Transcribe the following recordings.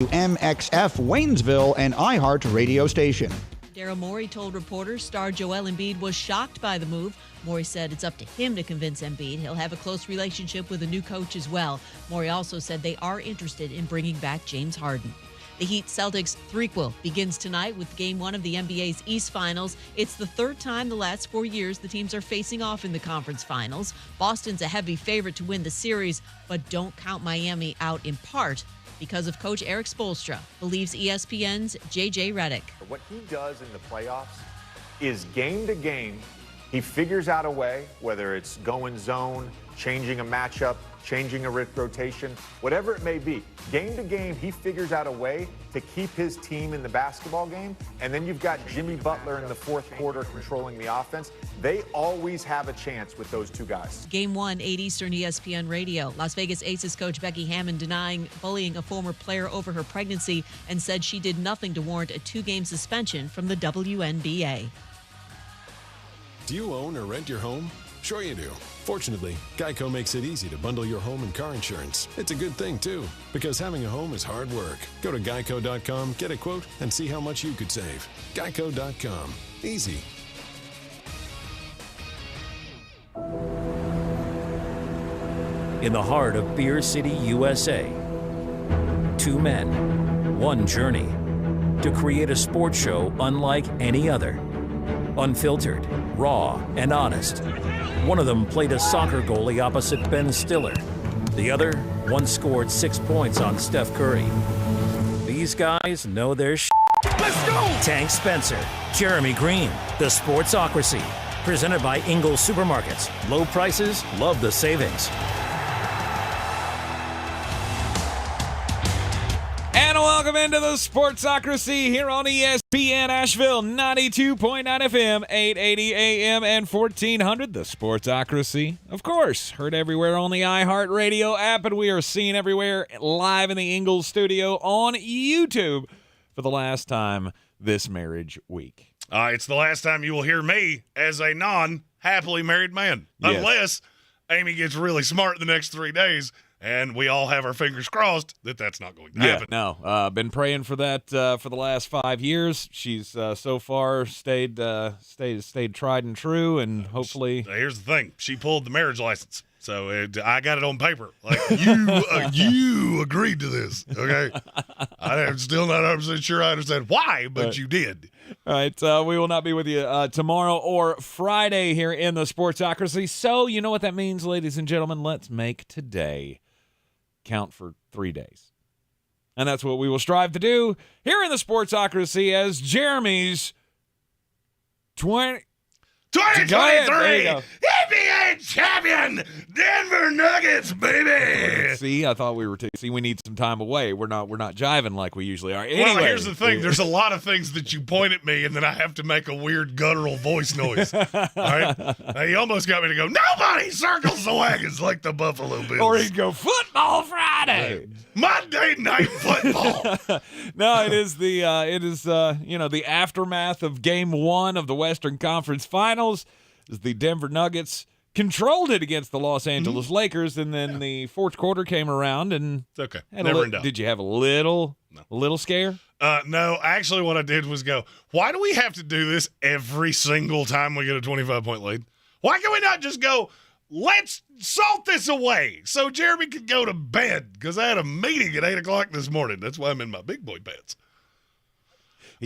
MXF Waynesville and iHeart radio station. Daryl Morey told reporters star Joel Embiid was shocked by the move. Morey said it's up to him to convince Embiid. He'll have a close relationship with a new coach as well. Morey also said they are interested in bringing back James Harden. The Heat-Celtics threequel begins tonight with Game 1 of the NBA's East Finals. It's the third time the last 4 years the teams are facing off in the conference finals. Boston's a heavy favorite to win the series, but don't count Miami out in part because of Coach Eric Spoelstra, believes ESPN's J.J. Redick. What he does in the playoffs is game to game, he figures out a way, whether it's going zone, changing a matchup, changing a rotation, whatever it may be. Game to game, he figures out a way to keep his team in the basketball game. And then you've got Jimmy Butler in the fourth quarter controlling the offense. They always have a chance with those two guys. Game 1, 8 Eastern, ESPN Radio. Las Vegas Aces coach Becky Hammon denying bullying a former player over her pregnancy and said she did nothing to warrant a 2-game suspension from the WNBA. Do you own or rent your home? Sure you do. Fortunately, Geico makes it easy to bundle your home and car insurance. It's a good thing, too, because having a home is hard work. Go to geico.com, get a quote, and see how much you could save. Geico.com. Easy. In the heart of Beer City, USA, two men, one journey to create a sports show unlike any other. Unfiltered, raw, and honest. One of them played a soccer goalie opposite Ben Stiller. The other once scored 6 points on Steph Curry. These guys know their shit. Let's go! Tank Spencer, Jeremy Green, The Sportsocracy. Presented by Ingles Supermarkets. Low prices, love the savings. And welcome into the Sportsocracy here on ESPN Asheville, 92.9 FM, 880 AM, and 1400. The Sportsocracy, of course, heard everywhere on the iHeart Radio app, and we are seen everywhere live in the Ingles studio on YouTube for the last time this marriage week. It's the last time you will hear me as a non-happily married man, unless Amy gets really smart the next 3 days. And we all have our fingers crossed that that's not going to happen. No, been praying for that for the last 5 years. She's so far stayed tried and true, and hopefully. Here's the thing: she pulled the marriage license, so I got it on paper. Like you agreed to this, okay? I'm still not 100% sure I understand why, but you did. All right, we will not be with you tomorrow or Friday here in the Sportsocracy. So you know what that means, ladies and gentlemen. Let's make today count for 3 days. And that's what we will strive to do here in the Sportsocracy as Jeremy's 2023 NBA champion, Denver Nuggets, baby. See, I thought we were. See, we need some time away. We're not jiving like we usually are. Anyway, well, here's the thing: there's a lot of things that you point at me, and then I have to make a weird guttural voice noise. All right, now, you almost got me to go. Nobody circles the wagons like the Buffalo Bills. Or he'd go Football Friday. Monday Night Football. No, it is the the aftermath of Game 1 of the Western Conference Finals. As the Denver Nuggets controlled it against the Los Angeles Lakers, and then the fourth quarter came around, and it's okay. Never in doubt. Did you have a little scare? No, actually, what I did was go, why do we have to do this every single time we get a 25-point lead? Why can we not just go, let's salt this away so Jeremy could go to bed? Because I had a meeting at 8 o'clock this morning. That's why I'm in my big boy pants.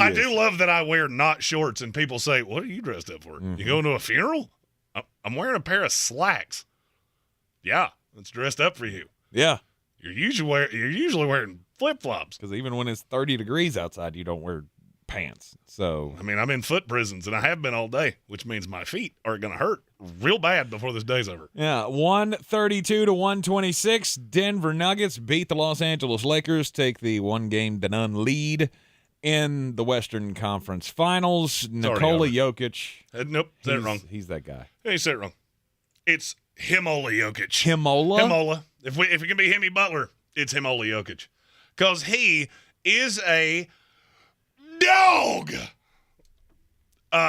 I do love that I wear not shorts, and people say, what are you dressed up for? You going to a funeral? I'm wearing a pair of slacks. Yeah, it's dressed up for you. Yeah. You're usually wearing flip-flops. Because even when it's 30 degrees outside, you don't wear pants. So I mean, I'm in foot prisons, and I have been all day, which means my feet are going to hurt real bad before this day's over. Yeah, 132-126. Denver Nuggets beat the Los Angeles Lakers, take the 1-game-to-none lead in the Western Conference Finals. Nikola Jokic. Nope, said it wrong. He's that guy. Yeah, you said it wrong. It's Himola Jokic. Himola? If it can be Himmy Butler, it's Himola Jokic. Because he is a dog.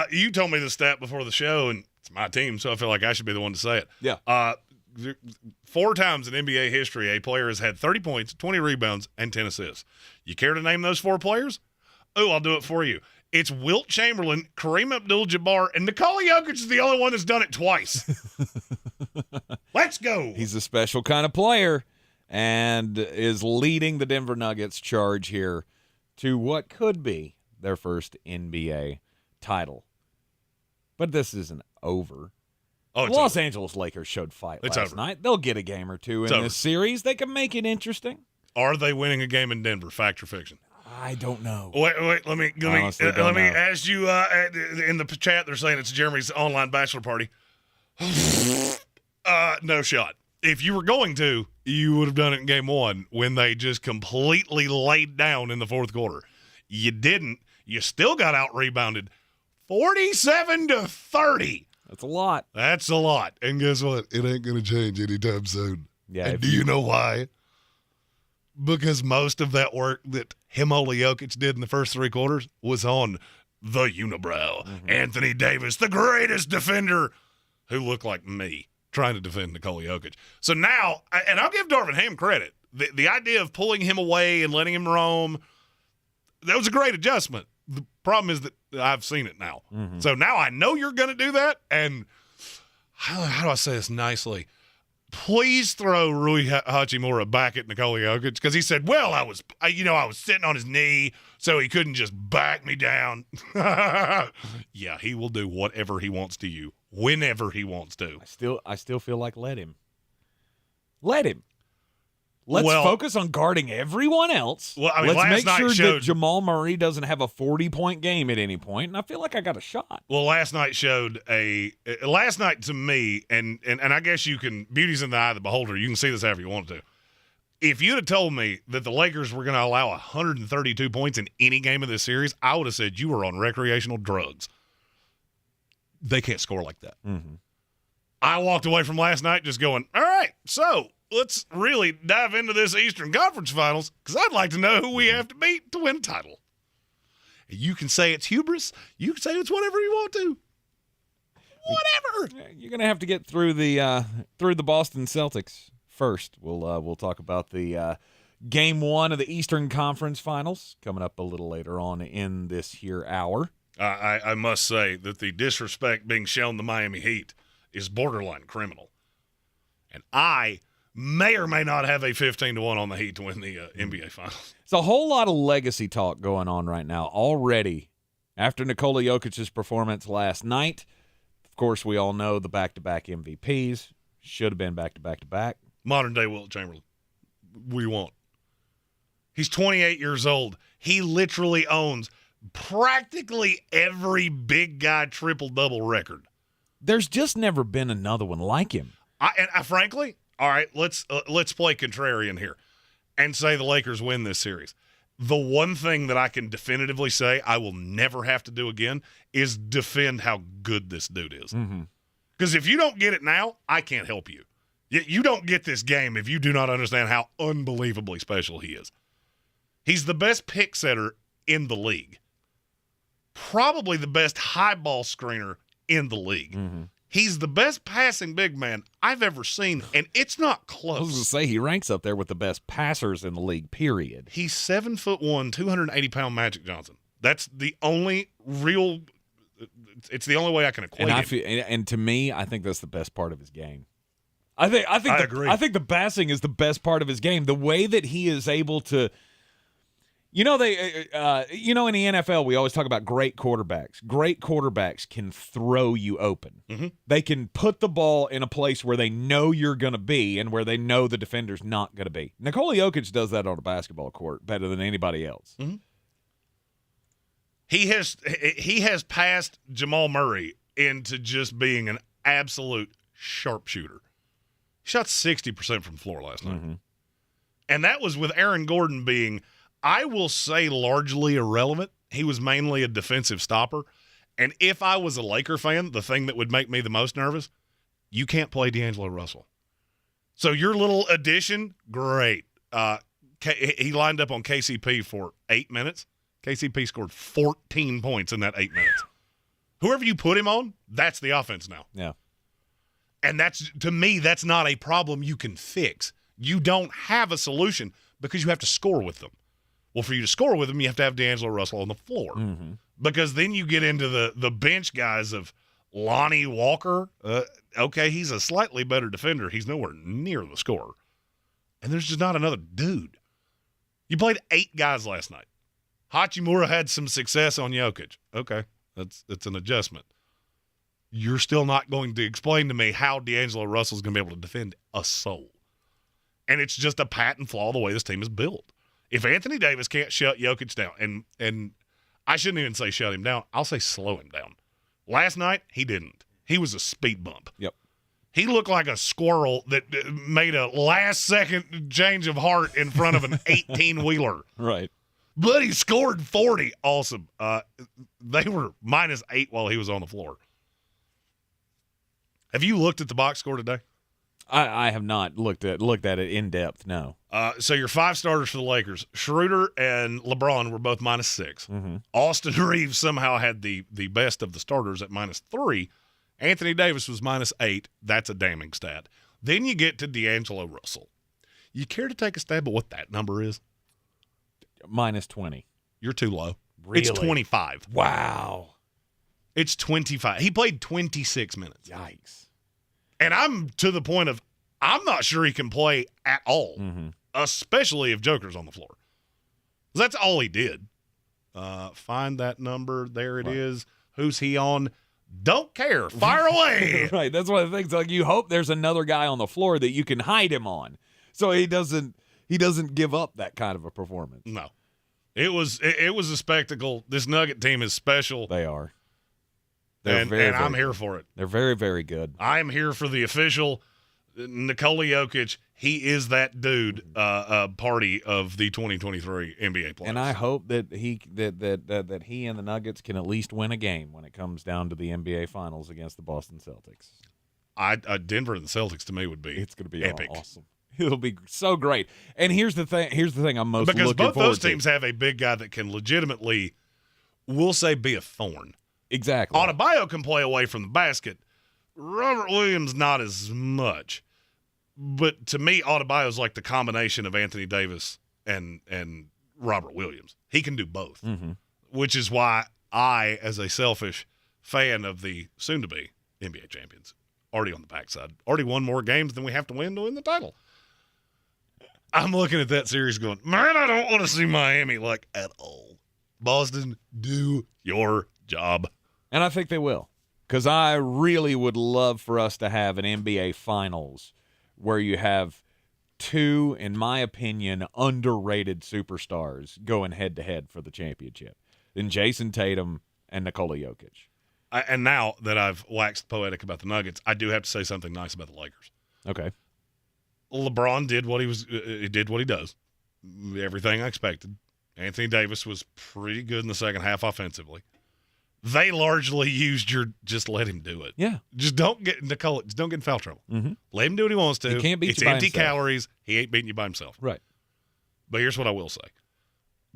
You told me the stat before the show, and it's my team, so I feel like I should be the one to say it. Yeah. 4 times in NBA history, a player has had 30 points, 20 rebounds, and 10 assists. You care to name those 4 players? Oh, I'll do it for you. It's Wilt Chamberlain, Kareem Abdul-Jabbar, and Nikola Jokic is the only one that's done it twice. Let's go. He's a special kind of player and is leading the Denver Nuggets charge here to what could be their first NBA title. But this isn't over. Oh, the Los Angeles Lakers showed fight last night. They'll get a game or two in this series. They can make it interesting. Are they winning a game in Denver? Fact or fiction? I don't know. Wait. Let me ask you. In the chat, they're saying it's Jeremy's online bachelor party. No shot. If you were going to, you would have done it in game 1 when they just completely laid down in the fourth quarter. You didn't. You still got out rebounded, 47-30. That's a lot. That's a lot. And guess what? It ain't going to change anytime soon. Yeah. And do you know why? Because most of that work that Himola Jokic did in the first 3 quarters was on the unibrow. Mm-hmm. Anthony Davis, the greatest defender, who looked like me trying to defend Nikola Jokic. So now, and I'll give Darvin Ham credit, the idea of pulling him away and letting him roam, that was a great adjustment. The problem is that I've seen it now. Mm-hmm. So now I know you're going to do that, and how do I say this nicely? Please throw Rui Hachimura back at Nikola Jokic, because he said, well, I was sitting on his knee, so he couldn't just back me down. Yeah, he will do whatever he wants to you, whenever he wants to. I still feel like let him. Let's focus on guarding everyone else. Well, I mean, let's make sure that Jamal Murray doesn't have a 40-point game at any point, and I feel like I got a shot. Well, last night to me, and I guess you can, beauty's in the eye of the beholder. You can see this however you want to. If you'd have told me that the Lakers were going to allow 132 points in any game of this series, I would have said you were on recreational drugs. They can't score like that. Mm-hmm. I walked away from last night just going, all right, so let's really dive into this Eastern Conference Finals, because I'd like to know who we have to beat to win a title. You can say it's hubris. You can say it's whatever you want to. Whatever. You're going to have to get through the Boston Celtics first. We'll talk about the Game 1 of the Eastern Conference Finals coming up a little later on in this here hour. I must say that the disrespect being shown the Miami Heat is borderline criminal. And I may or may not have a 15-1 on the Heat to win the NBA Finals. It's a whole lot of legacy talk going on right now already after Nikola Jokic's performance last night. Of course, we all know the back-to-back MVPs. Should have been back-to-back-to-back. Modern-day Wilt Chamberlain. What do you want? He's 28 years old. He literally owns practically every big guy triple-double record. There's just never been another one like him. Frankly, all right, let's play contrarian here and say the Lakers win this series. The one thing that I can definitively say I will never have to do again is defend how good this dude is. Because if you don't get it now, I can't help you. You don't get this game if you do not understand how unbelievably special he is. He's the best pick setter in the league. Probably the best high ball screener in the league. Mm-hmm. He's the best passing big man I've ever seen, and it's not close. I was going to say, he ranks up there with the best passers in the league, period. He's 7'1", 280-pound Magic Johnson. That's the only real – it's the only way I can equate it. And to me, I think that's the best part of his game. I agree. I think the passing is the best part of his game. The way that he is able to – in the NFL, we always talk about great quarterbacks. Great quarterbacks can throw you open. Mm-hmm. They can put the ball in a place where they know you're going to be and where they know the defender's not going to be. Nikola Jokic does that on a basketball court better than anybody else. Mm-hmm. He has passed Jamal Murray into just being an absolute sharpshooter. He shot 60% from the floor last night. Mm-hmm. And that was with Aaron Gordon being – I will say largely irrelevant. He was mainly a defensive stopper. And if I was a Laker fan, the thing that would make me the most nervous, you can't play D'Angelo Russell. So your little addition, great. He lined up on KCP for 8 minutes. KCP scored 14 points in that 8 minutes. Whoever you put him on, that's the offense now. Yeah. And to me, that's not a problem you can fix. You don't have a solution because you have to score with them. Well, for you to score with them, you have to have D'Angelo Russell on the floor. Mm-hmm. Because then you get into the bench guys of Lonnie Walker. Okay, he's a slightly better defender. He's nowhere near the scorer. And there's just not another dude. You played 8 guys last night. Hachimura had some success on Jokic. Okay, it's an adjustment. You're still not going to explain to me how D'Angelo Russell is going to be able to defend a soul. And it's just a patent flaw the way this team is built. If Anthony Davis can't shut Jokic down, and I shouldn't even say shut him down, I'll say slow him down. Last night, he didn't. He was a speed bump. Yep. He looked like a squirrel that made a last-second change of heart in front of an 18-wheeler. Right. But he scored 40. Awesome. They were -8 while he was on the floor. Have you looked at the box score today? I have not looked at it in depth, no. So your 5 starters for the Lakers, Schroeder and LeBron were both -6. Mm-hmm. Austin Reeves somehow had the best of the starters at -3. Anthony Davis was -8. That's a damning stat. Then you get to D'Angelo Russell. You care to take a stab at what that number is? -20. You're too low. Really? It's 25. Wow. It's 25. He played 26 minutes. Yikes. And I'm to the point of I'm not sure he can play at all, especially if Joker's on the floor. That's all he did. Find that number. There it is. Who's he on? Don't care. Fire away. Right. That's one of the things. Like, you hope there's another guy on the floor that you can hide him on, so he doesn't give up that kind of a performance. No. It was a spectacle. This Nugget team is special. They are. And I'm here for it. They're very, very good. I'm here for the official Nikola Jokic. He is that dude party of the 2023 NBA playoffs. And I hope that he and the Nuggets can at least win a game when it comes down to the NBA Finals against the Boston Celtics. Denver and the Celtics to me would be it's going to be epic. Awesome. It'll be so great. And here's the thing I'm most looking forward to. Because both those teams have a big guy that can legitimately, we'll say, be a thorn. Exactly. Adebayo can play away from the basket. Robert Williams, not as much. But to me, Adebayo's like the combination of Anthony Davis and Robert Williams. He can do both, which is why I, as a selfish fan of the soon-to-be NBA champions, already on the backside, already won more games than we have to win the title. I'm looking at that series going, man, I don't want to see Miami like at all. Boston, do your job. And I think they will, because I really would love for us to have an NBA Finals where you have 2, in my opinion, underrated superstars going head-to-head for the championship, in Jason Tatum and Nikola Jokic. And now that I've waxed poetic about the Nuggets, I do have to say something nice about the Lakers. Okay. LeBron did what he does. Everything I expected. Anthony Davis was pretty good in the second half offensively. They largely used just let him do it. Yeah. Just don't get in foul trouble. Let him do what he wants to. He can't beat it's you by empty himself. calories. He ain't beating you by himself. Right. But here's what I will say.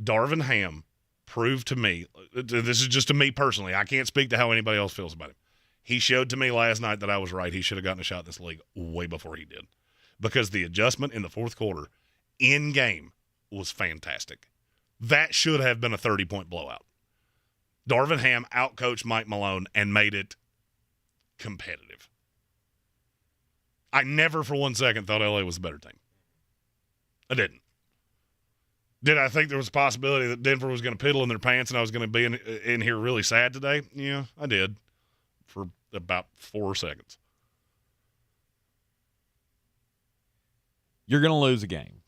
Darvin Ham proved to me, this is just to me personally, I can't speak to how anybody else feels about him. He showed to me last night that I was right. He should have gotten a shot in this league way before he did. Because the adjustment in the fourth quarter in game was fantastic. That should have been a 30-point blowout. Darvin Ham outcoached Mike Malone and made it competitive. I never for one second thought LA was a better team. I didn't. Did I think there was a possibility that Denver was going to piddle in their pants and I was going to be in here really sad today? Yeah, I did. For about 4 seconds. You're going to lose a game.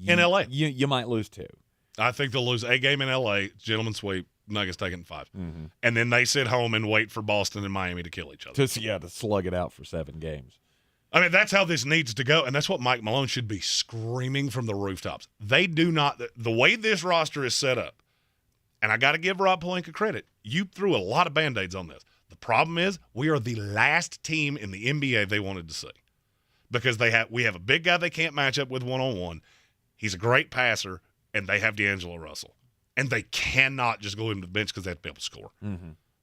In LA. You might lose 2. I think they'll lose a game in LA, gentleman sweep, Nuggets taking 5. And then they sit home and wait for Boston and Miami to kill each other. To slug it out for 7 games. I mean, that's how this needs to go, and that's what Mike Malone should be screaming from the rooftops. They do not – the way this roster is set up, and I got to give Rob Pelinka credit, you threw a lot of Band-Aids on this. The problem is we are the last team in the NBA they wanted to see because we have a big guy they can't match up with one-on-one. He's a great passer, and they have D'Angelo Russell. And they cannot just go into the bench because they have to be able to score.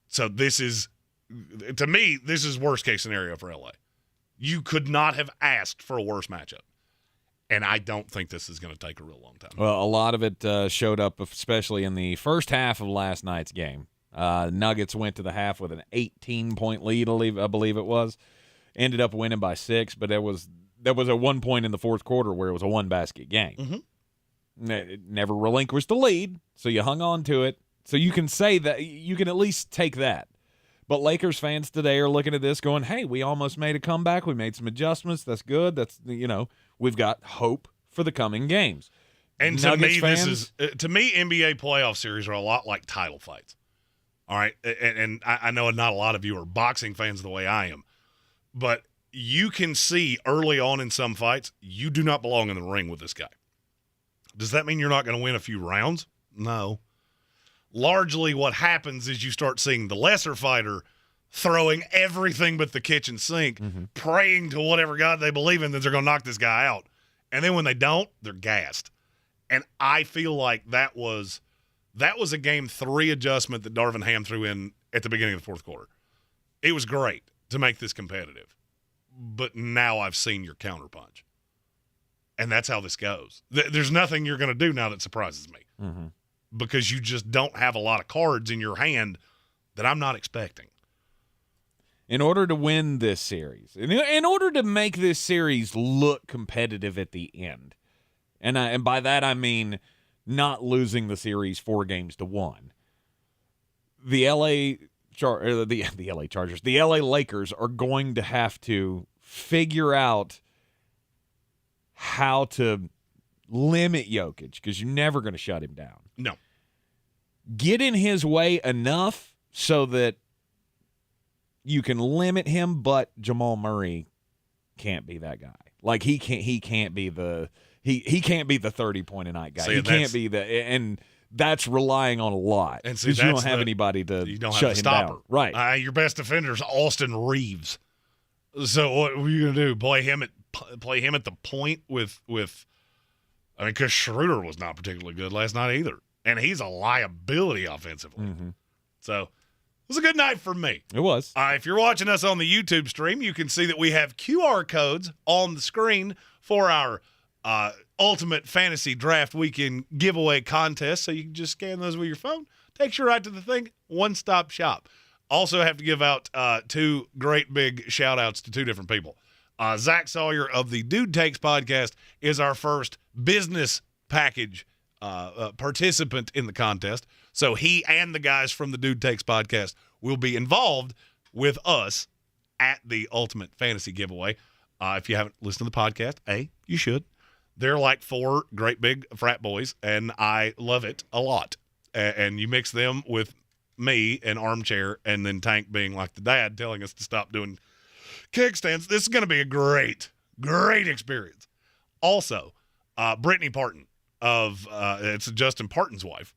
So this is – to me, this is worst-case scenario for LA. You could not have asked for a worse matchup. And I don't think this is going to take a real long time. Well, a lot of it showed up, especially in the first half of last night's game. Nuggets went to the half with an 18-point lead, I believe it was. Ended up winning by 6, but there was at one point in the fourth quarter where it was a one-basket game. Mm-hmm. Never relinquished the lead, so you hung on to it. So you can say that, you can at least take that. But Lakers fans today are looking at this going, hey, we almost made a comeback. We made some adjustments. That's good. That's, we've got hope for the coming games. And to me, NBA playoff series are a lot like title fights. All right. And I know not a lot of you are boxing fans the way I am, but you can see early on in some fights, you do not belong in the ring with this guy. Does that mean you're not going to win a few rounds? No. Largely what happens is you start seeing the lesser fighter throwing everything but the kitchen sink, praying to whatever God they believe in that they're going to knock this guy out. And then when they don't, they're gassed. And I feel like that was a game 3 adjustment that Darvin Ham threw in at the beginning of the fourth quarter. It was great to make this competitive. But now I've seen your counterpunch. And that's how this goes. There's nothing you're going to do now that surprises me. Mm-hmm. Because you just don't have a lot of cards in your hand that I'm not expecting. In order to win this series, in order to make this series look competitive at the end, and by that I mean not losing the series 4-1, the LA Lakers are going to have to figure out how to limit Jokic, because you're never going to shut him down. No. Get in his way enough so that you can limit him, but Jamal Murray can't be that guy. Like he can't be the 30-point-a-night guy. He can't be and that's relying on a lot. And because you don't have anybody to shut him down. Right. Your best defender is Austin Reeves. So what are you going to do? Play him at the point with because Schroeder was not particularly good last night either. And he's a liability offensively. Mm-hmm. So it was a good night for me. It was. If you're watching us on the YouTube stream, you can see that we have QR codes on the screen for our Ultimate Fantasy Draft Weekend giveaway contest. So you can just scan those with your phone. Takes you right to the thing. One-stop shop. Also have to give out 2 great big shout-outs to 2 different people. Zach Sawyer of the Dude Takes podcast is our first business package participant in the contest. So he and the guys from the Dude Takes podcast will be involved with us at the Ultimate Fantasy giveaway. If you haven't listened to the podcast, you should. They're like 4 great big frat boys, and I love it a lot. And you mix them with me and Armchair, and then Tank being like the dad telling us to stop doing kickstands. This is going to be a great, great experience. Also, Brittany Parton it's Justin Parton's wife,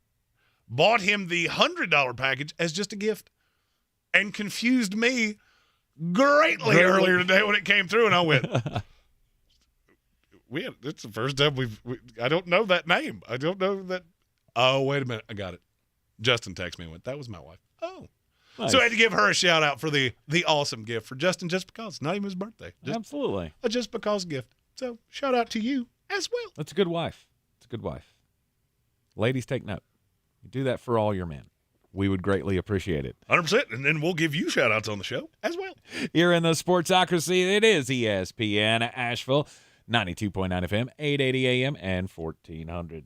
bought him the $100 package as just a gift and confused me greatly earlier today when it came through, and I went, it's the first time I don't know that name. I don't know that. Oh, wait a minute. I got it. Justin texted me and went, that was my wife. Oh. Nice. So I had to give her a shout out for the awesome gift for Justin, just because. Not even his birthday. Absolutely. A just because gift. So shout out to you as well. That's a good wife. It's a good wife. Ladies, take note. You do that for all your men. We would greatly appreciate it. 100%. And then we'll give you shout outs on the show as well. Here in the Sportsocracy, it is ESPN Asheville, 92.9 FM, 880 AM, and 1400.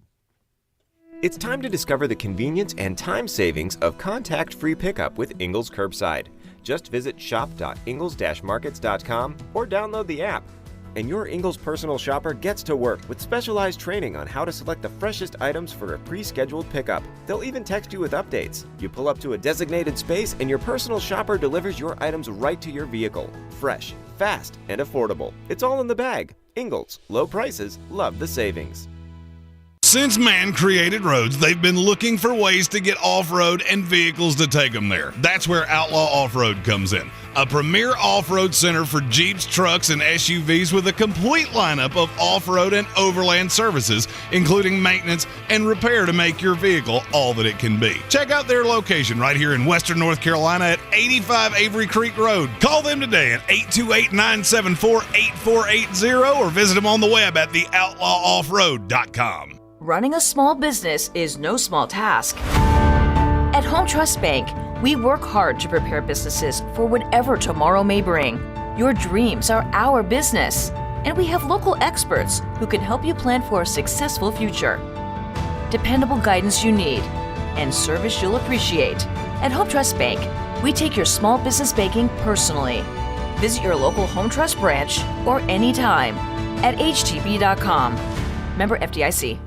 It's time to discover the convenience and time savings of contact-free pickup with Ingles Curbside. Just visit shop.ingles-markets.com or download the app. And your Ingles personal shopper gets to work with specialized training on how to select the freshest items for a pre-scheduled pickup. They'll even text you with updates. You pull up to a designated space and your personal shopper delivers your items right to your vehicle. Fresh, fast, and affordable. It's all in the bag. Ingles. Low prices. Love the savings. Since man created roads, they've been looking for ways to get off-road and vehicles to take them there. That's where Outlaw Off-Road comes in. A premier off-road center for Jeeps, trucks, and SUVs with a complete lineup of off-road and overland services, including maintenance and repair to make your vehicle all that it can be. Check out their location right here in Western North Carolina at 85 Avery Creek Road. Call them today at 828-974-8480 or visit them on the web at theoutlawoffroad.com. Running a small business is no small task. At Home Trust Bank, we work hard to prepare businesses for whatever tomorrow may bring. Your dreams are our business, and we have local experts who can help you plan for a successful future. Dependable guidance you need and service you'll appreciate. At Home Trust Bank, we take your small business banking personally. Visit your local Home Trust branch or anytime at htb.com. Member FDIC.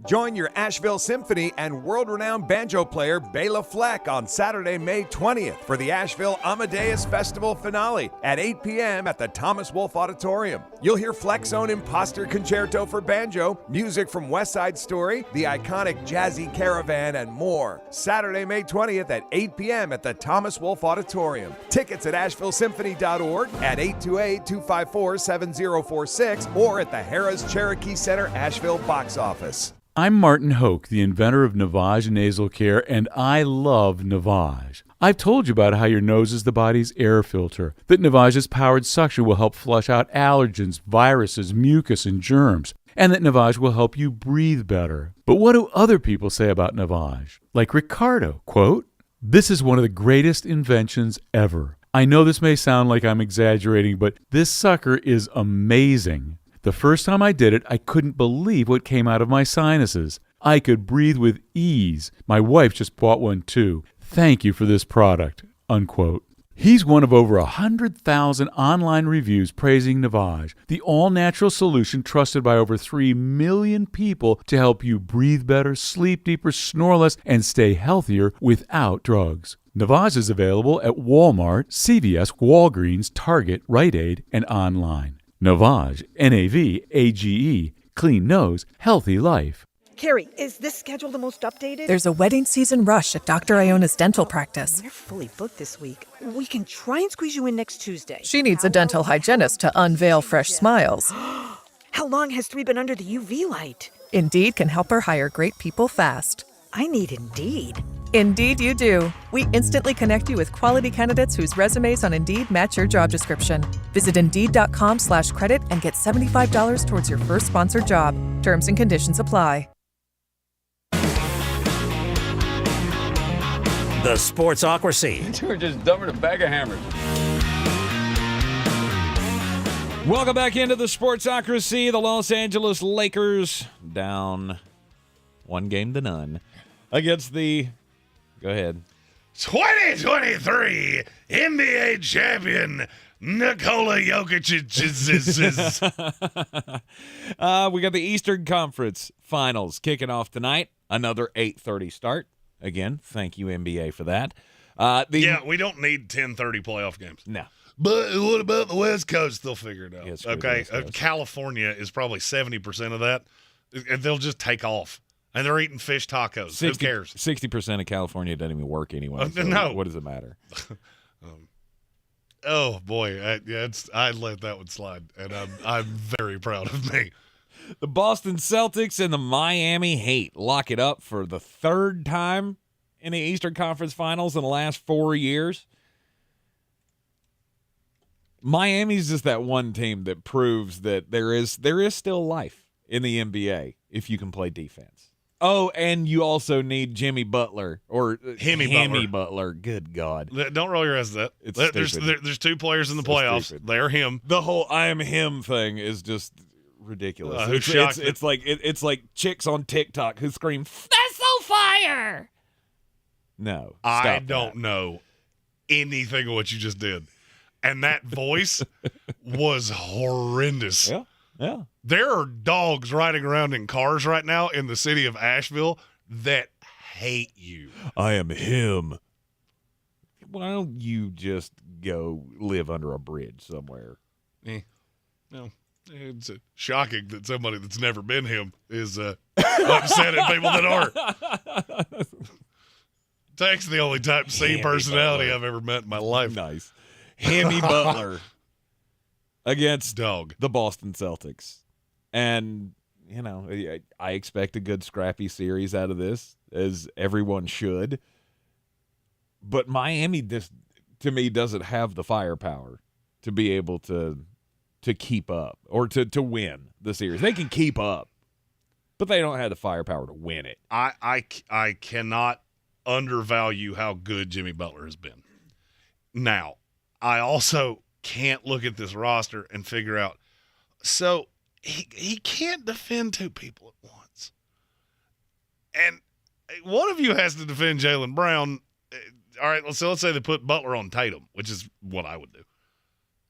Join your Asheville Symphony and world-renowned banjo player Bela Fleck on Saturday, May 20th for the Asheville Amadeus Festival finale at 8 p.m. at the Thomas Wolfe Auditorium. You'll hear Fleck's own Imposter Concerto for banjo, music from West Side Story, the iconic Jazzy Caravan, and more. Saturday, May 20th at 8 p.m. at the Thomas Wolfe Auditorium. Tickets at AshevilleSymphony.org at 828-254-7046 or at the Harrah's Cherokee Center Asheville box office. I'm Martin Hoke, the inventor of Navage Nasal Care, and I love Navage. I've told you about how your nose is the body's air filter, that Navage's powered suction will help flush out allergens, viruses, mucus, and germs, and that Navage will help you breathe better. But what do other people say about Navage? Like Ricardo, quote, "This is one of the greatest inventions ever. I know this may sound like I'm exaggerating, but this sucker is amazing. The first time I did it, I couldn't believe what came out of my sinuses. I could breathe with ease. My wife just bought one too. Thank you for this product," unquote. He's one of over 100,000 online reviews praising Navage, the all-natural solution trusted by over 3 million people to help you breathe better, sleep deeper, snore less, and stay healthier without drugs. Navage is available at Walmart, CVS, Walgreens, Target, Rite Aid, and online. Navage, N-A-V-A-G-E, clean nose, healthy life. Carrie, is this schedule the most updated? There's a wedding season rush at Dr. Iona's dental practice. We're fully booked this week. We can try and squeeze you in next Tuesday. She needs a dental hygienist to unveil fresh smiles. How long has 3 been under the UV light? Indeed can help her hire great people fast. I need Indeed. Indeed you do. We instantly connect you with quality candidates whose resumes on Indeed match your job description. Visit Indeed.com/credit and get $75 towards your first sponsored job. Terms and conditions apply. The Sportsocracy. You were just dumping a bag of hammers. Welcome back into the Sportsocracy. The Los Angeles Lakers down 1-0 against the... Go ahead. 2023 NBA champion Nikola Jokic. We got the Eastern Conference Finals kicking off tonight. Another 8:30 start. Again, thank you, NBA, for that. Yeah, we don't need 10:30 playoff games. No. But what about the West Coast? They'll figure it out. Yeah, okay, California is probably 70% of that, and they'll just take off. And they're eating fish tacos. Who cares? 60% of California doesn't even work anyway. So no. What does it matter? Oh, boy. I let that one slide, and I'm very proud of me. The Boston Celtics and the Miami Heat lock it up for the third time in the Eastern Conference Finals in the last 4 years. Miami's just that one team that proves that there is still life in the NBA if you can play defense. Oh, and you also need Jimmy Butler or Hemi Butler. Good God. Don't roll your eyes at that. There's 2 players in the playoffs. Stupid. They're him. The whole I am him thing is just ridiculous. It's like chicks on TikTok who scream, "That's so fire!" No. I don't know anything of what you just did. And that voice was horrendous. Yeah. There are dogs riding around in cars right now in the city of Asheville that hate you. I am him. Why don't you just go live under a bridge somewhere? No. It's shocking that somebody that's never been him is upset at people that are. Tank's the only type C personality I've ever met in my life. Nice. Hammy Butler against the Boston Celtics. And, you know, I expect a good scrappy series out of this, as everyone should. But Miami, to me, doesn't have the firepower to be able to keep up or to win the series. They can keep up, but they don't have the firepower to win it. I cannot undervalue how good Jimmy Butler has been. Now, I also can't look at this roster and figure out, so he can't defend two people at once. And one of you has to defend Jaylen Brown. All right, so let's say they put Butler on Tatum, which is what I would do.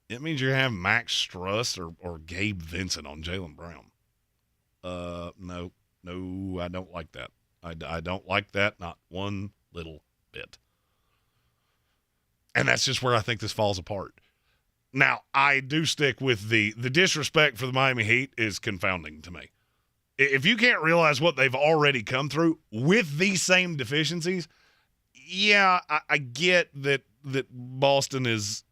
It means you're having Max Struss or Gabe Vincent on Jaylen Brown. No, I don't like that. I don't like that, not one little bit. And that's just where I think this falls apart. Now, I do stick with the disrespect for the Miami Heat is confounding to me. If you can't realize what they've already come through with these same deficiencies, yeah, I get that Boston is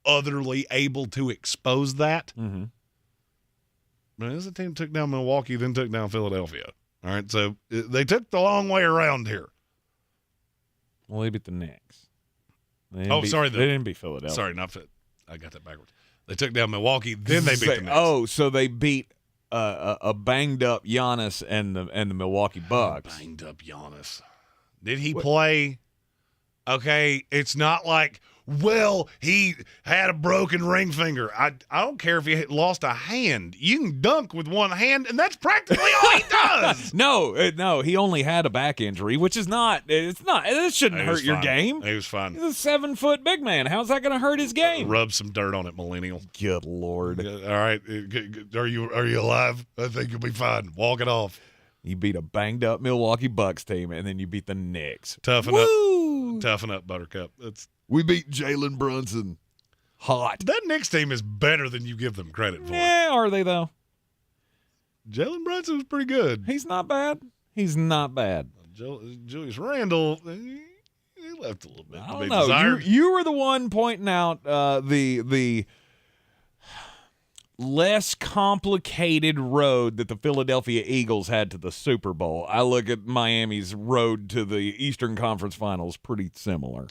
otherly able to expose that. Mm-hmm. But this team took down Milwaukee, then took down Philadelphia. All right, so they took the long way around here. Well, they beat the Knicks. They didn't beat Philadelphia. Sorry, I got that backwards. They took down Milwaukee, then they beat the Knicks. Oh, so they beat a banged up Giannis and the Milwaukee Bucks. Banged up Giannis. Did he play? Okay, it's not like, well, he had a broken ring finger. I don't care if he lost a hand. You can dunk with one hand, and that's practically all he does. No, he only had a back injury, which is not. It shouldn't hurt your game. He was fine. He's a 7-foot big man. How's that going to hurt his game? Rub some dirt on it, millennial. Good Lord. All right, are you alive? I think you'll be fine. Walk it off. You beat a banged up Milwaukee Bucks team, and then you beat the Knicks. Toughen up, Buttercup. We beat Jalen Brunson. Hot. That Knicks team is better than you give them credit for. Yeah, are they, though? Jalen Brunson was pretty good. He's not bad. Julius Randle, he left a little bit to be desired. You were the one pointing out the less complicated road that the Philadelphia Eagles had to the Super Bowl. I look at Miami's road to the Eastern Conference Finals pretty similar.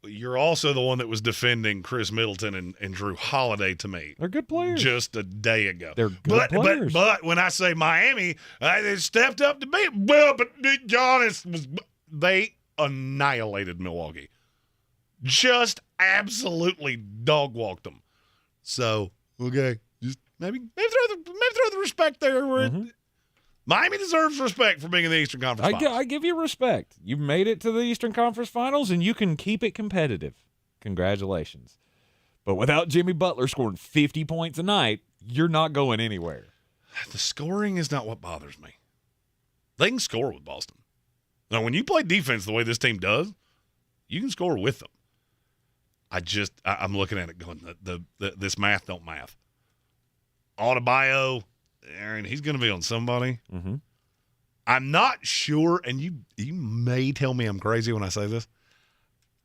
You're also the one that was defending Chris Middleton and Drew Holiday to me. They're good players. Just a day ago. They're good players. But when I say Miami, they stepped up to beat. Well, but Giannis they annihilated Milwaukee. Just absolutely dog walked them. So, okay, just maybe throw the respect there. Where Miami deserves respect for being in the Eastern Conference Finals. I give you respect. You made it to the Eastern Conference Finals, and you can keep it competitive. Congratulations. But without Jimmy Butler scoring 50 points a night, you're not going anywhere. The scoring is not what bothers me. They can score with Boston. Now, when you play defense the way this team does, you can score with them. I'm looking at it going, this math don't math. Adebayo, Aaron, he's going to be on somebody. Mm-hmm. I'm not sure, and you may tell me I'm crazy when I say this.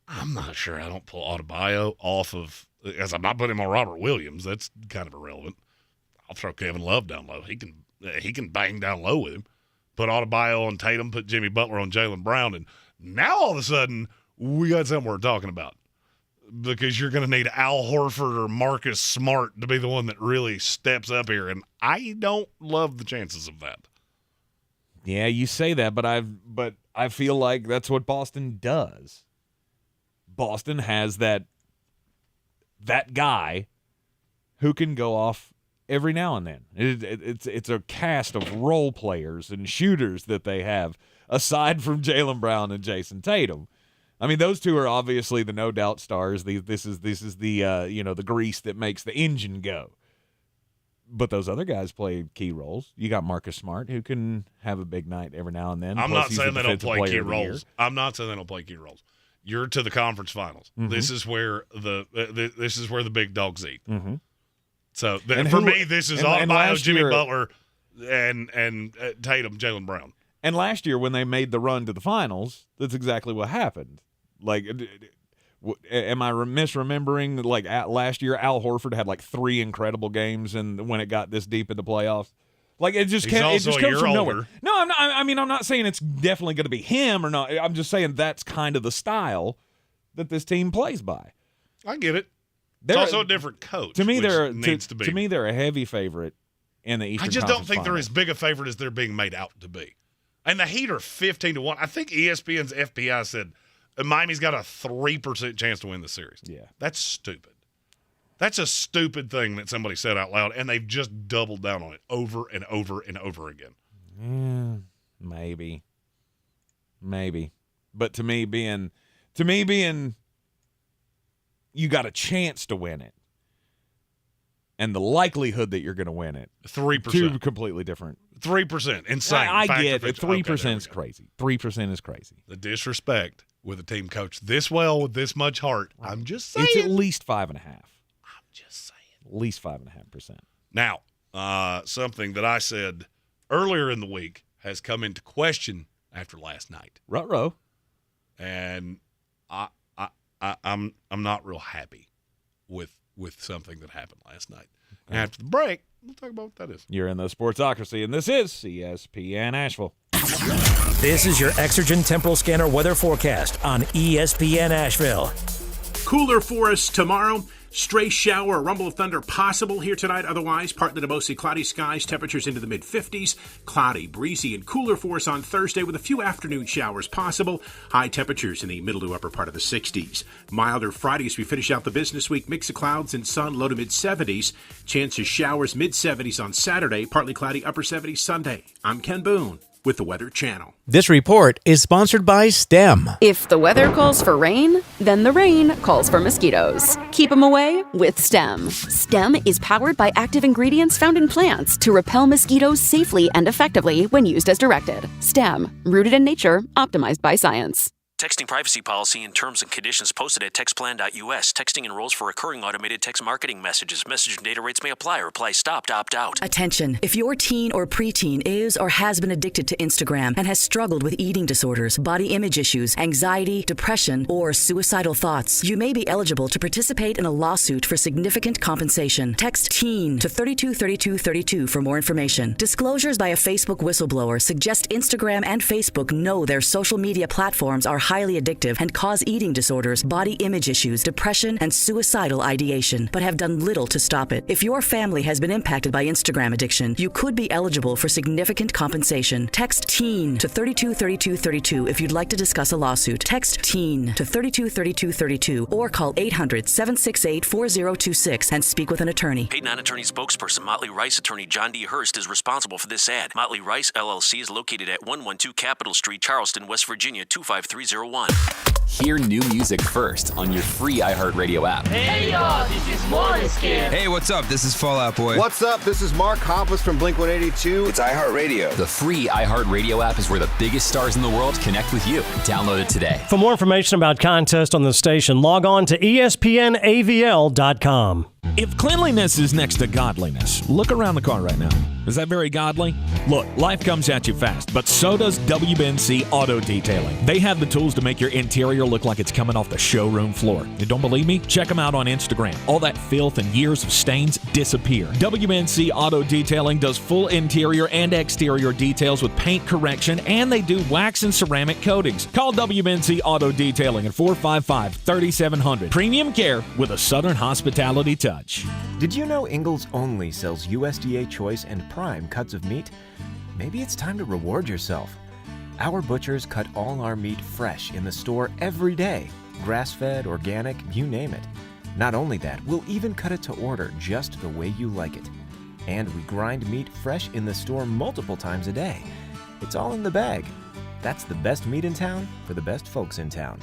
I'm not sure I don't pull Adebayo off of, as I'm not putting him on Robert Williams. That's kind of irrelevant. I'll throw Kevin Love down low. He can bang down low with him. Put Adebayo on Tatum, put Jimmy Butler on Jaylen Brown, and now all of a sudden we got something we're talking about. Because you're going to need Al Horford or Marcus Smart to be the one that really steps up here, and I don't love the chances of that. Yeah, you say that, but I feel like that's what Boston does. Boston has that guy who can go off every now and then. It's a cast of role players and shooters that they have, aside from Jaylen Brown and Jason Tatum. I mean, those two are obviously the no doubt stars. This is the grease that makes the engine go. But those other guys play key roles. You got Marcus Smart, who can have a big night every now and then. I'm not saying they don't play key roles. I'm not saying they don't play key roles. You're to the conference finals. Mm-hmm. This is where the big dogs eat. Mm-hmm. So for me, this is all bio Jimmy Butler and Tatum, Jaylen Brown. And last year when they made the run to the finals, that's exactly what happened. Like, am I misremembering? Like last year, Al Horford had like 3 incredible games, and when it got this deep in the playoffs, like it just comes from nowhere. No, I'm not. I mean, I'm not saying it's definitely going to be him or not. I'm just saying that's kind of the style that this team plays by. I get it. It's also a different coach. To me, they're a heavy favorite in the Eastern. I just don't think Conference they're as big a favorite as they're being made out to be. And the Heat are 15-1. I think ESPN's FPI said Miami's got a 3% chance to win the series. Yeah. That's stupid. That's a stupid thing that somebody said out loud, and they've just doubled down on it over and over and over again. Maybe. But to me being you got a chance to win it, and the likelihood that you're going to win it, 3%. 2 completely different. 3%. Insane. I get it. 3% is crazy. 3% is crazy. The disrespect with a team coached this well with this much heart. I'm just saying. It's at least 5.5. I'm just saying. At least 5.5%. Now, something that I said earlier in the week has come into question after last night. Ruh-roh. And I'm not real happy with something that happened last night. Okay. After the break, we'll talk about what that is. You're in the Sportsocracy, and this is ESPN Asheville. This is your Exergen Temporal Scanner weather forecast on ESPN Asheville. Cooler for us tomorrow. Stray shower or rumble of thunder possible here tonight. Otherwise, partly to mostly cloudy skies. Temperatures into the mid-50s. Cloudy, breezy, and cooler for us on Thursday with a few afternoon showers possible. High temperatures in the middle to upper part of the 60s. Milder Friday as we finish out the business week. Mix of clouds and sun, low to mid-70s. Chance of showers, mid-70s on Saturday. Partly cloudy, upper 70s Sunday. I'm Ken Boone with the Weather Channel. This report is sponsored by STEM. If the weather calls for rain, then the rain calls for mosquitoes. Keep them away with STEM. STEM is powered by active ingredients found in plants to repel mosquitoes safely and effectively when used as directed. STEM, rooted in nature, optimized by science. Texting privacy policy and terms and conditions posted at textplan.us. Texting enrolls for recurring automated text marketing messages. Message and data rates may apply. Reply stop to opt out. Attention. If your teen or preteen is or has been addicted to Instagram and has struggled with eating disorders, body image issues, anxiety, depression, or suicidal thoughts, you may be eligible to participate in a lawsuit for significant compensation. Text TEEN to 323232 for more information. Disclosures by a Facebook whistleblower suggest Instagram and Facebook know their social media platforms are highly addictive and cause eating disorders, body image issues, depression, and suicidal ideation, but have done little to stop it. If your family has been impacted by Instagram addiction, you could be eligible for significant compensation. Text TEEN to 323232 if you'd like to discuss a lawsuit. Text TEEN to 323232 or call 800-768-4026 and speak with an attorney. Paid non-attorney spokesperson Motley Rice attorney John D. Hurst is responsible for this ad. Motley Rice LLC is located at 112 Capitol Street, Charleston, West Virginia 25301. Hear new music first on your free iHeartRadio app. Hey y'all, this is Måneskin. Hey, what's up? This is Fall Out Boy. What's up? This is Mark Hoppus from Blink-182. It's iHeartRadio. The free iHeartRadio app is where the biggest stars in the world connect with you. Download it today. For more information about contests on the station, log on to espnavl.com. If cleanliness is next to godliness, look around the car right now. Is that very godly? Look, life comes at you fast, but so does WBNC Auto Detailing. They have the tools to make your interior look like it's coming off the showroom floor. You don't believe me? Check them out on Instagram. All that filth and years of stains disappear. WBNC Auto Detailing does full interior and exterior details with paint correction, and they do wax and ceramic coatings. Call WBNC Auto Detailing at 455-3700. Premium care with a Southern hospitality touch. Did you know Ingalls only sells USDA choice and prime cuts of meat? Maybe it's time to reward yourself. Our butchers cut all our meat fresh in the store every day. Grass-fed, organic, you name it. Not only that, we'll even cut it to order just the way you like it. And we grind meat fresh in the store multiple times a day. It's all in the bag. That's the best meat in town for the best folks in town.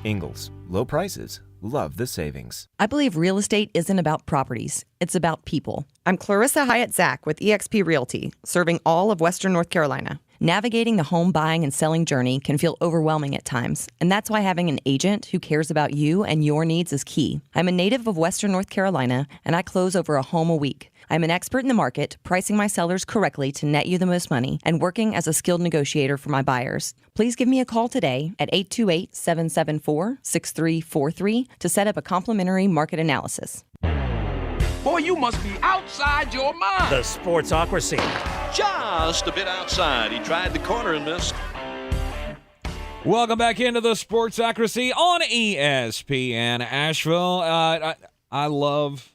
Ingalls. Low prices. Love the savings. I believe real estate isn't about properties. It's about people. I'm Clarissa Hyatt Zach with eXp Realty, serving all of Western North Carolina. Navigating the home buying and selling journey can feel overwhelming at times, and that's why having an agent who cares about you and your needs is key. I'm a native of Western North Carolina, and I close over a home a week. I'm an expert in the market, pricing my sellers correctly to net you the most money, and working as a skilled negotiator for my buyers. Please give me a call today at 828-774-6343 to set up a complimentary market analysis. Boy, you must be outside your mind. The Sportsocracy. Just a bit outside. He tried the corner and missed. Welcome back into the Sportsocracy on ESPN Asheville. I love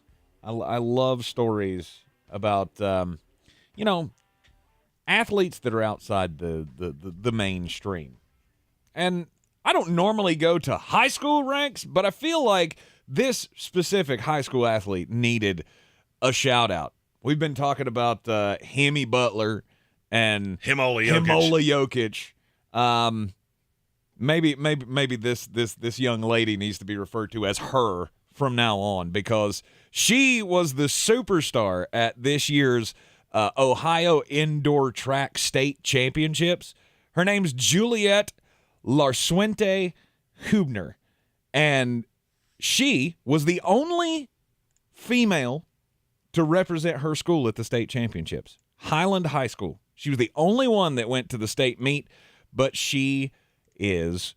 stories about athletes that are outside the mainstream. And I don't normally go to high school ranks, but I feel like this specific high school athlete needed a shout out. We've been talking about Hemi Butler and Himola Jokic. Maybe this young lady needs to be referred to as her from now on, because she was the superstar at this year's Ohio Indoor Track State Championships. Her name's Juliette Larsuente Hubner, and she was the only female to represent her school at the state championships. Highland High School. She was the only one that went to the state meet, but she is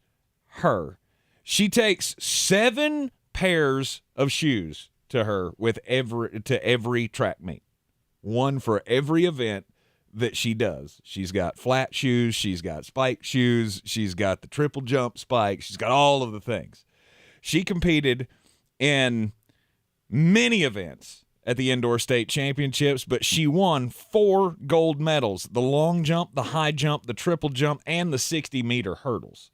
her. She takes 7 pairs of shoes to her with every track meet. One for every event that she does. She's got flat shoes, she's got spike shoes, she's got the triple jump spike, she's got all of the things. She competed in many events at the Indoor State Championships, but she won 4 gold medals: the long jump, the high jump, the triple jump, and the 60-meter hurdles.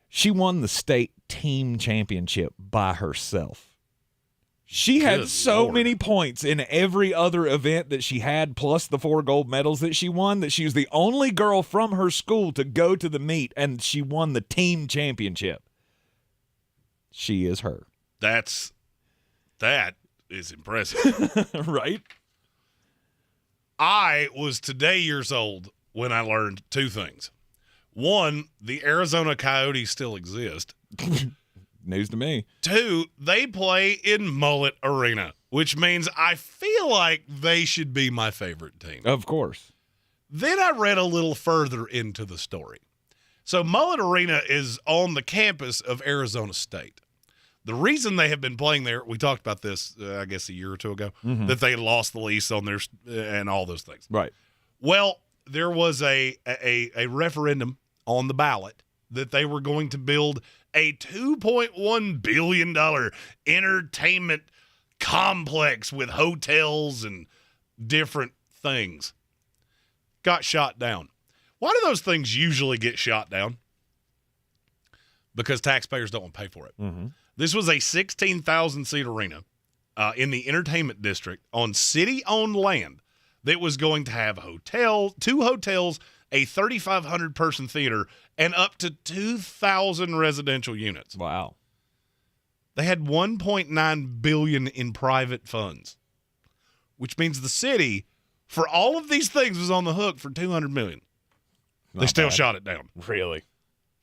She won the state team championship by herself. She had so many points in every other event that she had, plus the 4 gold medals that she won, that she was the only girl from her school to go to the meet, and she won the team championship. She is her. That is impressive. Right? I was today years old when I learned 2 things. One, the Arizona Coyotes still exist. News to me. 2, they play in Mullet Arena, which means I feel like they should be my favorite team. Of course. Then I read a little further into the story. So Mullet Arena is on the campus of Arizona State. The reason they have been playing there, we talked about this, I guess, a year or 2 ago, that they lost the lease on their and all those things. Right. Well, there was a referendum on the ballot that they were going to build a $2.1 billion entertainment complex with hotels and different things. Got shot down. Why do those things usually get shot down? Because taxpayers don't want to pay for it. Mm-hmm. This was a 16,000-seat arena in the entertainment district on city-owned land that was going to have 2 hotels, a 3,500-person theater, and up to 2,000 residential units. Wow. They had $1.9 billion in private funds, which means the city, for all of these things, was on the hook for $200 million. They still shot it down. Really?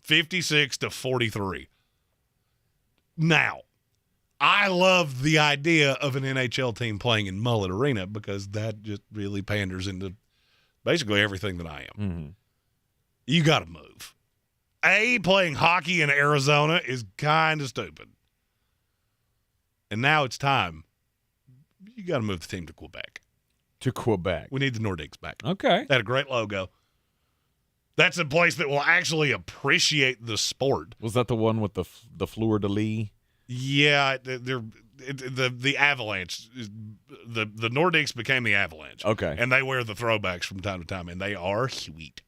56-43. Now, I love the idea of an NHL team playing in Mullet Arena because that just really panders into basically everything that I am. Mm-hmm. You got to move. Playing hockey in Arizona is kind of stupid. And now it's time. You got to move the team to Quebec. To Quebec. We need the Nordiques back. Okay. They had a great logo. That's a place that will actually appreciate the sport. Was that the one with the fleur de lis? Yeah, the Avalanche. The Nordiques became the Avalanche. Okay. And they wear the throwbacks from time to time, and they are sweet.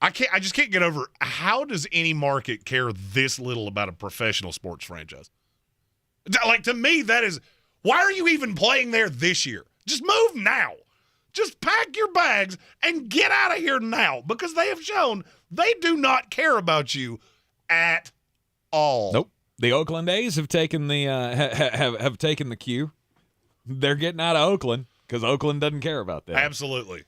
I just can't get over, how does any market care this little about a professional sports franchise? Like, to me, that is, why are you even playing there this year? Just move now. Just pack your bags and get out of here now, because they have shown they do not care about you at all. Nope. The Oakland A's have taken the have taken the cue. They're getting out of Oakland because Oakland doesn't care about that. Absolutely.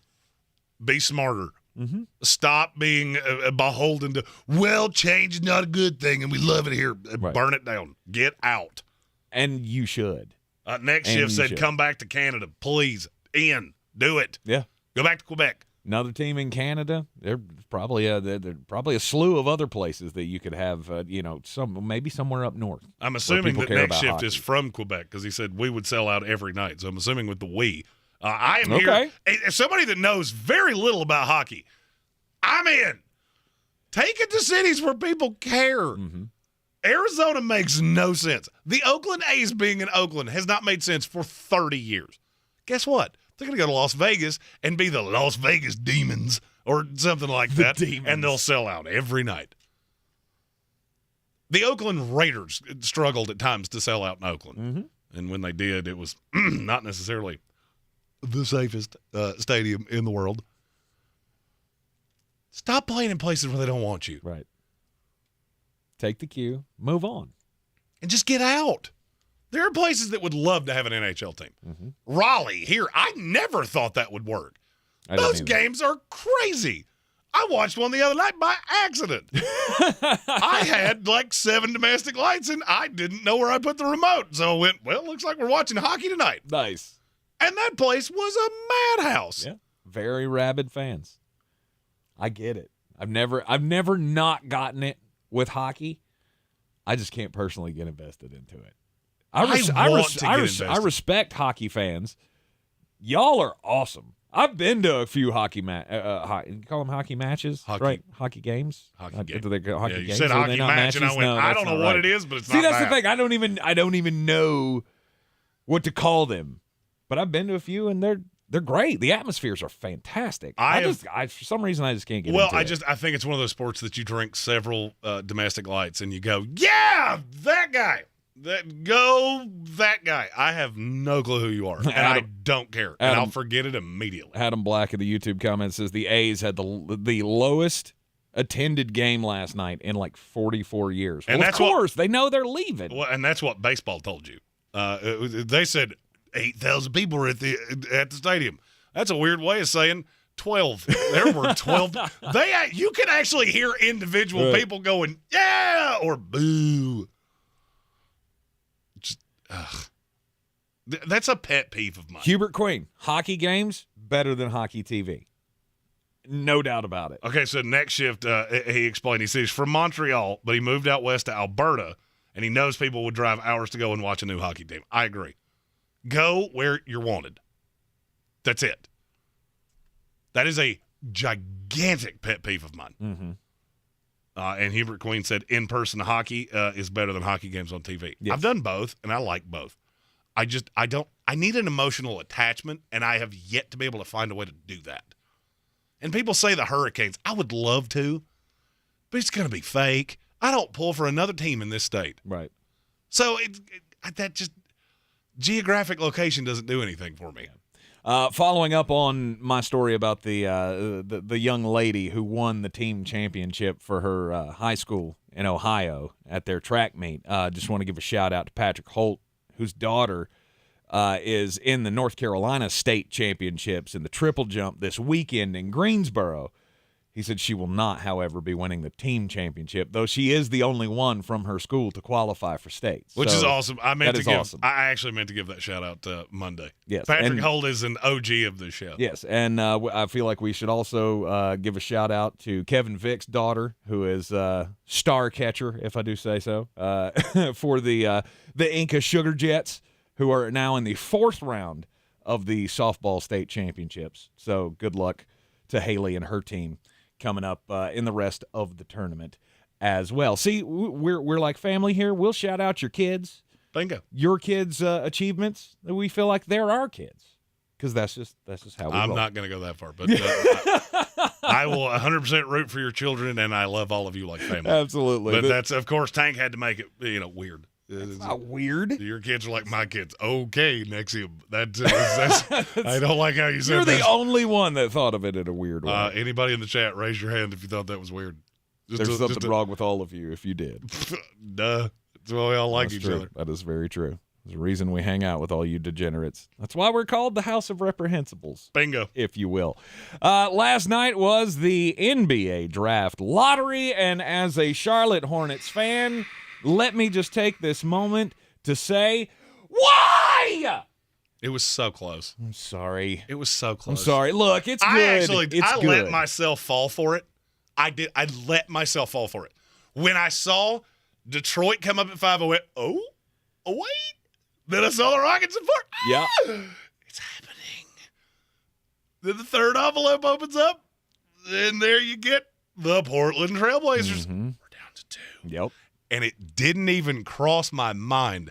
Be smarter. Mm-hmm. Stop being beholden to, well, change is not a good thing, and we love it here. Right. Burn it down. Get out. And you should. Next shift said, come back to Canada. Please. Ian, do it. Yeah. Go back to Quebec. Another team in Canada. There's probably a slew of other places that you could have, maybe somewhere up north. I'm assuming that next shift is from Quebec because he said we would sell out every night. So I'm assuming with the we. I am here. As somebody that knows very little about hockey, I'm in. Take it to cities where people care. Mm-hmm. Arizona makes no sense. The Oakland A's being in Oakland has not made sense for 30 years. Guess what? They're going to go to Las Vegas and be the Las Vegas Demons or something like that, and they'll sell out every night. The Oakland Raiders struggled at times to sell out in Oakland, and when they did, it was not necessarily the safest stadium in the world. Stop playing in places where they don't want you. Right. Take the cue. Move on. And just get out. There are places that would love to have an NHL team. Mm-hmm. Raleigh, here, I never thought that would work. Those games are crazy. I watched one the other night by accident. I had like 7 domestic lights, and I didn't know where I put the remote. So I went, well, looks like we're watching hockey tonight. Nice. And that place was a madhouse. Yeah. Very rabid fans. I get it. I've never not gotten it with hockey. I just can't personally get invested into it. I respect hockey fans. Y'all are awesome. I've been to a few hockey you call them hockey matches, right? Hockey games. Hockey games. Do they go hockey you games? said hockey match, and I went, I don't know what it is, but it's not that's the thing. I don't even know what to call them. But I've been to a few, and they're great. The atmospheres are fantastic. For some reason, I just can't get into it. I think it's one of those sports that you drink several domestic lights, and you go, yeah, that guy. That guy. I have no clue who you are, and I don't care, and I'll forget it immediately. Adam Black in the YouTube comments says the A's had the lowest attended game last night in like 44 years. Well, of course, they know they're leaving. Well, and that's what baseball told you. They said 8,000 people were at the stadium. That's a weird way of saying 12. There were 12. You can actually hear individual people going, yeah, or boo. That's a pet peeve of mine. Hubert Queen, hockey games better than hockey TV. No doubt about it. Okay, so next shift, he explained, he says he's from Montreal, but he moved out west to Alberta, and he knows people would drive hours to go and watch a new hockey team. I agree. Go where you're wanted. That's it. That is a gigantic pet peeve of mine. Mm-hmm. And Hubert Queen said in-person hockey is better than hockey games on TV. Yes. I've done both, and I like both. I need an emotional attachment, and I have yet to be able to find a way to do that. And people say the Hurricanes. I would love to, but it's going to be fake. I don't pull for another team in this state. Right. So that just geographic location doesn't do anything for me. Following up on my story about the young lady who won the team championship for her high school in Ohio at their track meet, just want to give a shout out to Patrick Holt, whose daughter is in the North Carolina state championships in the triple jump this weekend in Greensboro. He said she will not, however, be winning the team championship, though she is the only one from her school to qualify for states. Which is awesome. I awesome. I actually meant to give that shout out Monday. Yes. Patrick Holt is an OG of the show. Yes, and I feel like we should also give a shout out to Kevin Vick's daughter, who is star catcher, if I do say so, for the Inca Sugar Jets, who are now in the 4th round of the softball state championships. So good luck to Haley and her team coming up in the rest of the tournament as well. See, we're like family here. We'll shout out your kids. Bingo. Your kids' achievements. We feel like they're our kids because that's just how we roll. I'm not going to go that far, but I will 100% root for your children, and I love all of you like family. Absolutely. But that's, of course, Tank had to make it, weird. It's not weird. Your kids are like my kids. Okay, Nexium. That's I don't like how you said that. You're the only one that thought of it in a weird way. Anybody in the chat, raise your hand if you thought that was weird. There's something wrong with all of you if you did. Duh. That's why we all like each other. That is very true. There's a reason we hang out with all you degenerates. That's why we're called the House of Reprehensibles. Bingo. If you will. Last night was the NBA draft lottery, and as a Charlotte Hornets fan, let me just take this moment to say, why? It was so close. I'm sorry. It was so close. I'm sorry. Look, it's good. I let myself fall for it. I did. I let myself fall for it. When I saw Detroit come up at 5, I went, oh, wait. Then I saw the Rockets at 4. Yeah. It's happening. Then the third envelope opens up, and there you get the Portland Trailblazers. Mm-hmm. We're down to 2. Yep. And it didn't even cross my mind.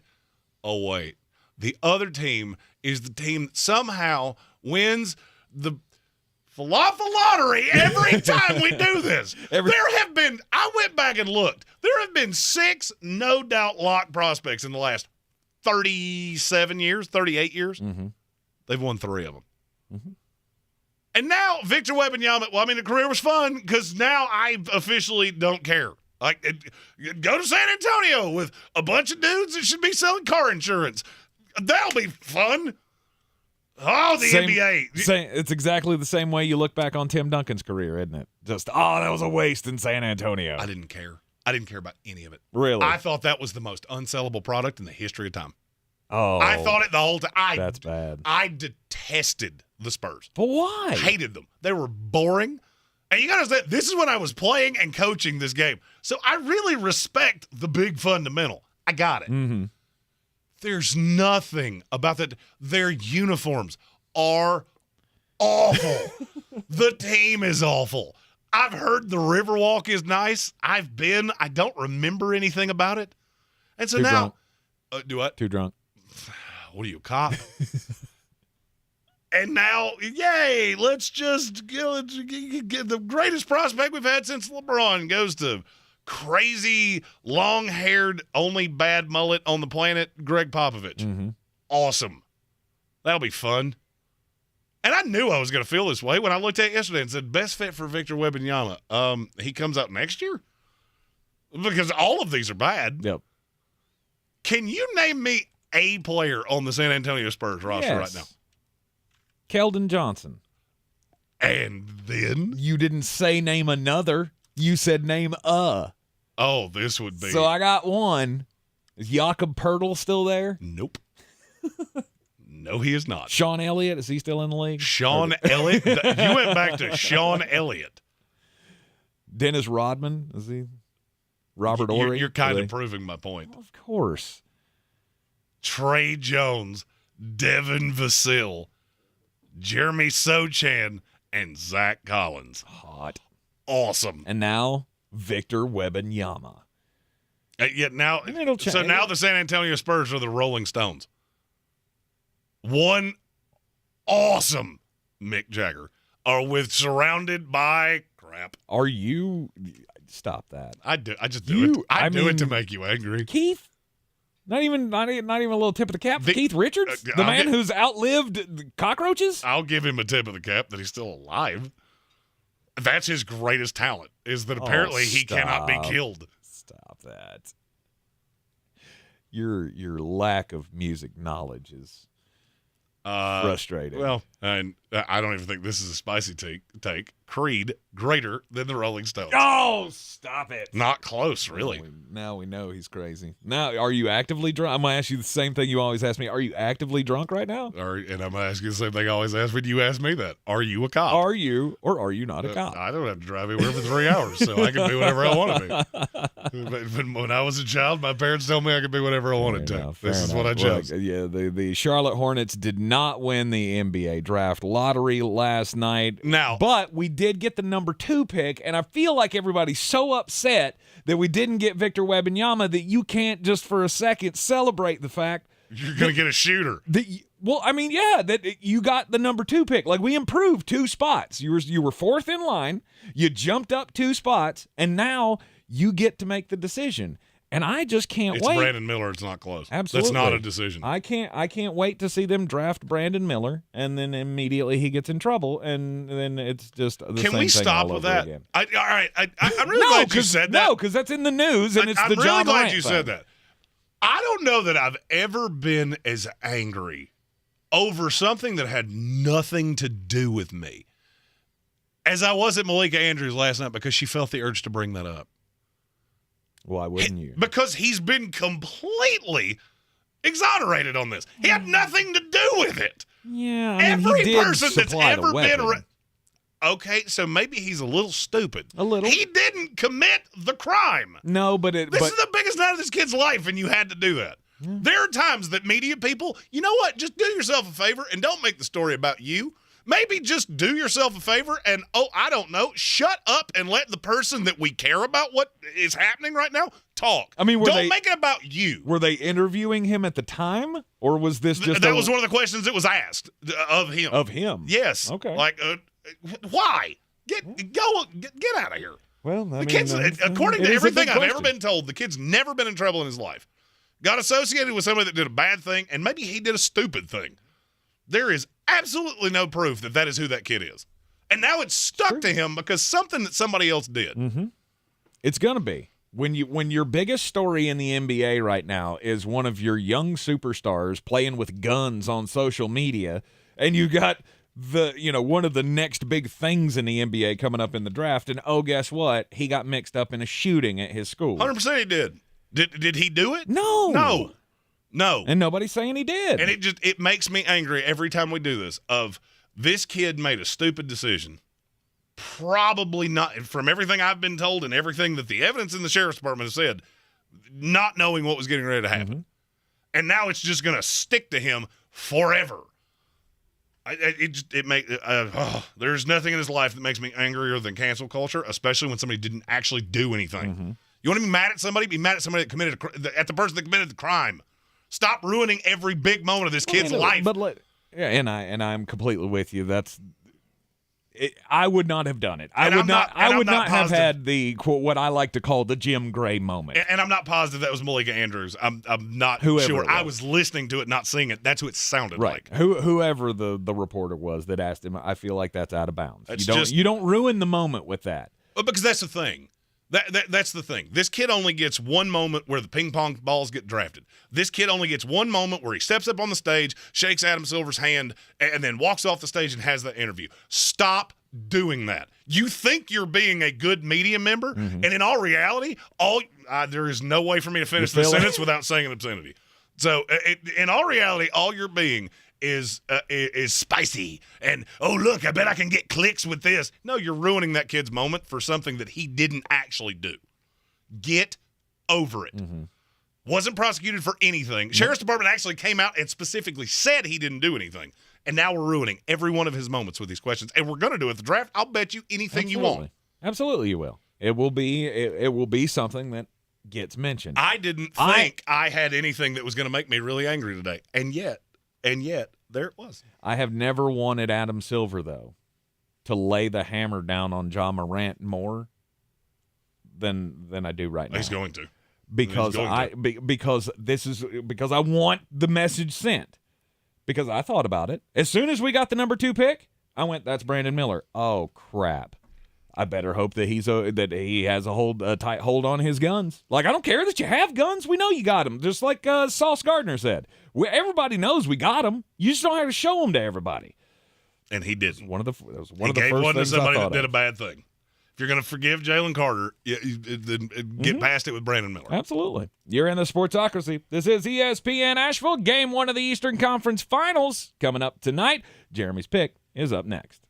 Oh, wait. The other team is the team that somehow wins the falafel lottery every time we do this. I went back and looked. There have been 6 no-doubt lock prospects in the last 37 years, 38 years. Mm-hmm. They've won 3 of them. Mm-hmm. And now Victor Wembanyama, the career was fun because now I officially don't care. Like, go to San Antonio with a bunch of dudes that should be selling car insurance. That'll be fun. Oh, the NBA. It's exactly the same way you look back on Tim Duncan's career, isn't it? Just, that was a waste in San Antonio. I didn't care. I didn't care about any of it. Really? I thought that was the most unsellable product in the history of time. Oh. I thought it the whole time. That's bad. I detested the Spurs. But why? Hated them. They were boring. And you got to understand, this is when I was playing and coaching this game. So I really respect the big fundamental. I got it. Mm-hmm. There's nothing about that. Their uniforms are awful. The team is awful. I've heard the Riverwalk is nice. I've been. I don't remember anything about it. And so Too now. drunk. Do what? Too drunk. What are you, a cop? And now, yay, let's just get the greatest prospect we've had since LeBron goes to crazy, long-haired, only bad mullet on the planet, Greg Popovich. Mm-hmm. Awesome. That'll be fun. And I knew I was going to feel this way when I looked at it yesterday and said, best fit for Victor Wembanyama. He comes out next year? Because all of these are bad. Yep. Can you name me a player on the San Antonio Spurs roster right now? Keldon Johnson. And then? You didn't say name another. You said name a. Oh, this would be. So I got one. Is Jakob Poeltl still there? Nope. No, he is not. Sean Elliott, is he still in the league? Sean Elliott? You went back to Sean Elliott. Dennis Rodman, is he? Robert Ory? You're kind of proving my point. Of course. Trey Jones, Devin Vassell, Jeremy Sochan, and Zach Collins. Hot. Awesome. And now, Victor Wembanyama. Now the San Antonio Spurs are the Rolling Stones. One awesome Mick Jagger surrounded by crap. Are you? Stop that. I just do it. I do it to make you angry. Keith? Not even a little tip of the cap for Keith Richards? The man who's outlived cockroaches? I'll give him a tip of the cap that he's still alive. That's his greatest talent, is that apparently he cannot be killed. Stop that. Your lack of music knowledge is frustrating. Well, and I don't even think this is a spicy take. Creed, greater than the Rolling Stones. Oh, stop it. Not close, really. Now we know he's crazy. Now, are you actively drunk? I'm going to ask you the same thing you always ask me. Are you actively drunk right now? And I'm going to ask you the same thing I always ask when you ask me that. Are you a cop? Are you or are you not a cop? I don't have to drive anywhere for 3 hours, so I can be whatever I want to be. But when I was a child, my parents told me I could be whatever I wanted to. This is what I chose. Look, the Charlotte Hornets did not win the NBA draft lottery last night. But we did get the number 2 pick, and I feel like everybody's so upset that we didn't get Victor Wembanyama that you can't just for a second celebrate the fact you're going to get a shooter. That you got the number 2 pick. Like, we improved 2 spots. You were 4th in line, you jumped up 2 spots, and now you get to make the decision. And I just can't wait. It's Brandon Miller. It's not close. Absolutely. That's not a decision. I can't wait to see them draft Brandon Miller, and then immediately he gets in trouble, and then it's just the same thing. Can we stop with that? All right. I'm really glad you said that. No, because that's in the news, and it's the John I'm really glad Morant you thing. said that. I don't know that I've ever been as angry over something that had nothing to do with me as I was at Malika Andrews last night because she felt the urge to bring that up. Why wouldn't you? Because he's been completely exonerated on this. He had nothing to do with it. Yeah, I mean, every he did person that's supply the ever been weapon. okay, so maybe he's a little stupid. A little. He didn't commit the crime. No, but This is the biggest night of this kid's life, and you had to do that. Yeah. There are times that media people, you know what? Just do yourself a favor and don't make the story about you. Maybe just do yourself a favor and, I don't know, shut up and let the person that we care about what is happening right now talk. I mean, don't make it about you. Were they interviewing him at the time, or was this just that was one of the questions that was asked of him? Of him? Yes. Okay. Like, why? Get out of here. Well, The kid's, according to everything I've ever been told, the kid's never been in trouble in his life. Got associated with somebody that did a bad thing, and maybe he did a stupid thing. There is absolutely no proof that that is who that kid is. And now it's stuck to him because something that somebody else did. Mm-hmm. It's going to be. When your biggest story in the NBA right now is one of your young superstars playing with guns on social media, and you got one of the next big things in the NBA coming up in the draft, and guess what? He got mixed up in a shooting at his school. 100% he did. Did he do it? No. No. And nobody's saying he did. And it makes me angry every time we do this of this kid made a stupid decision. Probably not, from everything I've been told and everything that the evidence in the sheriff's department has said, not knowing what was getting ready to happen. Mm-hmm. And now it's just going to stick to him forever. There's nothing in his life that makes me angrier than cancel culture, especially when somebody didn't actually do anything. Mm-hmm. You want to be mad at somebody? Be mad at somebody that committed at the person that committed the crime. Stop ruining every big moment of this kid's life. But and I'm completely with you. I would not have done it. I would not have had the what I like to call the Jim Gray moment. And I'm not positive that was Malika Andrews. I'm not sure. I was listening to it, not seeing it. That's what it sounded like. Whoever the reporter was that asked him, I feel like that's out of bounds. You don't ruin the moment with that. Well, because that's the thing. That's the thing. This kid only gets one moment where the ping pong balls get drafted. This kid only gets one moment where he steps up on the stage, shakes Adam Silver's hand, and then walks off the stage and has that interview. Stop doing that. You think you're being a good media member, and in all reality, there is no way for me to finish the sentence without saying an obscenity. So, in all reality, all you're being is spicy and look, I bet I can get clicks with this. No, you're ruining that kid's moment for something that he didn't actually do. Get over it. Mm-hmm. Wasn't prosecuted for anything. Sheriff's Department actually came out and specifically said he didn't do anything. And now we're ruining every one of his moments with these questions. And we're going to do it at the draft. I'll bet you anything you want. Absolutely you will. It will be something that gets mentioned. I didn't think I had anything that was going to make me really angry today. And yet, there it was. I have never wanted Adam Silver, though, to lay the hammer down on Ja Morant more than I do right now. He's going to. Because I want the message sent. Because I thought about it. As soon as we got the number 2 pick, I went, that's Brandon Miller. Oh, crap. I better hope that he has a tight hold on his guns. Like, I don't care that you have guns. We know you got them. Just like Sauce Gardner said. Everybody knows we got them. You just don't have to show them to everybody. And he didn't. He gave one to somebody that did a bad thing. If you're going to forgive Jalen Carter, get past it with Brandon Miller. Absolutely. You're in the Sportsocracy. This is ESPN Asheville. Game 1 of the Eastern Conference Finals coming up tonight. Jeremy's pick is up next.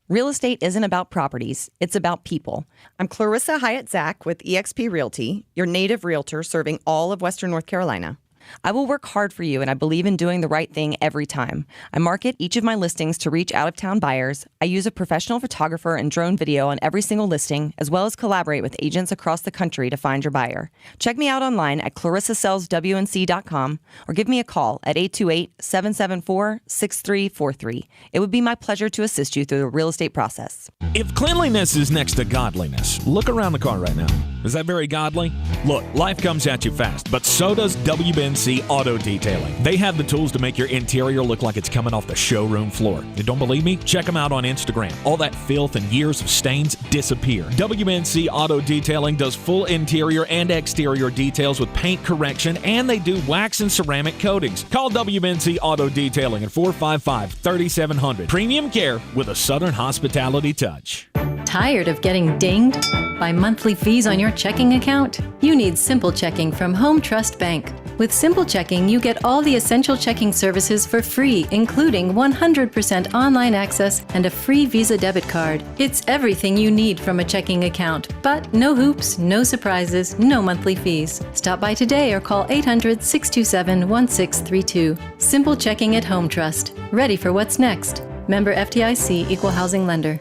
Real estate isn't about properties, it's about people. I'm Clarissa Hyatt-Zach with eXp Realty, your native realtor serving all of Western North Carolina. I will work hard for you, and I believe in doing the right thing every time. I market each of my listings to reach out-of-town buyers. I use a professional photographer and drone video on every single listing, as well as collaborate with agents across the country to find your buyer. Check me out online at clarissasellswnc.com or give me a call at 828-774-6343. It would be my pleasure to assist you through the real estate process. If cleanliness is next to godliness, look around the car right now. Is that very godly? Look, life comes at you fast, but so does WBNC Auto Detailing. They have the tools to make your interior look like it's coming off the showroom floor. You don't believe me? Check them out on Instagram. All that filth and years of stains disappear. WBNC Auto Detailing does full interior and exterior details with paint correction, and they do wax and ceramic coatings. Call WBNC Auto Detailing at 455-3700. Premium care with a Southern hospitality touch. Tired of getting dinged by monthly fees on your checking account? You need Simple Checking from Home Trust Bank. With Simple Checking, you get all the essential checking services for free, including 100% online access and a free Visa debit card. It's everything you need from a checking account, but no hoops, no surprises, no monthly fees. Stop by today or call 800-627-1632. Simple Checking at Home Trust. Ready for what's next. Member FDIC, Equal Housing Lender.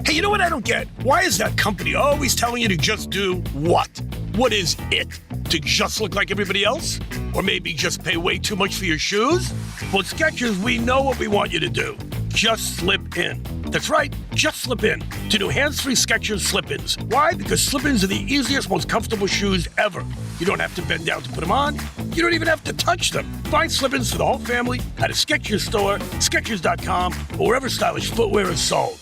Hey, you know what I don't get? Why is that company always telling you to just do what? What is it? To just look like everybody else? Or maybe just pay way too much for your shoes? Well, at Skechers, we know what we want you to do. Just slip in. That's right, just slip in to new hands-free Skechers slip-ins. Why? Because slip-ins are the easiest, most comfortable shoes ever. You don't have to bend down to put them on. You don't even have to touch them. Find slip-ins for the whole family at a Skechers store, Skechers.com, or wherever stylish footwear is sold.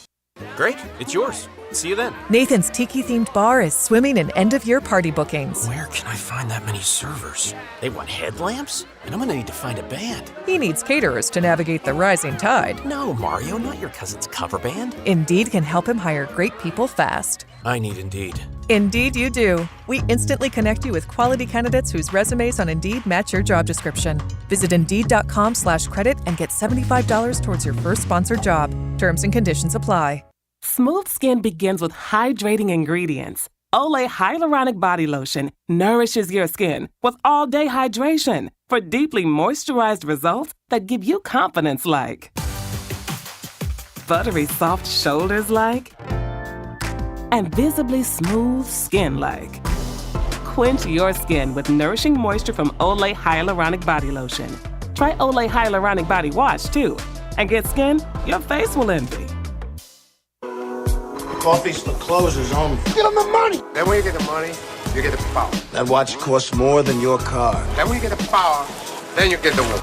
Great, it's yours. See you then. Nathan's Tiki-themed bar is swimming in end-of-year party bookings. Where can I find that many servers? They want headlamps? And I'm gonna need to find a band. He needs caterers to navigate the rising tide. No, Mario, not your cousin's cover band. Indeed can help him hire great people fast. I need Indeed. Indeed you do. We instantly connect you with quality candidates whose resumes on Indeed match your job description. Visit Indeed.com/credit and get $75 towards your first sponsored job. Terms and conditions apply. Smooth skin begins with hydrating ingredients. Olay Hyaluronic Body Lotion nourishes your skin with all-day hydration for deeply moisturized results that give you confidence like buttery soft shoulders like and visibly smooth skin like. Quench your skin with nourishing moisture from Olay Hyaluronic Body Lotion. Try Olay Hyaluronic Body Wash too and get skin your face will envy. Coffee's the closer's only. Get them the money. Then when you get the money, you get the power. That watch costs more than your car. Then when you get the power, then you get the woman.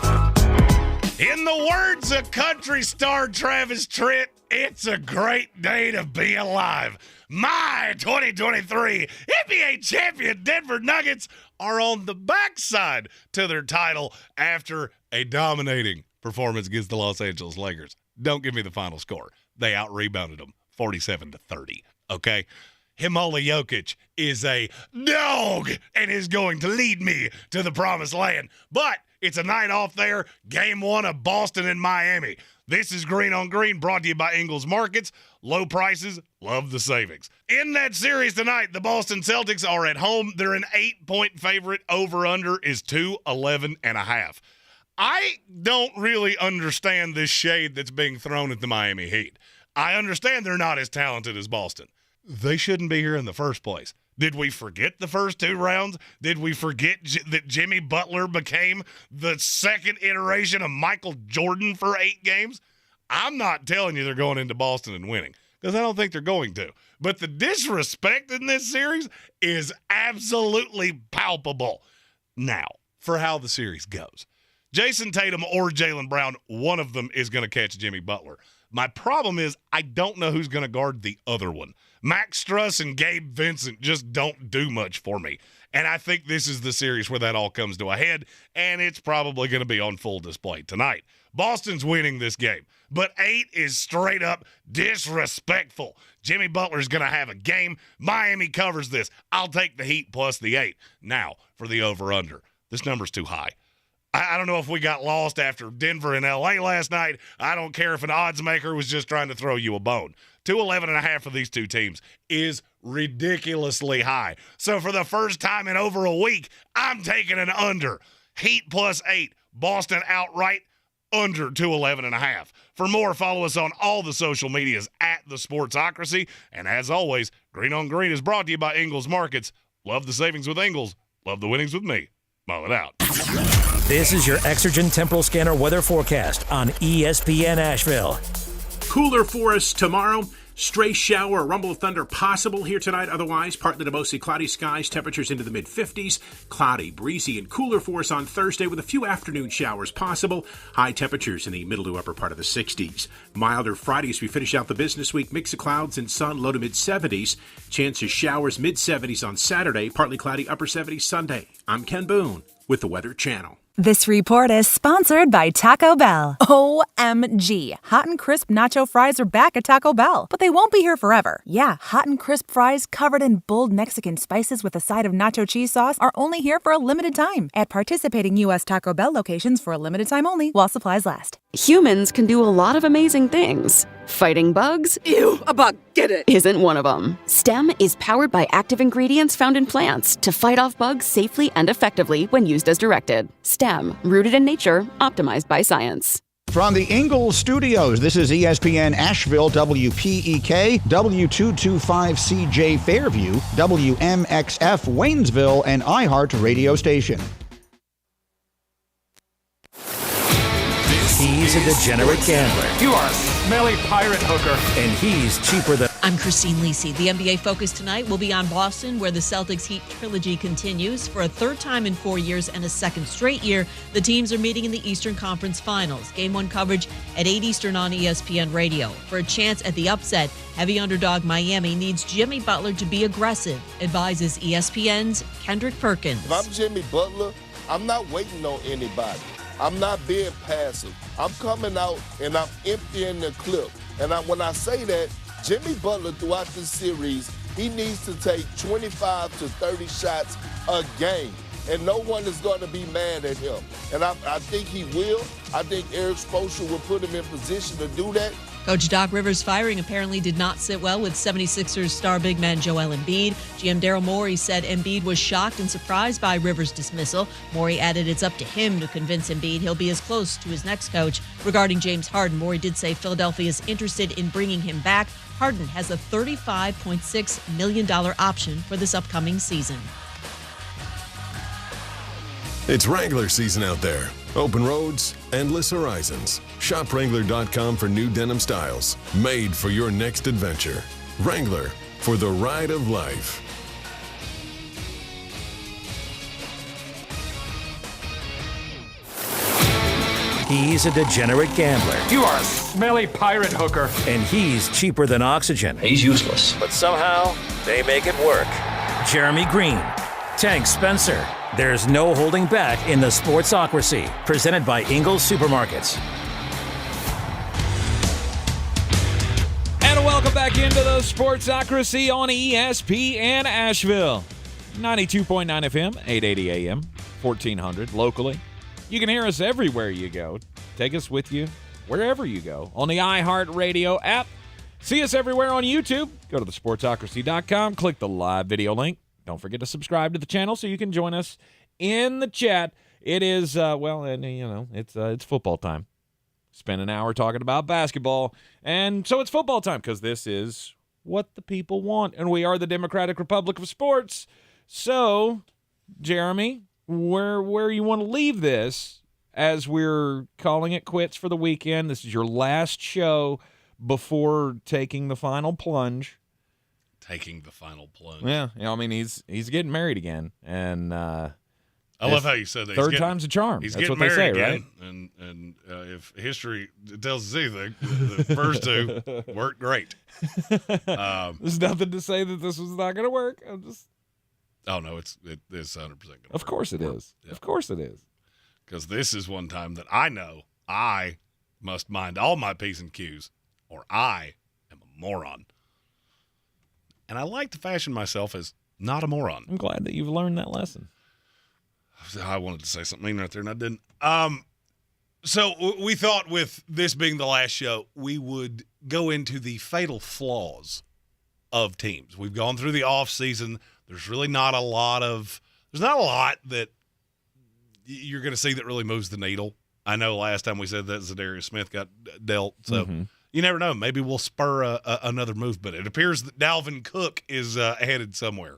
In the words of country star Travis Tritt, it's a great day to be alive. My 2023 NBA champion Denver Nuggets are on the backside to their title after a dominating performance against the Los Angeles Lakers. Don't give me the final score. They out-rebounded them 47-30, okay? Himola Jokic is a dog and is going to lead me to the promised land. But it's a night off there, game one of Boston and Miami. This is Green on Green, brought to you by Ingles Markets. Low prices, love the savings. In that series tonight, the Boston Celtics are at home. They're an 8-point favorite. Over-under is 211.5. I don't really understand this shade that's being thrown at the Miami Heat. I understand they're not as talented as Boston. They shouldn't be here in the first place. Did we forget the first two rounds? Did we forget that Jimmy Butler became the second iteration of Michael Jordan for 8 games? I'm not telling you they're going into Boston and winning, because I don't think they're going to. But the disrespect in this series is absolutely palpable. Now, for how the series goes. Jason Tatum or Jaylen Brown, one of them is going to catch Jimmy Butler. My problem is I don't know who's going to guard the other one. Max Struss and Gabe Vincent just don't do much for me. And I think this is the series where that all comes to a head, and it's probably going to be on full display tonight. Boston's winning this game, but 8 is straight up disrespectful. Jimmy Butler's going to have a game. Miami covers this. I'll take the Heat plus the 8. Now, for the over-under. This number's too high. I don't know if we got lost after Denver and L.A. last night. I don't care if an odds maker was just trying to throw you a bone. 211.5 for these two teams is ridiculously high. So for the first time in over a week, I'm taking an under. Heat plus 8. Boston outright under 211.5. For more, follow us on all the social medias at The Sportsocracy. And as always, Green on Green is brought to you by Ingles Markets. Love the savings with Ingles. Love the winnings with me. Mull it out. This is your Exergen Temporal Scanner weather forecast on ESPN Asheville. Cooler for us tomorrow. Stray shower or rumble of thunder possible here tonight. Otherwise, partly to mostly cloudy skies. Temperatures into the mid-50s. Cloudy, breezy, and cooler for us on Thursday with a few afternoon showers possible. High temperatures in the middle to upper part of the 60s. Milder Friday as we finish out the business week. Mix of clouds and sun, low to mid-70s. Chance of showers mid-70s on Saturday. Partly cloudy, upper 70s Sunday. I'm Ken Boone with the Weather Channel. This report is sponsored by Taco Bell. OMG. Hot and crisp nacho fries are back at Taco Bell, but they won't be here forever. Yeah, hot and crisp fries covered in bold Mexican spices with a side of nacho cheese sauce are only here for a limited time at participating U.S. Taco Bell locations for a limited time only while supplies last. Humans can do a lot of amazing things. Fighting bugs? Ew, a bug, get it! Isn't one of them. STEM is powered by active ingredients found in plants to fight off bugs safely and effectively when used as directed. STEM, rooted in nature, optimized by science. From the Ingalls Studios, this is ESPN Asheville, WPEK, W225CJ Fairview, WMXF Waynesville, and iHeart radio station. He's a degenerate gambler. You are a smelly pirate hooker. And he's cheaper than... I'm Christine Lisi. The NBA focus tonight will be on Boston, where the Celtics Heat trilogy continues. For a third time in 4 years and a second straight year, the teams are meeting in the Eastern Conference Finals. Game 1 coverage at 8 Eastern on ESPN Radio. For a chance at the upset, heavy underdog Miami needs Jimmy Butler to be aggressive, advises ESPN's Kendrick Perkins. If I'm Jimmy Butler, I'm not waiting on anybody. I'm not being passive. I'm coming out and I'm emptying the clip. And when I say that, Jimmy Butler throughout this series, he needs to take 25 to 30 shots a game. And no one is going to be mad at him. And I think he will. I think Eric Spoelstra will put him in position to do that. Coach Doc Rivers' firing apparently did not sit well with 76ers star big man Joel Embiid. GM Daryl Morey said Embiid was shocked and surprised by Rivers' dismissal. Morey added it's up to him to convince Embiid he'll be as close to his next coach. Regarding James Harden, Morey did say Philadelphia is interested in bringing him back. Harden has a $35.6 million option for this upcoming season. It's Wrangler season out there. Open roads, endless horizons. Shop Wrangler.com for new denim styles, made for your next adventure. Wrangler, for the ride of life. He's a degenerate gambler. You are a smelly pirate hooker. And he's cheaper than oxygen. He's useless. But somehow, they make it work. Jeremy Green, Tank Spencer. There's no holding back in the Sportsocracy, presented by Ingalls Supermarkets. And welcome back into the Sportsocracy on ESPN Asheville. 92.9 FM, 880 AM, 1400 locally. You can hear us everywhere you go. Take us with you wherever you go on the iHeart Radio app. See us everywhere on YouTube. Go to thesportsocracy.com, click the live video link. Don't forget to subscribe to the channel so you can join us in the chat. It is, it's football time. Spend an hour talking about basketball, and so it's football time because this is what the people want, and we are the Democratic Republic of Sports. So, Jeremy, where you want to leave this as we're calling it quits for the weekend? This is your last show before taking the final plunge. Taking the final plunge. Yeah, I mean he's getting married again, and I love how you said that. Third time's a charm. He's That's getting what they say, married right? again, and if history tells us anything, the first two worked great. There's nothing to say that this was not going to work. Oh no, it's 100% going to work. Of course it is. Yeah. Of course it is. Because this is one time that I know I must mind all my P's and Q's, or I am a moron. And I like to fashion myself as not a moron. I'm glad that you've learned that lesson. I wanted to say something mean right there, and I didn't. So we thought with this being the last show, we would go into the fatal flaws of teams. We've gone through the off season. There's really not a lot that you're going to see that really moves the needle. I know last time we said that Zadarius Smith got dealt, so you never know. Maybe we'll spur another move, but it appears that Dalvin Cook is headed somewhere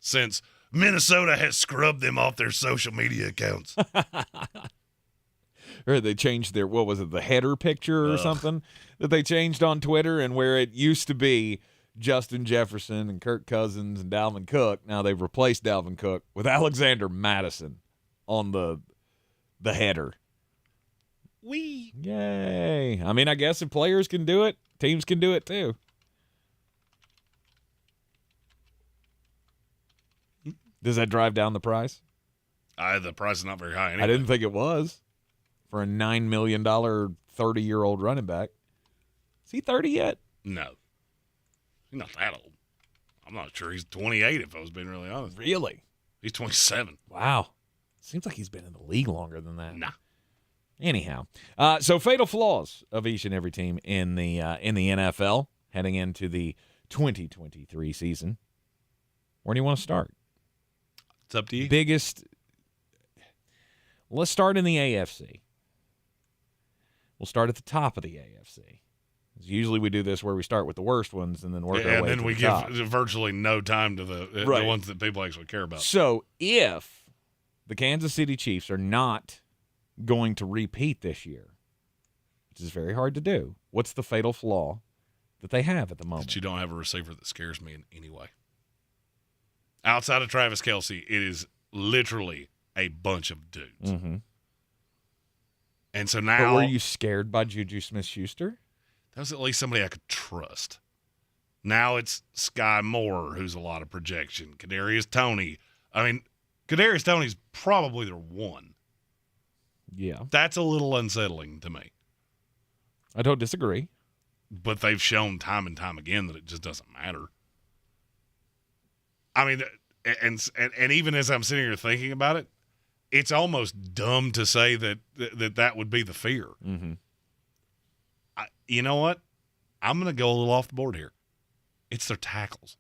since Minnesota has scrubbed them off their social media accounts. or they changed their, what was it, the header picture or something that they changed on Twitter, and where it used to be Justin Jefferson and Kirk Cousins and Dalvin Cook. Now they've replaced Dalvin Cook with Alexander Madison on the header. Yay. I mean, I guess if players can do it, teams can do it too. Does that drive down the price? The price is not very high anyway. I didn't think it was for a $9 million 30-year-old running back. Is he 30 yet? No. He's not that old. I'm not sure. He's 28 if I was being really honest. Really? He's 27. Wow. Seems like he's been in the league longer than that. Nah. Anyhow, so fatal flaws of each and every team in the NFL heading into the 2023 season. Where do you want to start? It's up to you. Let's start in the AFC. We'll start at the top of the AFC. Usually we do this where we start with the worst ones and then work our way to the top. And then we give virtually no time to the ones that people actually care about. So if the Kansas City Chiefs are not going to repeat this year, which is very hard to do, what's the fatal flaw that they have at the moment? That you don't have a receiver that scares me in any way. Outside of Travis Kelce, it is literally a bunch of dudes. Mm-hmm. And so now... But were you scared by Juju Smith-Schuster? That was at least somebody I could trust. Now it's Sky Moore, who's a lot of projection. Kadarius Toney. I mean, Kadarius Toney's probably their one. Yeah. That's a little unsettling to me. I don't disagree. But they've shown time and time again that it just doesn't matter. I mean, and even as I'm sitting here thinking about it, it's almost dumb to say that would be the fear. Mm-hmm. You know what? I'm going to go a little off the board here. It's their tackles.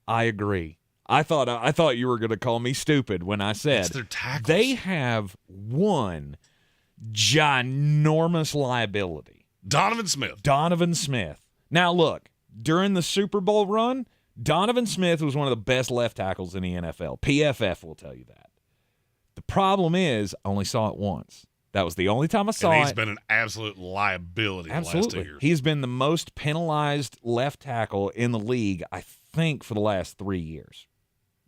I agree. I thought you were going to call me stupid when I said it's their tackles. They have one ginormous liability. Donovan Smith. Now, look, during the Super Bowl run, Donovan Smith was one of the best left tackles in the NFL. PFF will tell you that. The problem is, I only saw it once. That was the only time I saw it. And he's been an absolute liability the last 2 years. He's been the most penalized left tackle in the league, I think, for the last 3 years.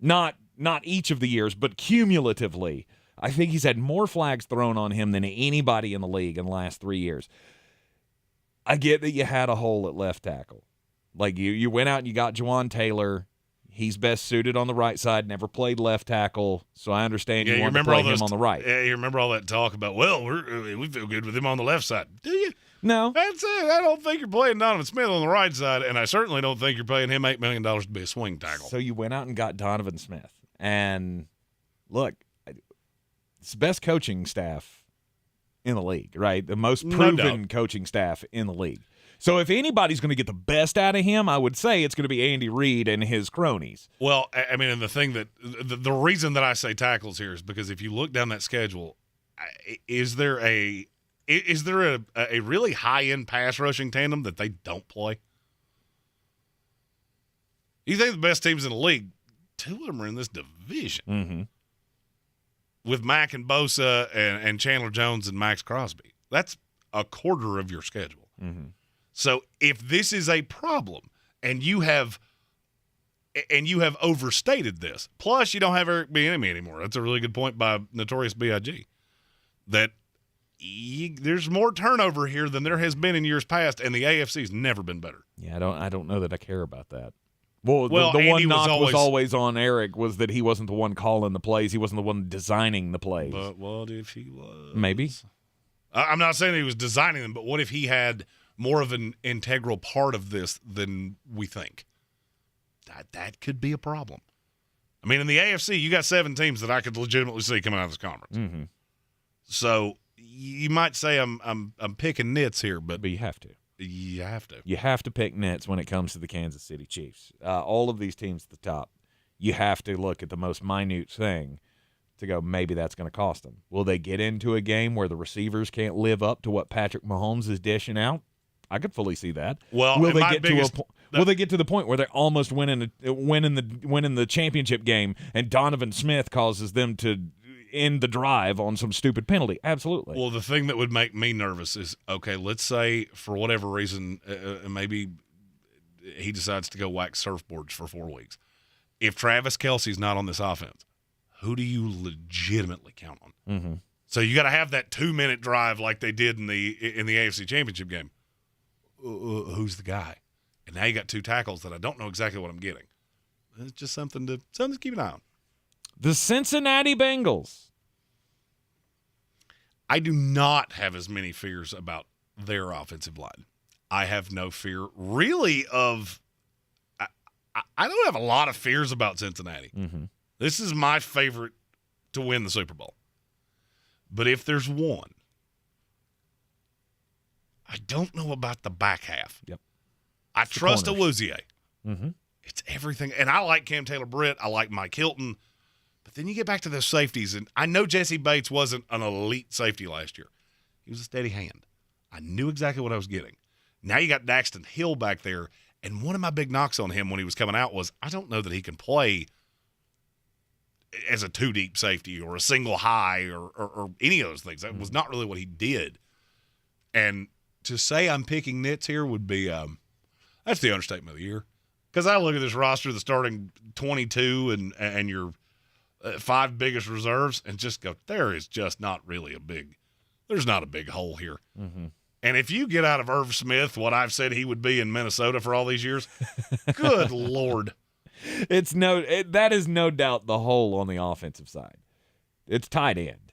Not each of the years, but cumulatively. I think he's had more flags thrown on him than anybody in the league in the last 3 years. I get that you had a hole at left tackle. Like, you went out and you got Juwan Taylor. He's best suited on the right side, never played left tackle, so I understand you want to play him on the right. Yeah, you remember all that talk about, well, we feel good with him on the left side. Do you? No. That's it. I don't think you're playing Donovan Smith on the right side, and I certainly don't think you're paying him $8 million to be a swing tackle. So you went out and got Donovan Smith. And, look, it's the best coaching staff in the league, right? The most proven coaching staff in the league. So if anybody's going to get the best out of him, I would say it's going to be Andy Reid and his cronies. Well, I mean, and the thing that the reason that I say tackles here is because if you look down that schedule, is there a really high-end pass rushing tandem that they don't play? You think the best teams in the league, 2 of them are in this division. Mm-hmm. With Mack and Bosa and Chandler Jones and Max Crosby. That's a quarter of your schedule. Mm-hmm. So if this is a problem and you have overstated this, plus you don't have Eric Bieniemy anymore. That's a really good point by Notorious B.I.G. That there's more turnover here than there has been in years past, and the AFC's never been better. Yeah, I don't know that I care about that. Well, the one Andy knock was always on Eric was that he wasn't the one calling the plays. He wasn't the one designing the plays. But what if he was? Maybe. I'm not saying he was designing them, but what if he had more of an integral part of this than we think? That could be a problem. I mean, in the AFC, you got 7 teams that I could legitimately see coming out of this conference. Mm-hmm. So you might say I'm picking nits here, but you have to. You have to. You have to pick nits when it comes to the Kansas City Chiefs. All of these teams at the top, you have to look at the most minute thing to go, maybe that's going to cost them. Will they get into a game where the receivers can't live up to what Patrick Mahomes is dishing out? I could fully see that. Well, will they get to the point where they're almost winning the championship game, and Donovan Smith causes them to end the drive on some stupid penalty. Absolutely. Well, the thing that would make me nervous is, okay, let's say for whatever reason, maybe he decides to go whack surfboards for 4 weeks. If Travis Kelce's not on this offense, who do you legitimately count on? Mm-hmm. So you got to have that 2-minute drive like they did in the AFC Championship game. Who's the guy? And now you got 2 tackles that I don't know exactly what I'm getting. It's just something to keep an eye on. The Cincinnati Bengals. I do not have as many fears about their offensive line. I have no fear really of – I don't have a lot of fears about Cincinnati. Mm-hmm. This is my favorite to win the Super Bowl. But if there's one, I don't know about the back half. Yep. I trust Awuzie. Mm-hmm. It's everything. And I like Cam Taylor-Britt. I like Mike Hilton. But then you get back to those safeties. And I know Jesse Bates wasn't an elite safety last year. He was a steady hand. I knew exactly what I was getting. Now you got Daxton Hill back there. And one of my big knocks on him when he was coming out was I don't know that he can play as a 2-deep safety or a single high or any of those things. That was not really what he did. And to say I'm picking nits here would be that's the understatement of the year. Because I look at this roster, the starting 22 and your 5 biggest reserves, and just go, there's not a big hole here. Mm-hmm. And if you get out of Irv Smith what I've said he would be in Minnesota for all these years, good Lord. That is no doubt the hole on the offensive side. It's tight end.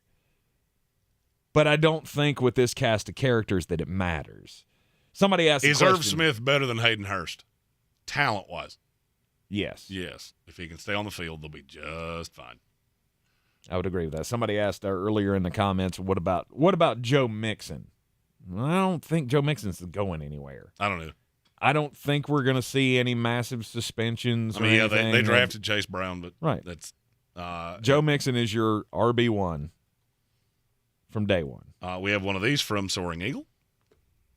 But I don't think with this cast of characters that it matters. Somebody asked Is Irv Smith better than Hayden Hurst? Talent-wise. Yes. Yes. If he can stay on the field, they'll be just fine. I would agree with that. Somebody asked earlier in the comments, what about Joe Mixon? I don't think Joe Mixon's going anywhere. I don't know. I don't think we're going to see any massive suspensions. I mean, yeah, they drafted Chase Brown, but right. That's Joe Mixon is your RB1 from day one. We have one of these from Soaring Eagle.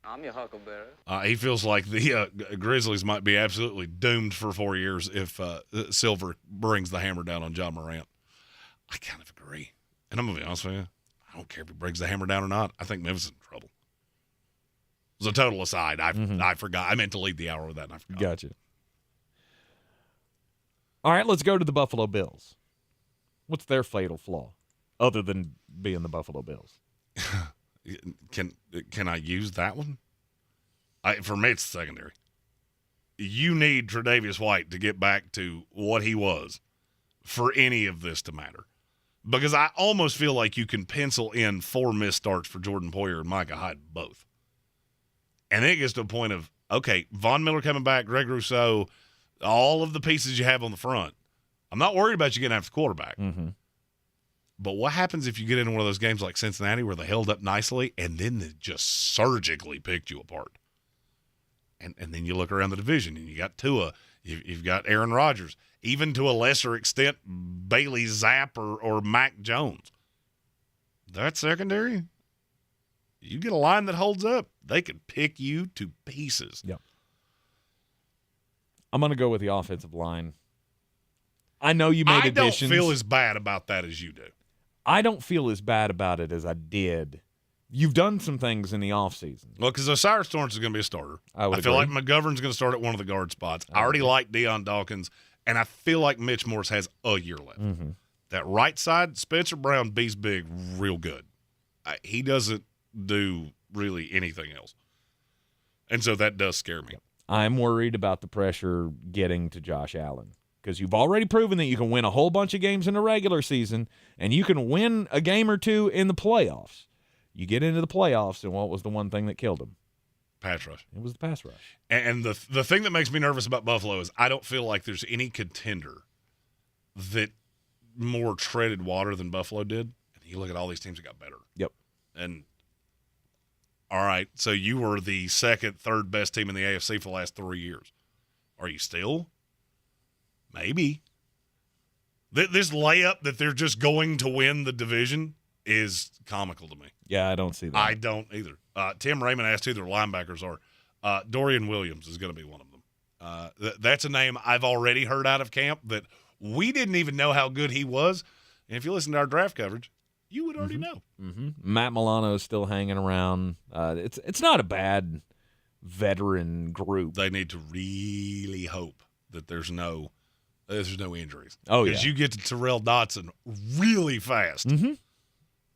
I'm your huckleberry. He feels like the Grizzlies might be absolutely doomed for 4 years if Silver brings the hammer down on John Morant. I kind of agree. And I'm going to be honest with you. I don't care if he brings the hammer down or not. I think Memphis is in trouble. It was a total aside. I forgot. I meant to lead the hour with that, and I forgot. Gotcha. All right, let's go to the Buffalo Bills. What's their fatal flaw, other than being the Buffalo Bills? Can I use that one? For me, it's secondary. You need Tre'Davious White to get back to what he was for any of this to matter. Because I almost feel like you can pencil in 4 missed starts for Jordan Poyer and Micah Hyde both. And then it gets to a point of, okay, Von Miller coming back, Greg Rousseau, all of the pieces you have on the front. I'm not worried about you getting after the quarterback. Mm-hmm. But what happens if you get into one of those games like Cincinnati where they held up nicely and then they just surgically picked you apart? And then you look around the division and you got Tua, you've got Aaron Rodgers, even to a lesser extent Bailey Zapp or Mac Jones. That secondary, you get a line that holds up, they could pick you to pieces. Yep. I'm going to go with the offensive line. I know you made additions. I don't feel as bad about that as you do. I don't feel as bad about it as I did. You've done some things in the offseason. Well, because Osiris Torrance is going to be a starter. I feel like McGovern's going to start at one of the guard spots. I already like Deion Dawkins, and I feel like Mitch Morse has a year left. Mm-hmm. That right side, Spencer Brown beats big real good. He doesn't do really anything else. And so that does scare me. I'm worried about the pressure getting to Josh Allen. Because you've already proven that you can win a whole bunch of games in the regular season, and you can win a game or two in the playoffs. You get into the playoffs, and what was the one thing that killed him? Pass rush. It was the pass rush. And the thing that makes me nervous about Buffalo is I don't feel like there's any contender that more treaded water than Buffalo did. And you look at all these teams that got better. Yep. And, all right, so you were the second, third best team in the AFC for the last 3 years. Are you still? Maybe. This layup that they're just going to win the division is comical to me. Yeah, I don't see that. I don't either. Tim Raymond asked who their linebackers are. Dorian Williams is going to be one of them. That's a name I've already heard out of camp that we didn't even know how good he was. And if you listen to our draft coverage, you would already know. Mm-hmm. Matt Milano's still hanging around. It's not a bad veteran group. They need to really hope that there's no injuries. Oh, yeah. Because you get to Terrell Dotson really fast. Mm-hmm.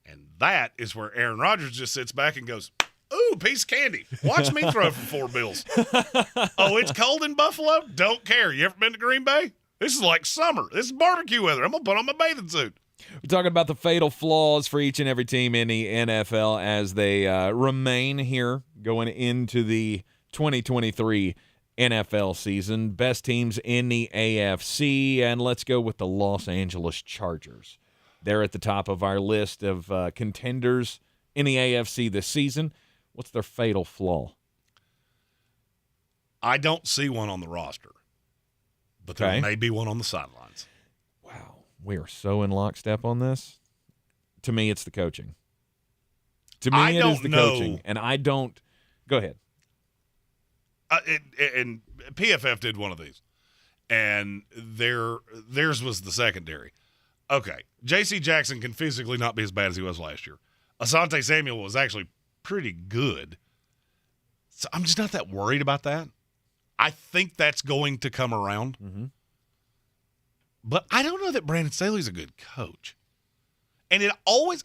And that is where Aaron Rodgers just sits back and goes, ooh, piece of candy. Watch me throw for $4 bills. Oh, it's cold in Buffalo? Don't care. You ever been to Green Bay? This is like summer. This is barbecue weather. I'm going to put on my bathing suit. We're talking about the fatal flaws for each and every team in the NFL as they remain here going into the 2023 NFL season. Best teams in the AFC, and let's go with the Los Angeles Chargers. They're at the top of our list of contenders in the AFC this season. What's their fatal flaw? I don't see one on the roster, but there may be one on the sidelines. Wow, we are so in lockstep on this. To me, it's the coaching. To me, it is the coaching, and I don't. Go ahead. And PFF did one of these, and theirs was the secondary. Okay, J.C. Jackson can physically not be as bad as he was last year. Asante Samuel was actually pretty good. So I'm just not that worried about that. I think that's going to come around. Mm-hmm. But I don't know that Brandon Staley's a good coach. And it always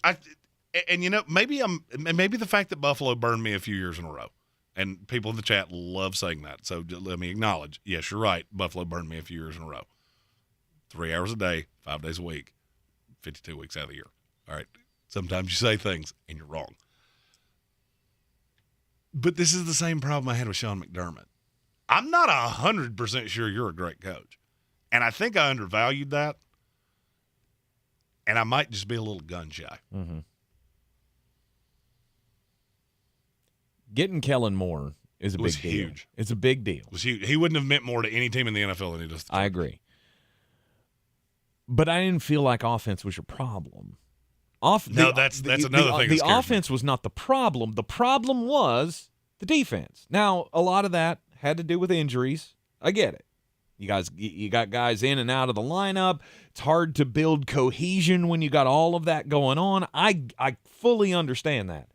maybe the fact that Buffalo burned me a few years in a row. And people in the chat love saying that. So let me acknowledge, yes, you're right. Buffalo burned me a few years in a row. 3 hours a day, 5 days a week, 52 weeks out of the year. All right. Sometimes you say things and you're wrong. But this is the same problem I had with Sean McDermott. I'm not 100% sure you're a great coach. And I think I undervalued that. And I might just be a little gun shy. Mm-hmm. Getting Kellen Moore is a big deal. Huge. It's a big deal. It was huge. He wouldn't have meant more to any team in the NFL than he does. I agree. But I didn't feel like offense was your problem. That's another thing. The offense was not the problem. The problem was the defense. Now, a lot of that had to do with injuries. I get it. You got guys in and out of the lineup. It's hard to build cohesion when you got all of that going on. I fully understand that.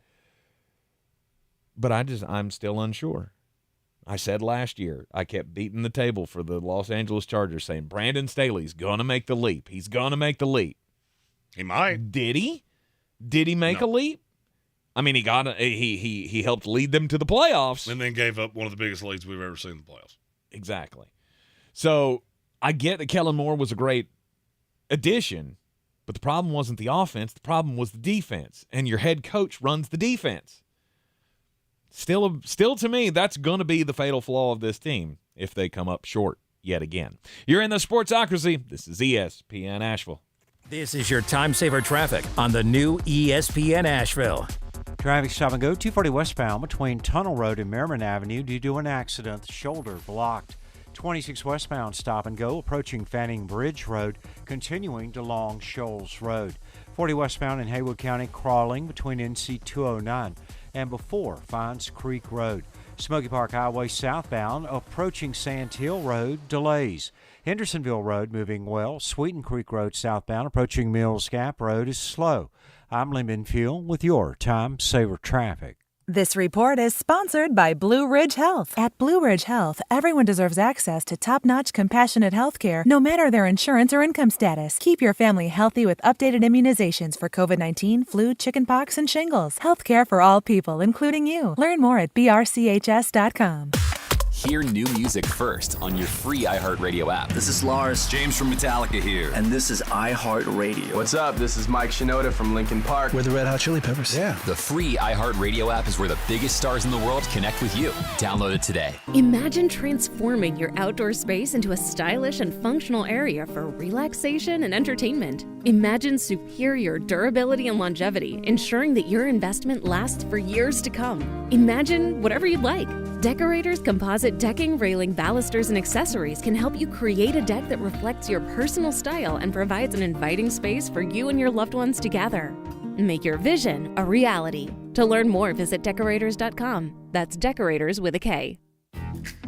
But I'm still unsure. I said last year, I kept beating the table for the Los Angeles Chargers saying, Brandon Staley's going to make the leap. He's going to make the leap. He might. Did he? Did he make a leap? I mean, he helped lead them to the playoffs. And then gave up one of the biggest leads we've ever seen in the playoffs. Exactly. So I get that Kellen Moore was a great addition, but the problem wasn't the offense. The problem was the defense, and your head coach runs the defense. Still to me, that's going to be the fatal flaw of this team if they come up short yet again. You're in the Sportsocracy. This is ESPN Asheville. This is your time saver traffic on the new ESPN Asheville. Traffic stop and go 240 westbound between Tunnel Road and Merriman Avenue due to an accident. The shoulder blocked. 26 westbound stop and go approaching Fanning Bridge Road, continuing to Long Shoals Road. 40 westbound in Haywood County crawling between NC 209 and before Fines Creek Road. Smoky Park Highway southbound approaching Sand Hill Road, delays. Hendersonville Road moving well. Sweeten Creek Road southbound approaching Mills Gap Road is slow. I'm Lyndon Fuel with your Time Saver Traffic. This report is sponsored by Blue Ridge Health. At Blue Ridge Health, everyone deserves access to top-notch, compassionate health care, no matter their insurance or income status. Keep your family healthy with updated immunizations for COVID-19, flu, chickenpox, and shingles. Health care for all people, including you. Learn more at brchs.com. Hear new music first on your free iHeartRadio app. This is Lars. James from Metallica here. And this is iHeartRadio. What's up? This is Mike Shinoda from Linkin Park. We're the Red Hot Chili Peppers. Yeah. The free iHeartRadio app is where the biggest stars in the world connect with you. Download it today. Imagine transforming your outdoor space into a stylish and functional area for relaxation and entertainment. Imagine superior durability and longevity, ensuring that your investment lasts for years to come. Imagine whatever you'd like. Decorators Composite Decking, Railing, Balusters, and Accessories can help you create a deck that reflects your personal style and provides an inviting space for you and your loved ones to gather. Make your vision a reality. To learn more, visit Decorators.com. That's Decorators with a K.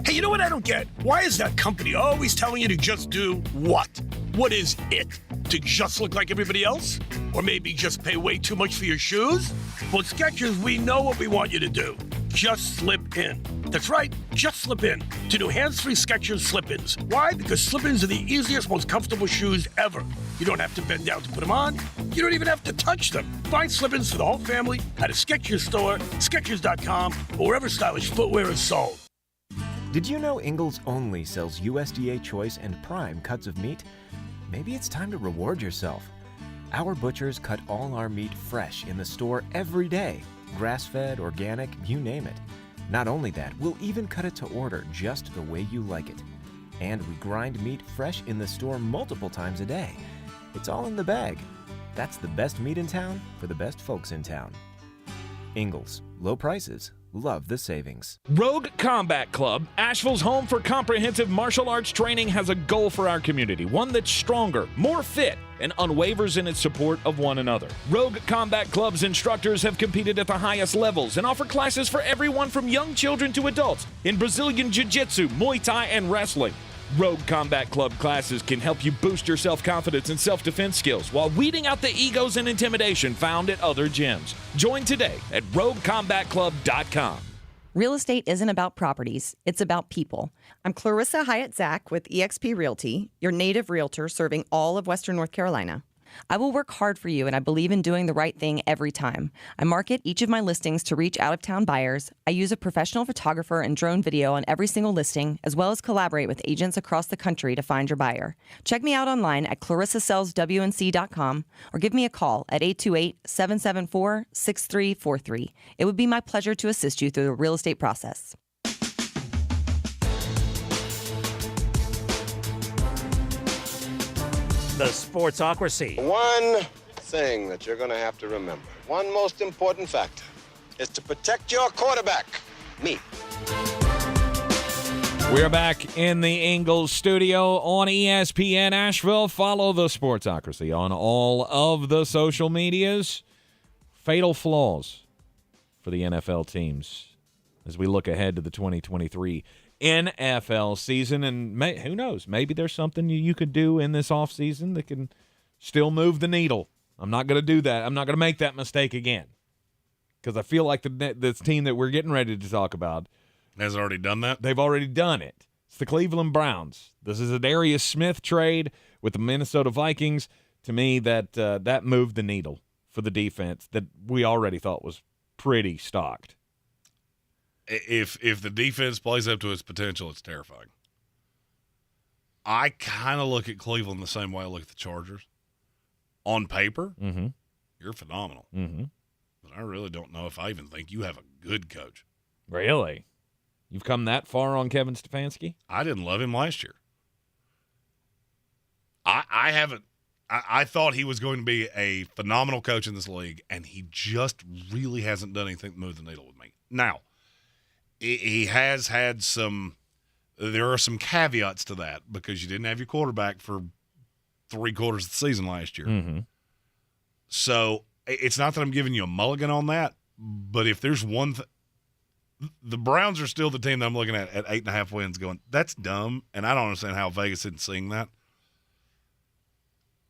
Hey, you know what I don't get? Why is that company always telling you to just do what? What is it? To just look like everybody else? Or maybe just pay way too much for your shoes? Well, at Skechers, we know what we want you to do. Just slip in. That's right, just slip in to new hands-free Skechers slip-ins. Why? Because slip-ins are the easiest, most comfortable shoes ever. You don't have to bend down to put them on. You don't even have to touch them. Find slip-ins for the whole family at a Skechers store, Skechers.com, or wherever stylish footwear is sold. Did you know Ingalls only sells USDA Choice and Prime cuts of meat? Maybe it's time to reward yourself. Our butchers cut all our meat fresh in the store every day. Grass-fed, organic, you name it. Not only that, we'll even cut it to order just the way you like it. And we grind meat fresh in the store multiple times a day. It's all in the bag. That's the best meat in town for the best folks in town. Ingalls. Low prices. Love the savings. Rogue Combat Club, Asheville's home for comprehensive martial arts training, has a goal for our community, one that's stronger, more fit, and unwavers in its support of one another. Rogue Combat Club's instructors have competed at the highest levels and offer classes for everyone from young children to adults in Brazilian Jiu-Jitsu, Muay Thai, and wrestling. Rogue Combat Club classes can help you boost your self-confidence and self-defense skills while weeding out the egos and intimidation found at other gyms. Join today at roguecombatclub.com. Real estate isn't about properties, it's about people. I'm Clarissa Hyatt-Zach with eXp Realty, your native realtor serving all of Western North Carolina. I will work hard for you, and I believe in doing the right thing every time. I market each of my listings to reach out-of-town buyers. I use a professional photographer and drone video on every single listing, as well as collaborate with agents across the country to find your buyer. Check me out online at clarissasellswnc.com or give me a call at 828-774-6343. It would be my pleasure to assist you through the real estate process. The Sportsocracy. One thing that you're going to have to remember, one most important factor, is to protect your quarterback, me. We're back in the Ingalls studio on ESPN Asheville. Follow the Sportsocracy on all of the social medias. Fatal flaws for the NFL teams as we look ahead to the 2023 NFL season, and who knows, maybe there's something you could do in this offseason that can still move the needle. I'm not going to do that. I'm not going to make that mistake again because I feel like this team that we're getting ready to talk about has already done that. They've already done it. It's the Cleveland Browns. This is a Darius Smith trade with the Minnesota Vikings. To me, that moved the needle for the defense that we already thought was pretty stocked. If the defense plays up to its potential, it's terrifying. I kind of look at Cleveland the same way I look at the Chargers. On paper, you're phenomenal. But I really don't know if I even think you have a good coach. Really? You've come that far on Kevin Stefanski? I didn't love him last year. I haven't. I thought he was going to be a phenomenal coach in this league, and he just really hasn't done anything to move the needle with me. Now, he has had there are some caveats to that because you didn't have your quarterback for 3/4 of the season last year. So it's not that I'm giving you a mulligan on that, but if there's one the Browns are still the team that I'm looking at 8.5 wins going, that's dumb, and I don't understand how Vegas isn't seeing that.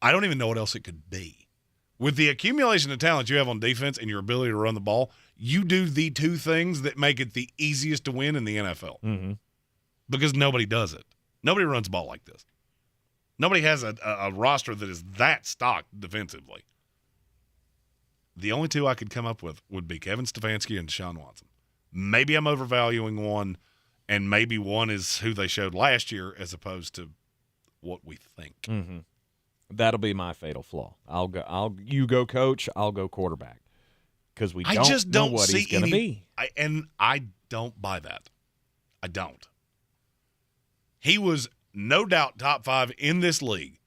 I don't even know what else it could be. With the accumulation of talent you have on defense and your ability to run the ball, you do the two things that make it the easiest to win in the NFL. Because nobody does it. Nobody runs the ball like this. Nobody has a roster that is that stocked defensively. The only two I could come up with would be Kevin Stefanski and Deshaun Watson. Maybe I'm overvaluing one, and maybe one is who they showed last year as opposed to what we think. That'll be my fatal flaw. You go coach, I'll go quarterback. Because we don't know what he's going to be. I don't buy that. I don't. He was no doubt top 5 in this league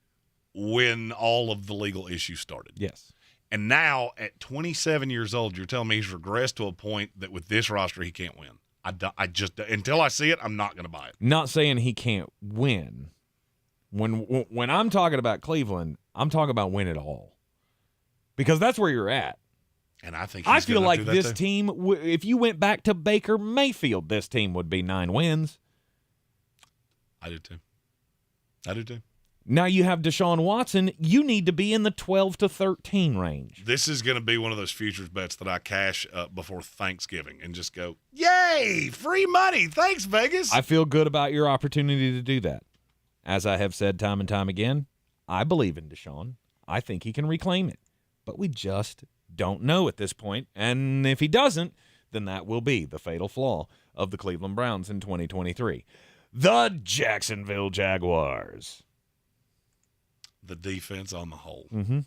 when all of the legal issues started. Yes. And now at 27 years old, you're telling me he's regressed to a point that with this roster he can't win. I just until I see it, I'm not going to buy it. Not saying he can't win. When I'm talking about Cleveland, I'm talking about win it all. Because that's where you're at. And I think I feel like this team, if you went back to Baker Mayfield, this team would be 9 wins. I do too. Now you have Deshaun Watson. You need to be in the 12 to 13 range. This is going to be one of those futures bets that I cash up before Thanksgiving and just go, yay, free money. Thanks, Vegas. I feel good about your opportunity to do that. As I have said time and time again, I believe in Deshaun. I think he can reclaim it. But we just don't know at this point. And if he doesn't, then that will be the fatal flaw of the Cleveland Browns in 2023. The Jacksonville Jaguars. The defense on the whole. Mm-hmm.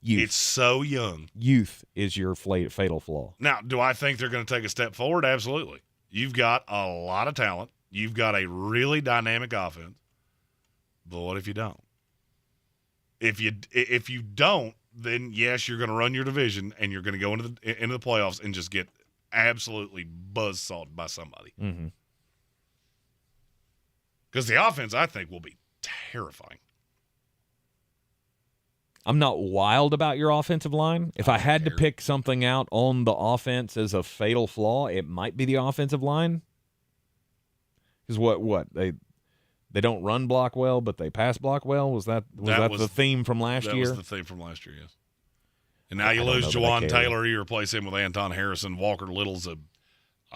Youth. It's so young. Youth is your fatal flaw. Now, do I think they're going to take a step forward? Absolutely. You've got a lot of talent. You've got a really dynamic offense. But what if you don't? If you don't, then yes, you're going to run your division and you're going to go into the playoffs and just get absolutely buzzsawed by somebody. Mm-hmm. Because the offense, I think, will be terrifying. I'm not wild about your offensive line. If I had to pick something out on the offense as a fatal flaw, it might be the offensive line. Because what they don't run block well, but they pass block well. Was that the theme from last year? That was the theme from last year, yes. And now you lose Jawan Taylor, you replace him with Anton Harrison. Walker Little's a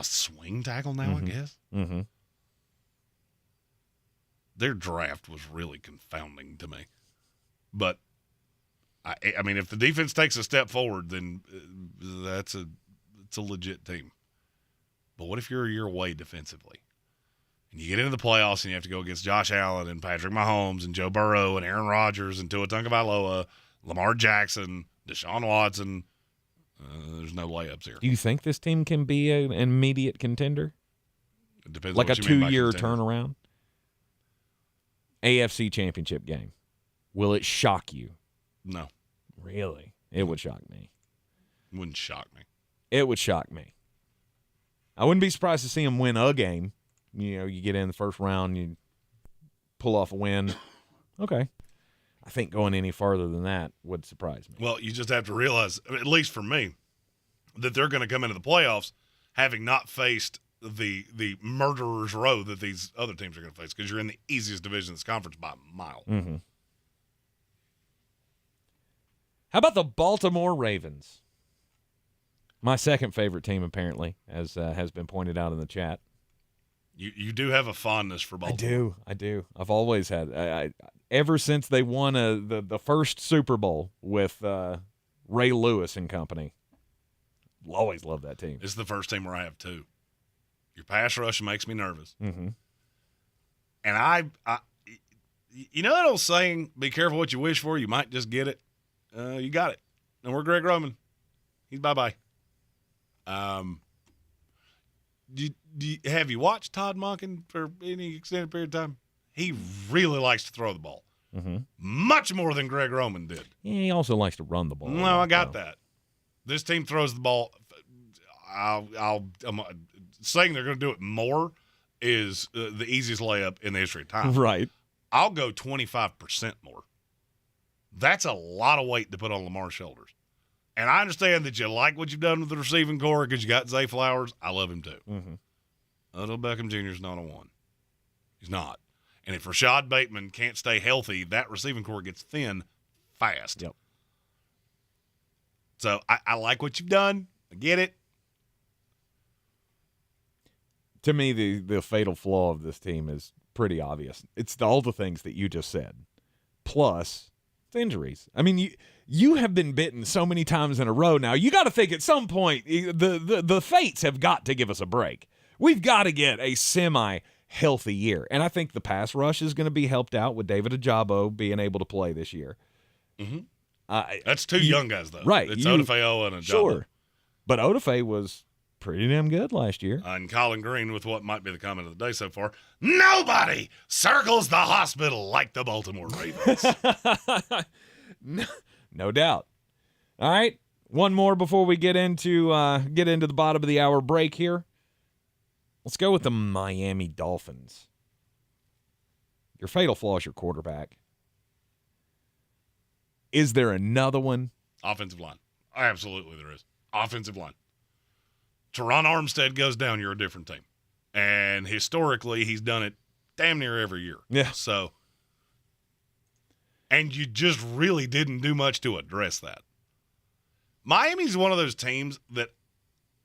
swing tackle now, Mm-hmm. I guess. Mm-hmm. Their draft was really confounding to me, but. I mean, if the defense takes a step forward, then it's a legit team. But what if you're a year away defensively? And you get into the playoffs and you have to go against Josh Allen and Patrick Mahomes and Joe Burrow and Aaron Rodgers and Tua Tagovailoa, Lamar Jackson, Deshaun Watson. There's no layups here. Do you think this team can be an immediate contender? It depends like on a what you mean by 2-year contender. turnaround? AFC Championship game. Will it shock you? No. Really? It would shock me. Wouldn't shock me. It would shock me. I wouldn't be surprised to see them win a game. You know, you get in the first round, you pull off a win. Okay. I think going any farther than that would surprise me. Well, you just have to realize, at least for me, that they're going to come into the playoffs having not faced the murderer's row that these other teams are going to face, because you're in the easiest division in this conference by a mile. Mm-hmm. How about the Baltimore Ravens? My second favorite team, apparently, as has been pointed out in the chat. You do have a fondness for Baltimore. I do. I've always had. Ever since they won the first Super Bowl with Ray Lewis and company. Always loved that team. This is the first team where I have two. Your pass rush makes me nervous. Mm-hmm. And I you know that old saying, be careful what you wish for, you might just get it. You got it. And we're Greg Roman. He's bye-bye. Have you watched Todd Monken for any extended period of time? He really likes to throw the ball. Mm-hmm. Much more than Greg Roman did. Yeah, he also likes to run the ball. No, I got that. This team throws the ball. I'm saying they're going to do it more is the easiest layup in the history of time. Right. I'll go 25% more. That's a lot of weight to put on Lamar's shoulders. And I understand that you like what you've done with the receiving core because you got Zay Flowers. I love him too. Mm-hmm. Odell Beckham Jr. is not a one. He's not. And if Rashad Bateman can't stay healthy, that receiving core gets thin fast. Yep. So I like what you've done. I get it. To me, the fatal flaw of this team is pretty obvious. It's all the things that you just said. Plus injuries. I mean, you have been bitten so many times in a row now. You got to think at some point the fates have got to give us a break. We've got to get a semi-healthy year. And I think the pass rush is going to be helped out with David Ojabo being able to play this year. Mm-hmm. That's two young guys, though. Right. It's Odafeo and Ojabo. Sure. But Odafe was pretty damn good last year. And Colin Green with what might be the comment of the day so far. Nobody circles the hospital like the Baltimore Ravens. No doubt. All right. One more before we get into the bottom of the hour break here. Let's go with the Miami Dolphins. Your fatal flaw is your quarterback. Is there another one? Offensive line. Absolutely there is. Offensive line. Teron Armstead goes down, you're a different team. And historically, he's done it damn near every year. Yeah. So And you just really didn't do much to address that. Miami's one of those teams that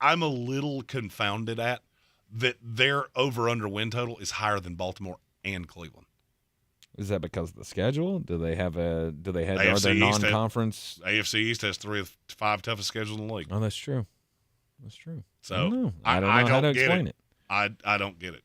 I'm a little confounded at, that their over-under win total is higher than Baltimore and Cleveland. Is that because of the schedule? Are they non-conference? AFC East has 3 of 5 toughest schedules in the league. Oh, that's true. That's true. So I don't know I how to get explain it. I don't get it.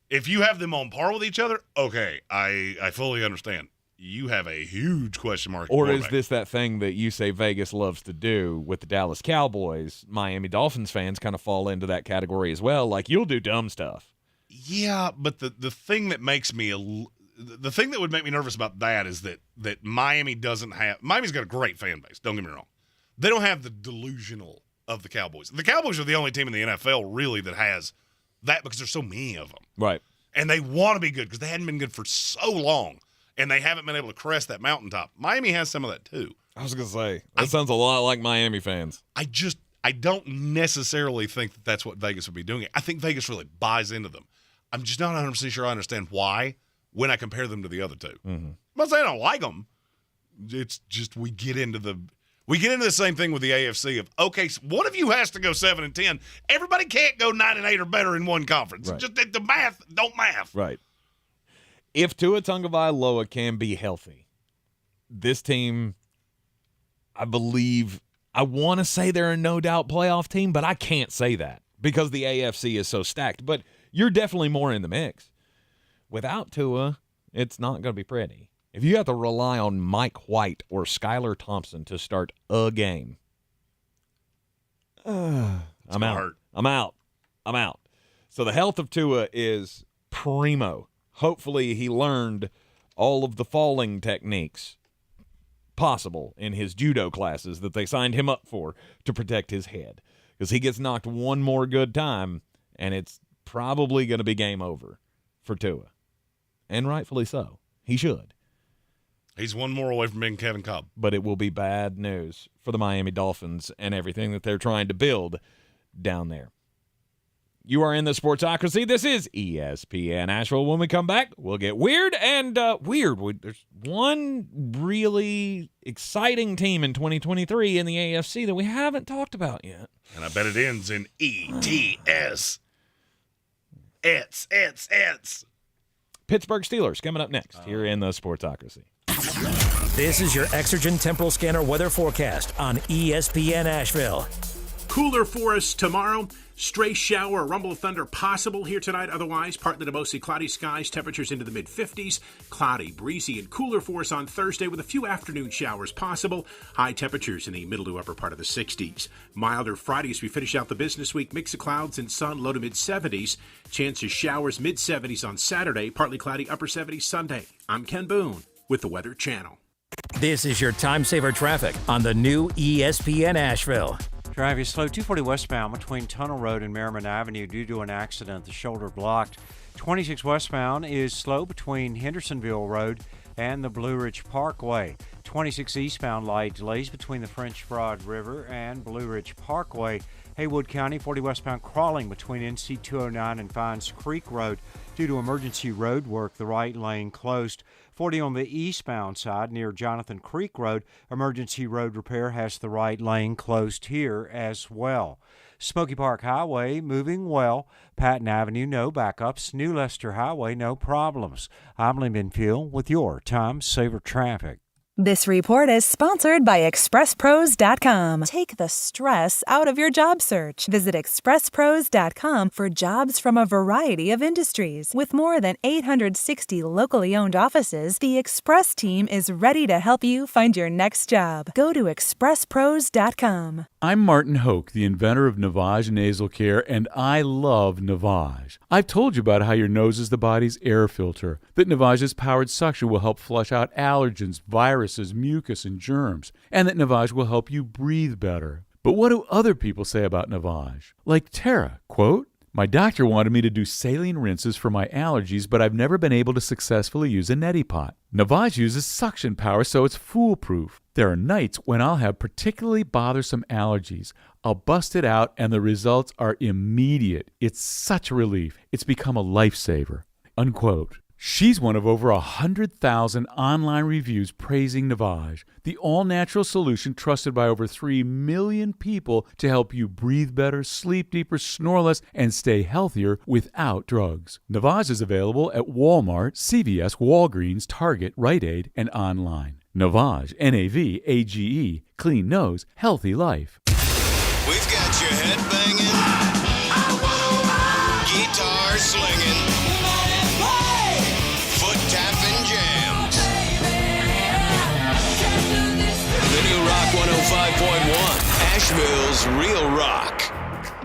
If you have them on par with each other, okay, I fully understand. You have a huge question mark. Or is this that thing that you say Vegas loves to do with the Dallas Cowboys? Miami Dolphins fans kind of fall into that category as well. Like, you'll do dumb stuff. Yeah, but the thing that makes me the thing that would make me nervous about that is that Miami doesn't have – Miami's got a great fan base, don't get me wrong. They don't have the delusional of the Cowboys. The Cowboys are the only team in the NFL really that has that because there's so many of them. Right. And they want to be good because they hadn't been good for so long, and they haven't been able to crest that mountaintop. Miami has some of that too. I was going to say, that sounds a lot like Miami fans. I don't necessarily think that that's what Vegas would be doing. I think Vegas really buys into them. I'm just not 100% sure I understand why when I compare them to the other two. Mm-hmm. I'm not saying I don't like them. It's just we get into the same thing with the AFC of, okay, so one of you has to go 7-10. Everybody can't go 9-8 or better in one conference. Right. Just the math don't math. Right. If Tua Tagovailoa can be healthy, this team, I believe, I want to say they're a no-doubt playoff team, but I can't say that because the AFC is so stacked. But you're definitely more in the mix. Without Tua, it's not going to be pretty. If you have to rely on Mike White or Skylar Thompson to start a game, I'm out. So the health of Tua is primo. Hopefully he learned all of the falling techniques possible in his judo classes that they signed him up for to protect his head. Because he gets knocked one more good time, and it's probably going to be game over for Tua. And rightfully so. He should. He's one more away from being Kevin Cobb. But it will be bad news for the Miami Dolphins and everything that they're trying to build down there. You are in the Sportsocracy. This is ESPN Asheville. When we come back, we'll get weird and there's one really exciting team in 2023 in the AFC that we haven't talked about yet. And I bet it ends in ETS. It's. Pittsburgh Steelers coming up next here in the Sportsocracy. This is your Exergen Temporal Scanner weather forecast on ESPN Asheville. Cooler for us tomorrow. Stray shower or rumble of thunder possible here tonight. Otherwise, partly to mostly cloudy skies. Temperatures into the mid-50s. Cloudy, breezy, and cooler for us on Thursday with a few afternoon showers possible. High temperatures in the middle to upper part of the 60s. Milder Friday as we finish out the business week. Mix of clouds and sun, low to mid-70s. Chance of showers, mid-70s on Saturday. Partly cloudy, upper 70s Sunday. I'm Ken Boone with the Weather Channel. This is your time saver traffic on the new ESPN Asheville. Traffic slow 240 westbound between Tunnel Road and Merriman Avenue due to an accident. The shoulder blocked. 26 westbound is slow between Hendersonville Road and the Blue Ridge Parkway. 26 eastbound light delays between the French Broad River and Blue Ridge Parkway. Haywood County 40 westbound crawling between NC 209 and Fines Creek Road due to emergency road work. The right lane closed. 40 on the eastbound side near Jonathan Creek Road. Emergency road repair has the right lane closed here as well. Smoky Park Highway moving well. Patton Avenue, no backups. New Leicester Highway, no problems. I'm Lee Minfield with your Time Saver Traffic. This report is sponsored by ExpressPros.com. Take the stress out of your job search. Visit ExpressPros.com for jobs from a variety of industries. With more than 860 locally owned offices, the Express team is ready to help you find your next job. Go to ExpressPros.com. I'm Martin Hoke, the inventor of Navage Nasal Care, and I love Navage. I've told you about how your nose is the body's air filter, that Navage's powered suction will help flush out allergens, viruses, mucus, and germs, and that Navage will help you breathe better. But what do other people say about Navage? Like Tara, quote, "My doctor wanted me to do saline rinses for my allergies, but I've never been able to successfully use a neti pot. Navage uses suction power, so it's foolproof. There are nights when I'll have particularly bothersome allergies. I'll bust it out, and the results are immediate. It's such a relief. It's become a lifesaver." Unquote. She's one of over 100,000 online reviews praising Navage, the all-natural solution trusted by over 3 million people to help you breathe better, sleep deeper, snore less, and stay healthier without drugs. Navage is available at Walmart, CVS, Walgreens, Target, Rite Aid, and online. Navage, N-A-V-A-G-E, clean nose, healthy life. We've got your head banging, guitar slinging, foot tapping jams. The new Rock 105.1, Asheville's real rock.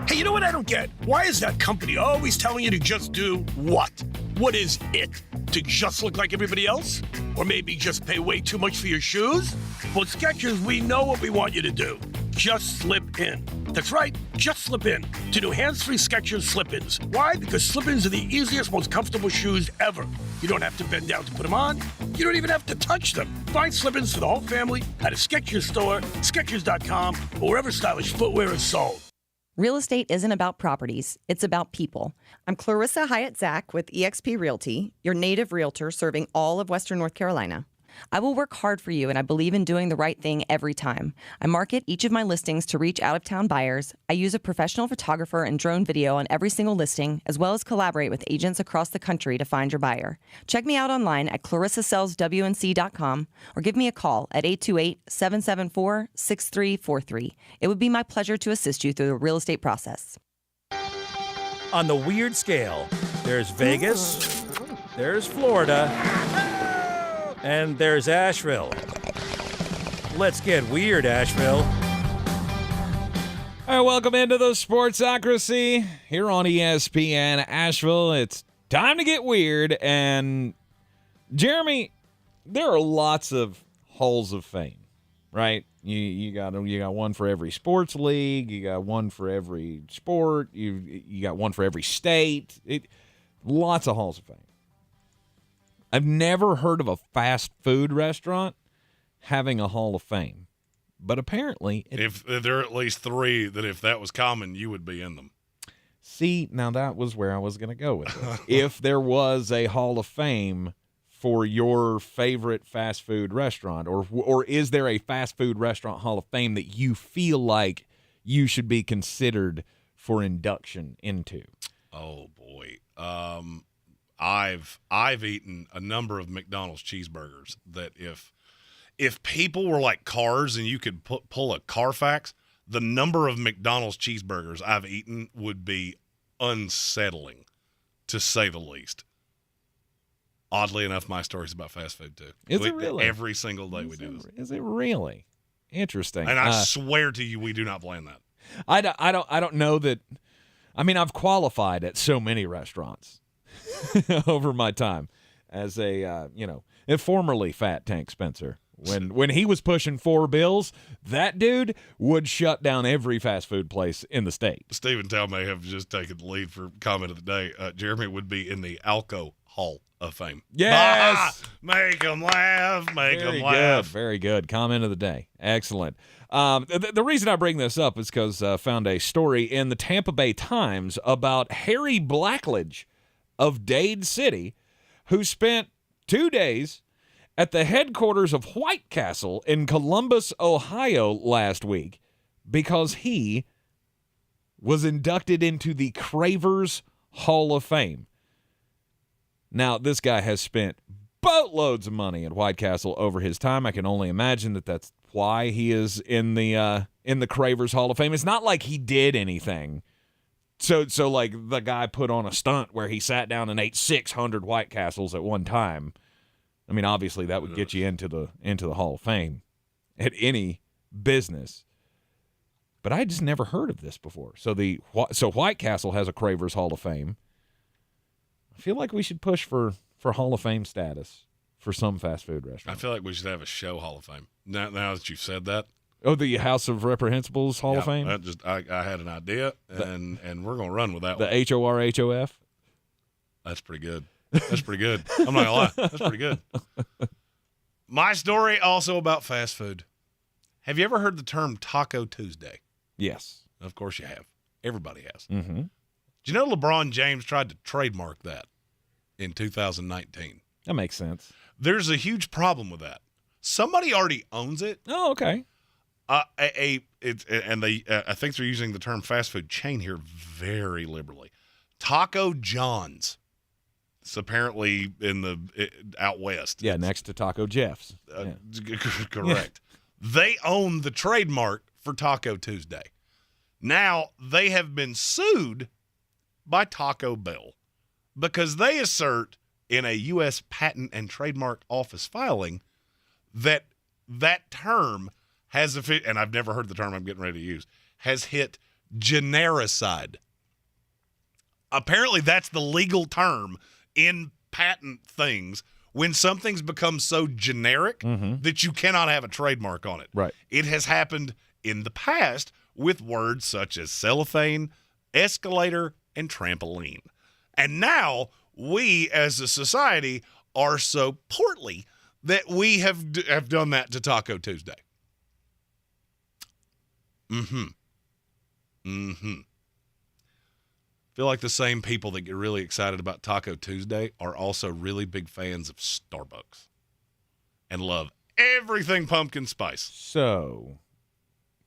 Hey, you know what I don't get? Why is that company always telling you to just do what? What is it? To just look like everybody else? Or maybe just pay way too much for your shoes? Well, at Skechers, we know what we want you to do. Just slip in. That's right, just slip in to new hands-free Skechers slip-ins. Why? Because slip-ins are the easiest, most comfortable shoes ever. You don't have to bend down to put them on. You don't even have to touch them. Find slip-ins for the whole family at a Skechers store, Skechers.com, or wherever stylish footwear is sold. Real estate isn't about properties, it's about people. I'm Clarissa Hyatt-Zach with eXp Realty, your native realtor serving all of Western North Carolina. I will work hard for you, and I believe in doing the right thing every time. I market each of my listings to reach out-of-town buyers. I use a professional photographer and drone video on every single listing, as well as collaborate with agents across the country to find your buyer. Check me out online at clarissasellswnc.com or give me a call at 828-774-6343. It would be my pleasure to assist you through the real estate process. On the weird scale, there's Vegas, there's Florida, and there's Asheville. Let's get weird, Asheville. All right, welcome into the Sportsocracy here on ESPN Asheville. It's time to get weird. And Jeremy, there are lots of halls of fame, right? You got one for every sports league. You got one for every sport. You got one for every state. Lots of halls of fame. I've never heard of a fast food restaurant having a hall of fame, but apparently, if there are at least 3 that if that was common, you would be in them. See, now that was where I was going to go with this. If there was a hall of fame for your favorite fast food restaurant, or is there a fast food restaurant hall of fame that you feel like you should be considered for induction into? Oh boy. I've eaten a number of McDonald's cheeseburgers that if people were like cars and you could pull a Carfax, the number of McDonald's cheeseburgers I've eaten would be unsettling, to say the least. Oddly enough, my story's about fast food too. Is it really? Every single day we do this. Is it really? Interesting. And I swear to you, we do not plan that. I don't know that. I mean, I've qualified at so many restaurants over my time as a formerly Fat Tank Spencer. When he was pushing 4 bills, that dude would shut down every fast food place in the state. Stephen Tell may have just taken the lead for comment of the day. Jeremy would be in the Alco Hall of Fame. Yes! Make them laugh. Make them Very laugh. good. Very good. Comment of the day. Excellent. The reason I bring this up is because I found a story in the Tampa Bay Times about Harry Blackledge of Dade City, who spent 2 days at the headquarters of White Castle in Columbus, Ohio last week because he was inducted into the Cravers Hall of Fame. Now, this guy has spent boatloads of money at White Castle over his time. I can only imagine that that's why he is in the Cravers Hall of Fame. It's not like he did anything. So like the guy put on a stunt where he sat down and ate 600 White Castles at one time. I mean, obviously that would get you into the Hall of Fame at any business. But I just never heard of this before. So White Castle has a Cravers Hall of Fame. I feel like we should push for Hall of Fame status for some fast food restaurant. I feel like we should have a show Hall of Fame. Now that you've said that. Oh, the House of Reprehensibles Hall of Fame? I had an idea, and we're going to run with that one. The HORHOF? That's pretty good. That's pretty good. I'm not going to lie. That's pretty good. My story also about fast food. Have you ever heard the term Taco Tuesday? Yes. Of course you have. Everybody has. Mm-hmm. Do you know LeBron James tried to trademark that in 2019. That makes sense. There's a huge problem with that. Somebody already owns it. Oh, okay. I think they're using the term fast food chain here very liberally. Taco John's. It's apparently out west. Yeah, next to Taco Jeff's. Correct. They own the trademark for Taco Tuesday. Now, they have been sued by Taco Bell because they assert in a U.S. Patent and Trademark Office filing that term has, and I've never heard the term I'm getting ready to use, has hit genericide. Apparently, that's the legal term in patent things when something's become so generic that you cannot have a trademark on it. Right. It has happened in the past with words such as cellophane, escalator, and trampoline. And now we as a society are so portly that we have done that to Taco Tuesday. Feel like the same people that get really excited about Taco Tuesday are also really big fans of Starbucks and love everything pumpkin spice. So,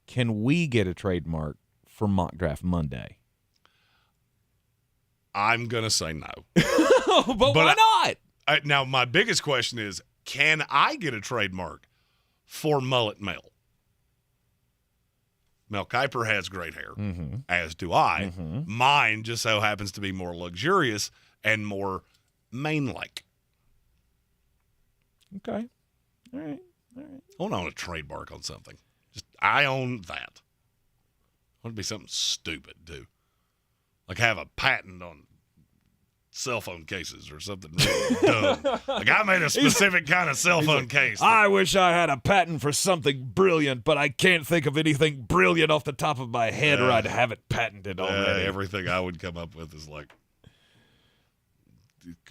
can we get a trademark for Mock Draft Monday? I'm going to say no. but why not? Now, my biggest question is, can I get a trademark for Mullet Mel? Mel Kiper has great hair, as do I. Mine just so happens to be more luxurious and more Maine-like. Okay. All right. I want to own a trademark on something. I own that. I want to be something stupid, too. Like have a patent on cell phone cases or something really dumb. Like I made a specific kind of cell phone case. I wish I had a patent for something brilliant, but I can't think of anything brilliant off the top of my head or I'd have it patented already. Everything I would come up with is like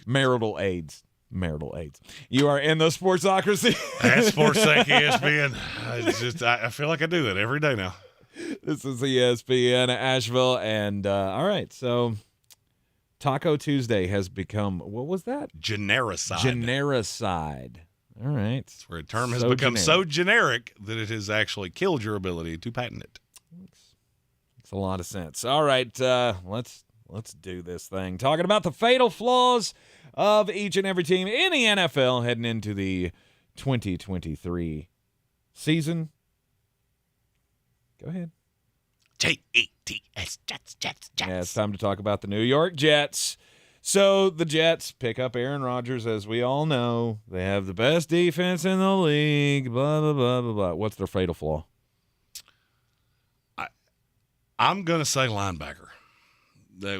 marital aids. You are in the Sportsocracy. That's Sportsec ESPN. I feel like I do that every day now. This is ESPN Asheville, and all right, so Taco Tuesday has become, what was that? Genericide. All right. It's where a term has become so generic that it has actually killed your ability to patent it. Makes a lot of sense. All right, let's do this thing. Talking about the fatal flaws of each and every team in the NFL heading into the 2023 season. Go ahead. Jets, Jets. Yeah, it's time to talk about the New York Jets. So the Jets pick up Aaron Rodgers, as we all know. They have the best defense in the league, blah, blah, blah, blah, blah. What's their fatal flaw? I'm going to say linebacker.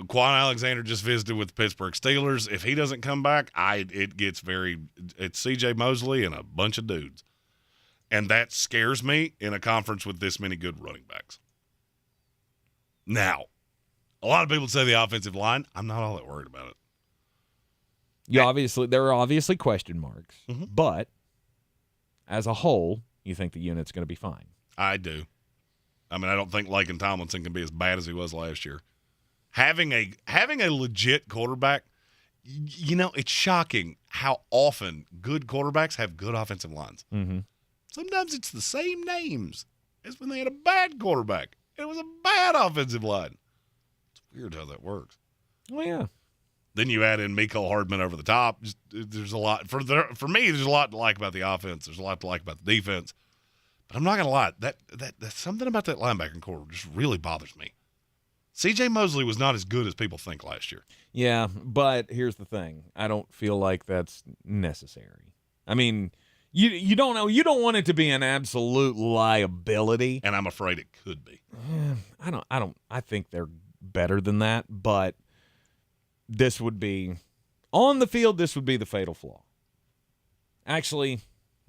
Quan Alexander just visited with the Pittsburgh Steelers. If he doesn't come back, it's C.J. Mosley and a bunch of dudes. And that scares me in a conference with this many good running backs. Now, a lot of people say the offensive line. I'm not all that worried about it. There are obviously question marks, but as a whole, you think the unit's going to be fine. I do. I mean, I don't think Laken Tomlinson can be as bad as he was last year. Having a legit quarterback, it's shocking how often good quarterbacks have good offensive lines. Sometimes it's the same names as when they had a bad quarterback. It was a bad offensive line. It's weird how that works. Well, yeah. Then you add in Mecole Hardman over the top. There's a lot for me. There's a lot to like about the offense. There's a lot to like about the defense. But I'm not gonna lie. That's something about that linebacking core just really bothers me. C.J. Mosley was not as good as people think last year. Yeah, but here's the thing. I don't feel like that's necessary. I mean, you don't know. You don't want it to be an absolute liability. And I'm afraid it could be. I think they're better than that, but this would be on the field. This would be the fatal flaw. Actually,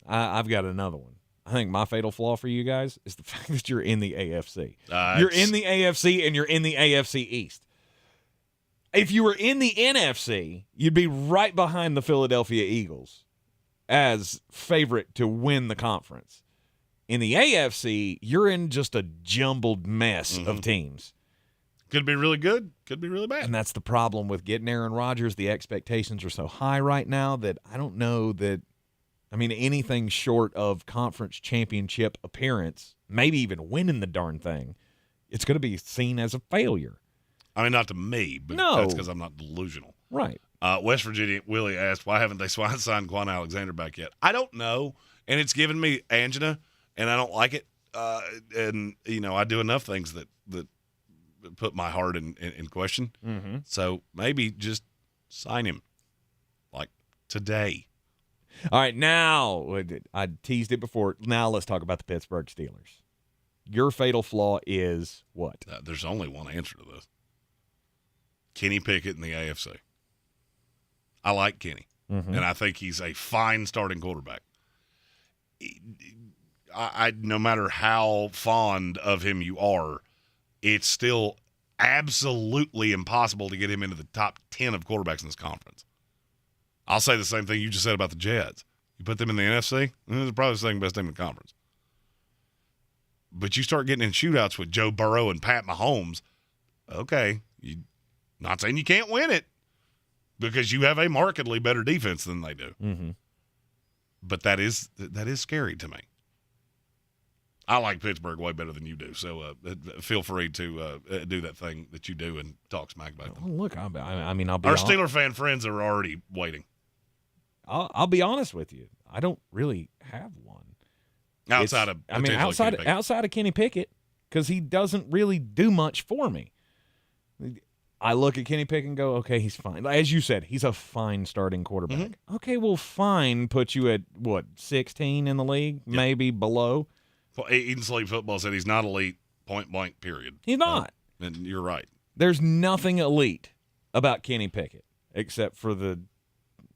I've got another one. I think my fatal flaw for you guys is the fact that you're in the AFC. You're in the AFC and you're in the AFC East. If you were in the NFC, you'd be right behind the Philadelphia Eagles as favorite to win the conference. In the AFC, you're in just a jumbled mess of teams. Could be really good, could be really bad. And that's the problem with getting Aaron Rodgers. The expectations are so high right now that I don't know that, anything short of conference championship appearance, maybe even winning the darn thing, it's going to be seen as a failure. Not to me, but No. that's because I'm not delusional. Right. West Virginia, Willie asked, why haven't they signed Quan Alexander back yet? I don't know, and it's given me angina, and I don't like it. I do enough things that put my heart in question. Mm-hmm. So maybe just sign him, like today. All right, now, I teased it before. Now let's talk about the Pittsburgh Steelers. Your fatal flaw is what? There's only one answer to this. Kenny Pickett in the AFC. I like Kenny, and I think he's a fine starting quarterback. I no matter how fond of him you are, it's still absolutely impossible to get him into the top 10 of quarterbacks in this conference. I'll say the same thing you just said about the Jets. You put them in the NFC, they're probably the second best team in the conference. But you start getting in shootouts with Joe Burrow and Pat Mahomes, okay, not saying you can't win it because you have a markedly better defense than they do. Mm-hmm. But that is scary to me. I like Pittsburgh way better than you do, so feel free to do that thing that you do and talk smack about them. Oh, look, I'll be Our Steeler fan friends are already waiting. I'll be honest with you. I don't really have one. Outside of Kenny Pickett, because he doesn't really do much for me. I look at Kenny Pickett and go, okay, he's fine. As you said, he's a fine starting quarterback. Mm-hmm. Okay, well, fine, put you at, 16 in the league, maybe below. Well, Eden Sleep Football said he's not elite, point blank, period. He's not. And you're right. There's nothing elite about Kenny Pickett except for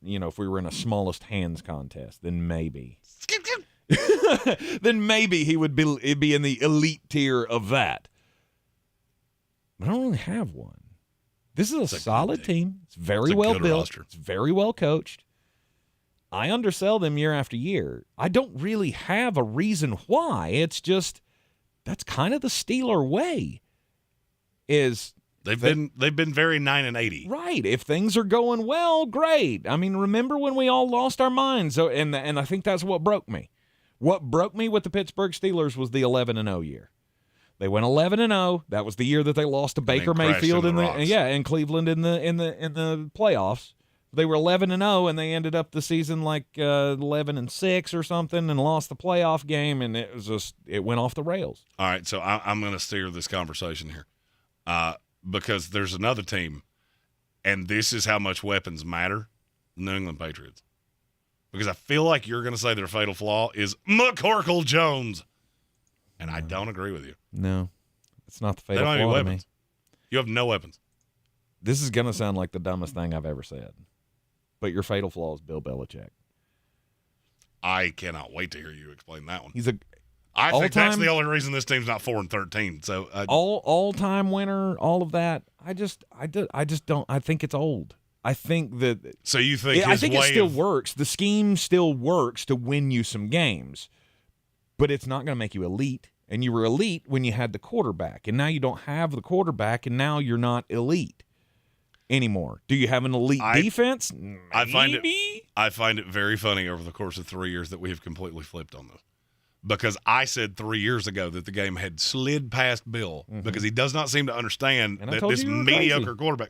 if we were in a smallest hands contest, then maybe. Then maybe he would be in the elite tier of that. But I don't really have one. This is a solid team. It's very well built. Roster. It's very well coached. I undersell them year after year. I don't really have a reason why. It's just that's kind of the Steeler way. They've been very 9-80. Right. If things are going well, great. Remember when we all lost our minds? And I think that's what broke me. What broke me with the Pittsburgh Steelers was the 11-0 year. They went 11-0. That was the year that they lost to Baker Mayfield in Cleveland in the playoffs. They were 11-0 and they ended up the season like 11-6 or something and lost the playoff game, and it went off the rails. All right, so I'm going to steer this conversation here because there's another team, and this is how much weapons matter: New England Patriots. Because I feel like you're going to say their fatal flaw is McCorkle Jones, and I don't agree with you. No, it's not the fatal flaw. They don't have any weapons. You have no weapons. This is going to sound like the dumbest thing I've ever said. But your fatal flaw is Bill Belichick. I cannot wait to hear you explain that one. I think that's the only reason this team's not 4-13. So all-time winner, all of that. I just don't. I think it's old. I think that. So you think? I think it still works. The scheme still works to win you some games, but it's not going to make you elite. And you were elite when you had the quarterback, and now you don't have the quarterback, and now you're not elite anymore. Do you have an elite defense? Maybe. I find it very funny over the course of 3 years that we have completely flipped on this. Because I said 3 years ago that the game had slid past Bill because he does not seem to understand that this mediocre quarterback.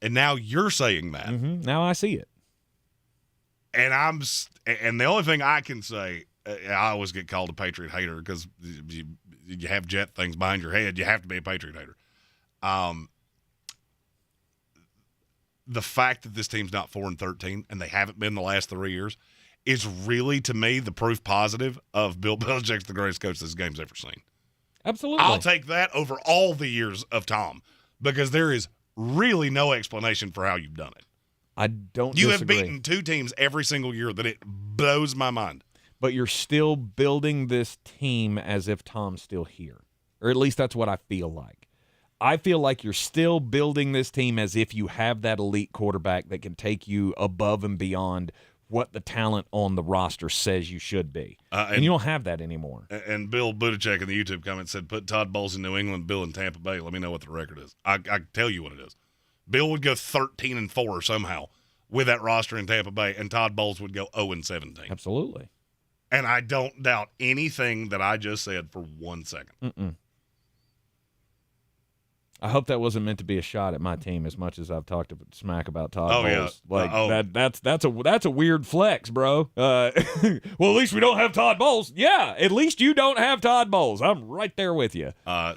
And now you're saying that. Now I see it. And the only thing I can say, I always get called a Patriot hater because you have jet things behind your head. You have to be a Patriot hater. The fact that this team's not 4-13 and they haven't been the last 3 years is really, to me, the proof positive of Bill Belichick's the greatest coach this game's ever seen. Absolutely. I'll take that over all the years of Tom because there is really no explanation for how you've done it. I don't You disagree. have beaten two teams every single year that it blows my mind. But you're still building this team as if Tom's still here. Or at least that's what I feel like. I feel like you're still building this team as if you have that elite quarterback that can take you above and beyond what the talent on the roster says you should be. And you don't have that anymore. And Bill Buttigieg in the YouTube comment said, put Todd Bowles in New England, Bill in Tampa Bay. Let me know what the record is. I can tell you what it is. Bill would go 13-4 somehow with that roster in Tampa Bay, and Todd Bowles would go 0-17. Absolutely. And I don't doubt anything that I just said for 1 second. Mm-mm. I hope that wasn't meant to be a shot at my team as much as I've talked smack about Todd Bowles. Yeah. That's a weird flex, bro. Well, at least we don't have Todd Bowles. Yeah, at least you don't have Todd Bowles. I'm right there with you.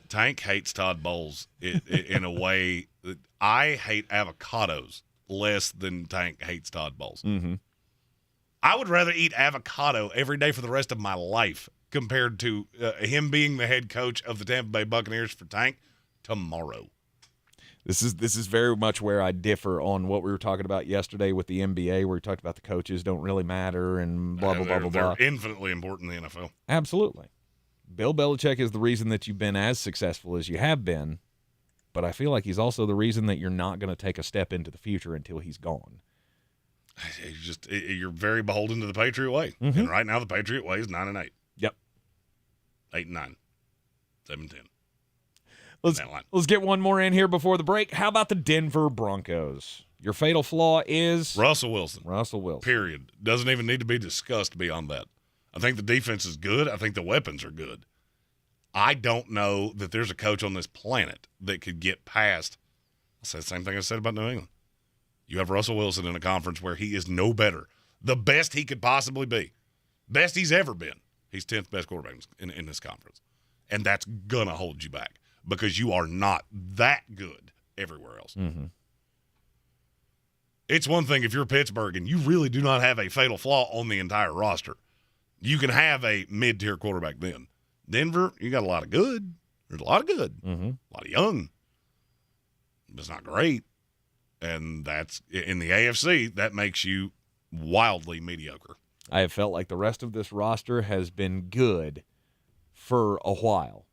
Tank hates Todd Bowles in a way that I hate avocados less than Tank hates Todd Bowles. Mm-hmm. I would rather eat avocado every day for the rest of my life compared to him being the head coach of the Tampa Bay Buccaneers for Tank tomorrow. This is very much where I differ on what we were talking about yesterday with the NBA, where we talked about the coaches don't really matter and blah, blah, blah, blah, blah. They're infinitely important in the NFL. Absolutely. Bill Belichick is the reason that you've been as successful as you have been, but I feel like he's also the reason that you're not going to take a step into the future until he's gone. You're very beholden to the Patriot way. Mm-hmm. And right now the Patriot way is 9-8. Yep. 8-9. 7-10. Let's get one more in here before the break. How about the Denver Broncos? Your fatal flaw is Russell Wilson. Russell Wilson. Period. Doesn't even need to be discussed beyond that. I think the defense is good. I think the weapons are good. I don't know that there's a coach on this planet that could get past. I'll say the same thing I said about New England. You have Russell Wilson in a conference where he is no better. The best he could possibly be. Best he's ever been. He's 10th best quarterback in this conference. And that's going to hold you back because you are not that good everywhere else. Mm-hmm. It's one thing if you're Pittsburgh and you really do not have a fatal flaw on the entire roster. You can have a mid-tier quarterback then. Denver, you got a lot of good. There's a lot of good. Mm-hmm. A lot of young. But it's not great. And that's in the AFC, that makes you wildly mediocre. I have felt like the rest of this roster has been good for a while.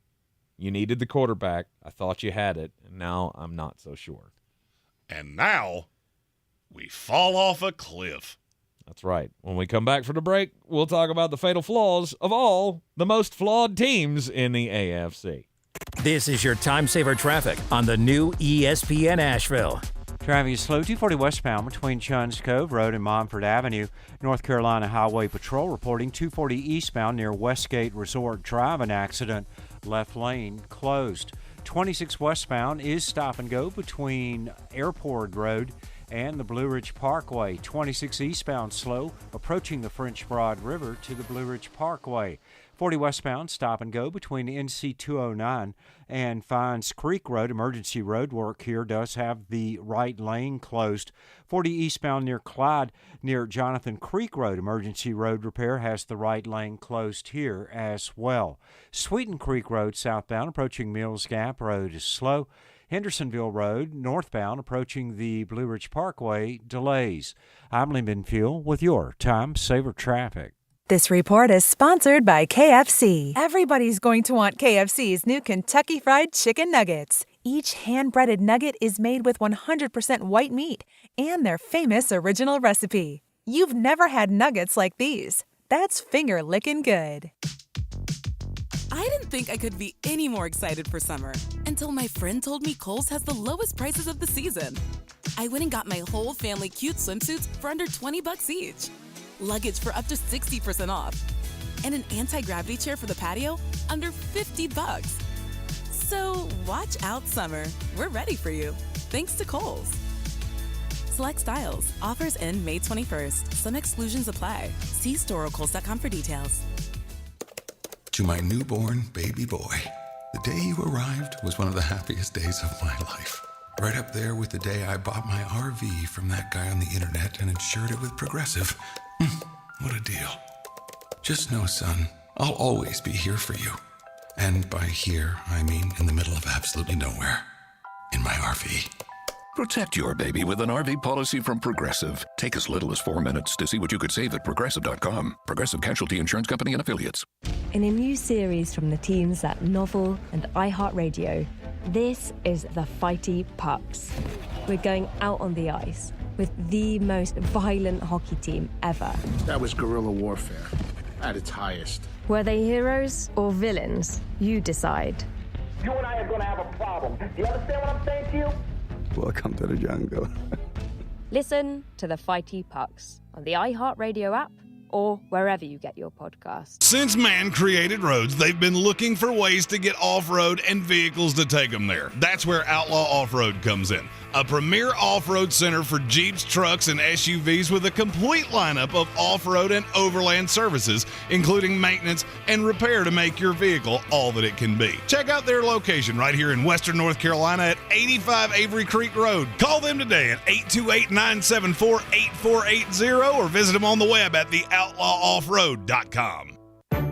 You needed the quarterback. I thought you had it, and now I'm not so sure. And now we fall off a cliff. That's right. When we come back from the break, we'll talk about the fatal flaws of all the most flawed teams in the AFC. This is your time saver traffic on the new ESPN Asheville. Traffic is slow, 240 westbound between Chuns Cove Road and Montford Avenue. North Carolina Highway Patrol reporting 240 eastbound near Westgate Resort Drive, an accident. Left lane closed. 26 westbound is stop and go between Airport Road and the Blue Ridge Parkway. 26 eastbound slow approaching the French Broad River to the Blue Ridge Parkway. 40 westbound stop and go between NC 209 and Fines Creek Road. Emergency road work here does have the right lane closed. 40 eastbound near Clyde near Jonathan Creek Road. Emergency road repair has the right lane closed here as well. Sweeten Creek Road southbound approaching Mills Gap Road is slow. Hendersonville Road northbound approaching the Blue Ridge Parkway delays. I'm Lyndon Fuel with your Time Saver Traffic. This report is sponsored by KFC. Everybody's going to want KFC's new Kentucky Fried Chicken Nuggets. Each hand-breaded nugget is made with 100% white meat and their famous original recipe. You've never had nuggets like these. That's finger-licking good. I didn't think I could be any more excited for summer until my friend told me Kohl's has the lowest prices of the season. I went and got my whole family cute swimsuits for under $20 each. Luggage for up to 60% off, and an anti-gravity chair for the patio under $50. So watch out summer. We're ready for you. Thanks to Kohl's. Select styles. Offers end May 21st. Some exclusions apply. See storekohls.com for details. To my newborn baby boy, the day you arrived was one of the happiest days of my life. Right up there with the day I bought my RV from that guy on the internet and insured it with Progressive. What a deal. Just know, son, I'll always be here for you. And by here, I mean in the middle of absolutely nowhere. In my RV. Protect your baby with an RV policy from Progressive. Take as little as 4 minutes to see what you could save at Progressive.com. Progressive Casualty Insurance Company and Affiliates. In a new series from the teams at Novel and iHeartRadio, this is The Fighty Pucks. We're going out on the ice, with the most violent hockey team ever. That was guerrilla warfare at its highest. Were they heroes or villains? You decide. You and I are going to have a problem. Do you understand what I'm saying to you? Welcome to the jungle. Listen to the Fighty Pucks on the iHeartRadio app or wherever you get your podcasts. Since man created roads, they've been looking for ways to get off-road and vehicles to take them there. That's where Outlaw Off-Road comes in. A premier off-road center for Jeeps, trucks, and SUVs with a complete lineup of off-road and overland services, including maintenance and repair to make your vehicle all that it can be. Check out their location right here in Western North Carolina at 85 Avery Creek Road. Call them today at 828-974-8480 or visit them on the web at theoutlawoffroad.com.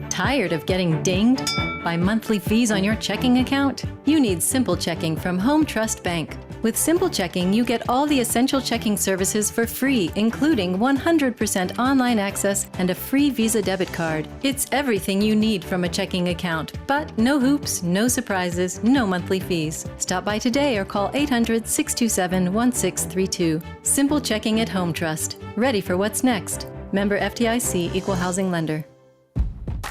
Tired of getting dinged by monthly fees on your checking account? You need Simple Checking from Home Trust Bank. With Simple Checking, you get all the essential checking services for free, including 100% online access and a free Visa debit card. It's everything you need from a checking account, but no hoops, no surprises, no monthly fees. Stop by today or call 800-627-1632. Simple Checking at Home Trust. Ready for what's next. Member FDIC, Equal Housing Lender.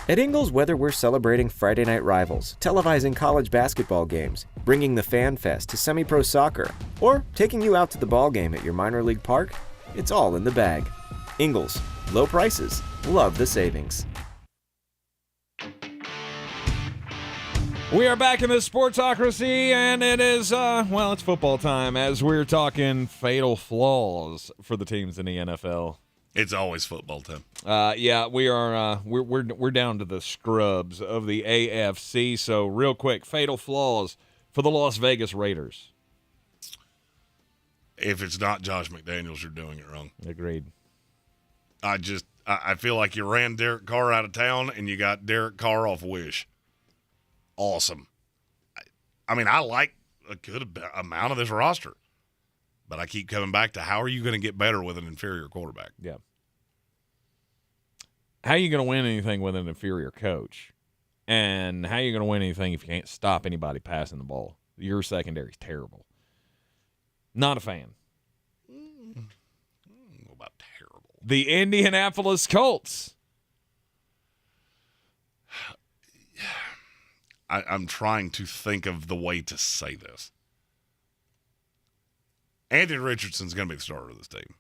At Ingles, whether we're celebrating Friday night rivals, televising college basketball games, bringing the Fan Fest to semi-pro soccer, or taking you out to the ball game at your minor league park, it's all in the bag. Ingles, low prices, love the savings. We are back in the Sportsocracy, and it is, it's football time as we're talking fatal flaws for the teams in the NFL. It's always football time. Yeah, we are. We're down to the scrubs of the AFC. So, real quick, fatal flaws for the Las Vegas Raiders. If it's not Josh McDaniels, you're doing it wrong. Agreed. I feel like you ran Derek Carr out of town and you got Derek Carr off Wish. Awesome. I mean, I like a good amount of this roster. But I keep coming back to how are you going to get better with an inferior quarterback? Yeah. How are you going to win anything with an inferior coach? And how are you going to win anything if you can't stop anybody passing the ball? Your secondary's terrible. Not a fan. What about terrible? The Indianapolis Colts. I'm trying to think of the way to say this. Anthony Richardson's going to be the starter of this team.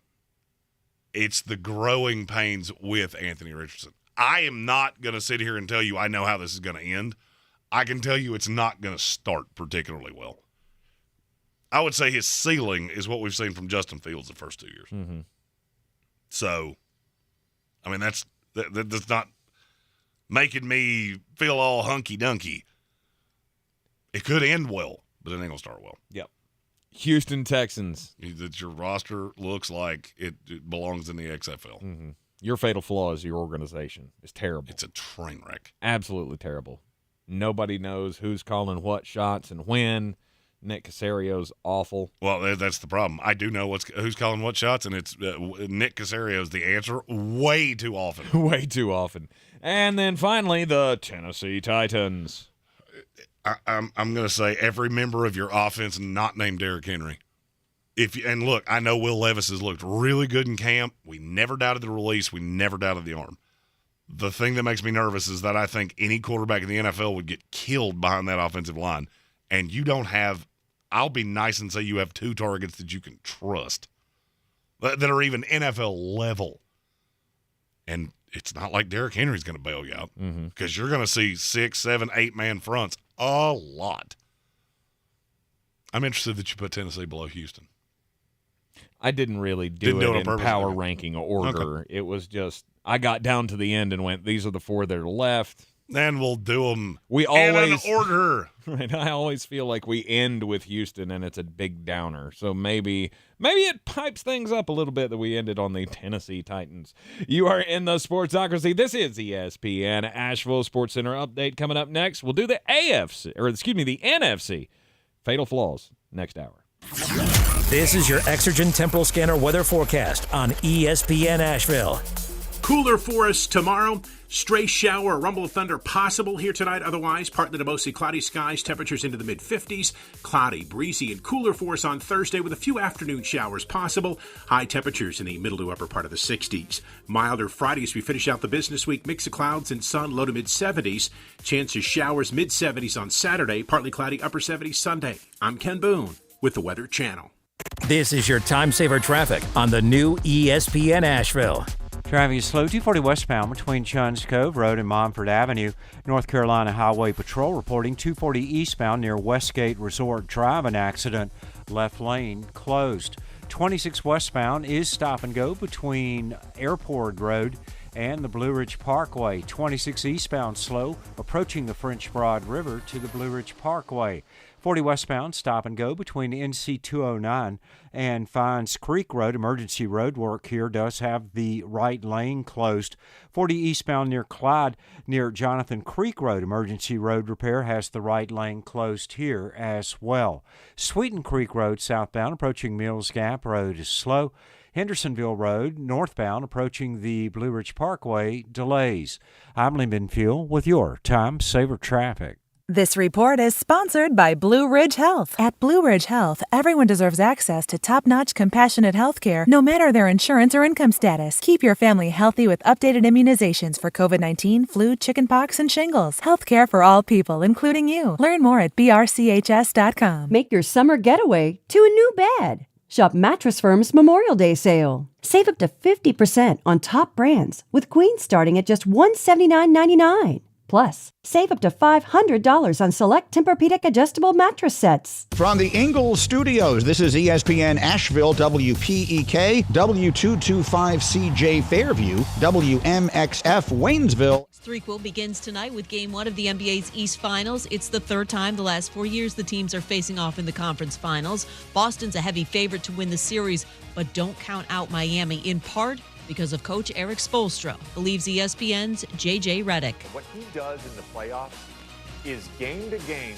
It's the growing pains with Anthony Richardson. I am not going to sit here and tell you I know how this is going to end. I can tell you it's not going to start particularly well. I would say his ceiling is what we've seen from Justin Fields the first 2 years. Mm-hmm. So, I mean, that's not making me feel all hunky-dunky. It could end well, but it ain't going to start well. Yep. Houston Texans. That your roster looks like it belongs in the XFL. Mm-hmm. Your fatal flaw is your organization. It's terrible. It's a train wreck. Absolutely terrible. Nobody knows who's calling what shots and when. Nick Casario's awful. Well, that's the problem. I do know who's calling what shots, and it's Nick Casario's the answer way too often. Way too often. And then finally, the Tennessee Titans. I'm going to say every member of your offense not named Derrick Henry. And look, I know Will Levis has looked really good in camp. We never doubted the release. We never doubted the arm. The thing that makes me nervous is that I think any quarterback in the NFL would get killed behind that offensive line. And you don't have – I'll be nice and say you have two targets that you can trust that are even NFL level. And it's not like Derrick Henry's going to bail you out because you're going to see 6, 7, 8-man fronts a lot. I'm interested that you put Tennessee below Houston. I didn't really do it in power ranking order. Okay. It was just I got down to the end and went, these are the four that are left. Then we'll do them in an order. Right. I always feel like we end with Houston and it's a big downer. So maybe it pipes things up a little bit that we ended on the Tennessee Titans. You are in the Sportsocracy. This is ESPN Asheville Sports Center update coming up next. We'll do the the NFC fatal flaws next hour. This is your Exergen Temporal Scanner weather forecast on ESPN Asheville. Cooler for us tomorrow. Stray shower, a rumble of thunder possible here tonight. Otherwise, partly to mostly cloudy skies. Temperatures into the mid-50s. Cloudy, breezy, and cooler for us on Thursday with a few afternoon showers possible. High temperatures in the middle to upper part of the 60s. Milder Friday as we finish out the business week. Mix of clouds and sun, low to mid-70s. Chance of showers, mid-70s on Saturday. Partly cloudy, upper 70s Sunday. I'm Ken Boone with the Weather Channel. This is your time saver traffic on the new ESPN Asheville. Traffic is slow 240 westbound between Chuns Cove Road and Montford Avenue. North Carolina Highway Patrol reporting 240 eastbound near Westgate Resort Drive, an accident. Left lane closed. 26 westbound is stop and go between Airport Road and the Blue Ridge Parkway. 26 eastbound slow approaching the French Broad River to the Blue Ridge Parkway. 40 westbound stop and go between NC 209 and Fines Creek Road. Emergency road work here does have the right lane closed. 40 eastbound near Clyde near Jonathan Creek Road. Emergency road repair has the right lane closed here as well. Sweeten Creek Road southbound approaching Mills Gap Road is slow. Hendersonville Road northbound approaching the Blue Ridge Parkway delays. I'm Lee Benfield with your Time Saver Traffic. This report is sponsored by Blue Ridge Health. At Blue Ridge Health, everyone deserves access to top-notch, compassionate health care, no matter their insurance or income status. Keep your family healthy with updated immunizations for COVID-19, flu, chickenpox, and shingles. Health care for all people, including you. Learn more at brchs.com. Make your summer getaway to a new bed. Shop Mattress Firm's Memorial Day sale. Save up to 50% on top brands, with Queen starting at just $179.99. Plus, save up to $500 on select Tempur-Pedic adjustable mattress sets. From the Ingalls Studios, this is ESPN Asheville, WPEK, W225CJ Fairview, WMXF Waynesville. Threequel begins tonight with Game 1 of the NBA's East Finals. It's the third time the last 4 years the teams are facing off in the conference finals. Boston's a heavy favorite to win the series, but don't count out Miami, in part because of Coach Eric Spoelstra, believes ESPN's J.J. Redick. What he does in the playoffs is game to game,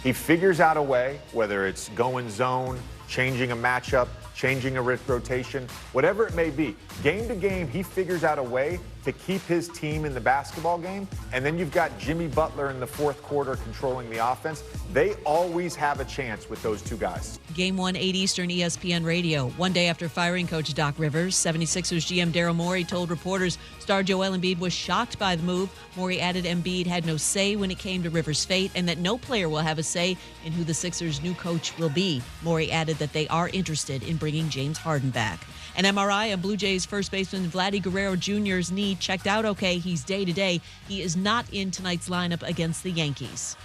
he figures out a way, whether it's going zone, changing a matchup, changing a rotation, whatever it may be. Game to game, he figures out a way to keep his team in the basketball game. And then you've got Jimmy Butler in the fourth quarter controlling the offense. They always have a chance with those two guys. Game 1, 8 Eastern, ESPN Radio. One day after firing Coach Doc Rivers, 76ers GM Daryl Morey told reporters star Joel Embiid was shocked by the move. Morey added Embiid had no say when it came to Rivers' fate and that no player will have a say in who the Sixers' new coach will be. Morey added that they are interested in bringing James Harden back. An MRI of Blue Jays first baseman Vladdy Guerrero Jr.'s knee checked out okay. He's day-to-day. He is not in tonight's lineup against the Yankees.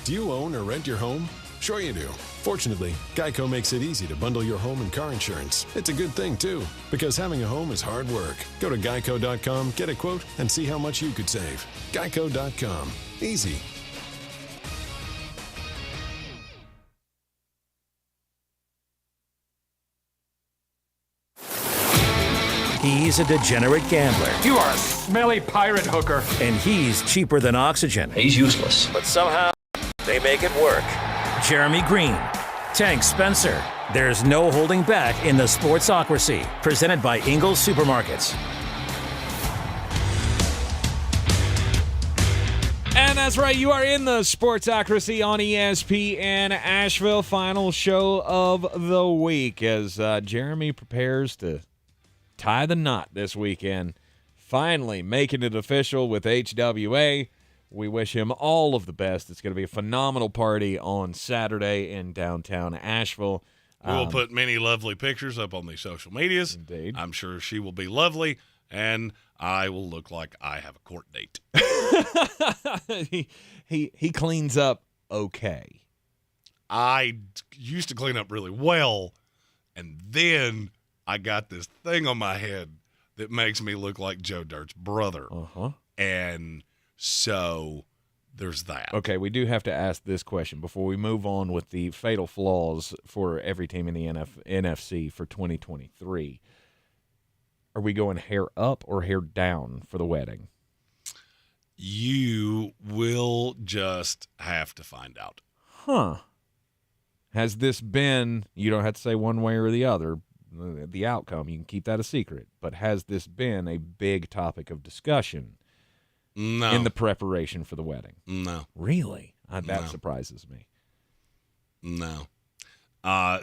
Do you own or rent your home? Sure you do. Fortunately, Geico makes it easy to bundle your home and car insurance. It's a good thing, too, because having a home is hard work. Go to geico.com, get a quote, and see how much you could save. Geico.com. Easy. He's a degenerate gambler. You are a smelly pirate hooker. And he's cheaper than oxygen. He's useless. But somehow, they make it work. Jeremy Green, Tank Spencer. There's no holding back in the Sportsocracy. Presented by Ingalls Supermarkets. And that's right, you are in the Sportsocracy on ESPN Asheville. Final show of the week as Jeremy prepares to tie the knot this weekend. Finally making it official with HWA. We wish him all of the best. It's going to be a phenomenal party on Saturday in downtown Asheville. We will put many lovely pictures up on the social medias. Indeed. I'm sure she will be lovely, and I will look like I have a court date. He cleans up okay. I used to clean up really well, and then I got this thing on my head that makes me look like Joe Dirt's brother. Uh-huh. And so there's that. Okay, we do have to ask this question before we move on with the fatal flaws for every team in the NFC for 2023. Are we going hair up or hair down for the wedding? You will just have to find out. Huh. Has this been, you don't have to say one way or the other, the outcome. You can keep that a secret. But has this been a big topic of discussion in the preparation for the wedding? No. Really? That surprises me. No.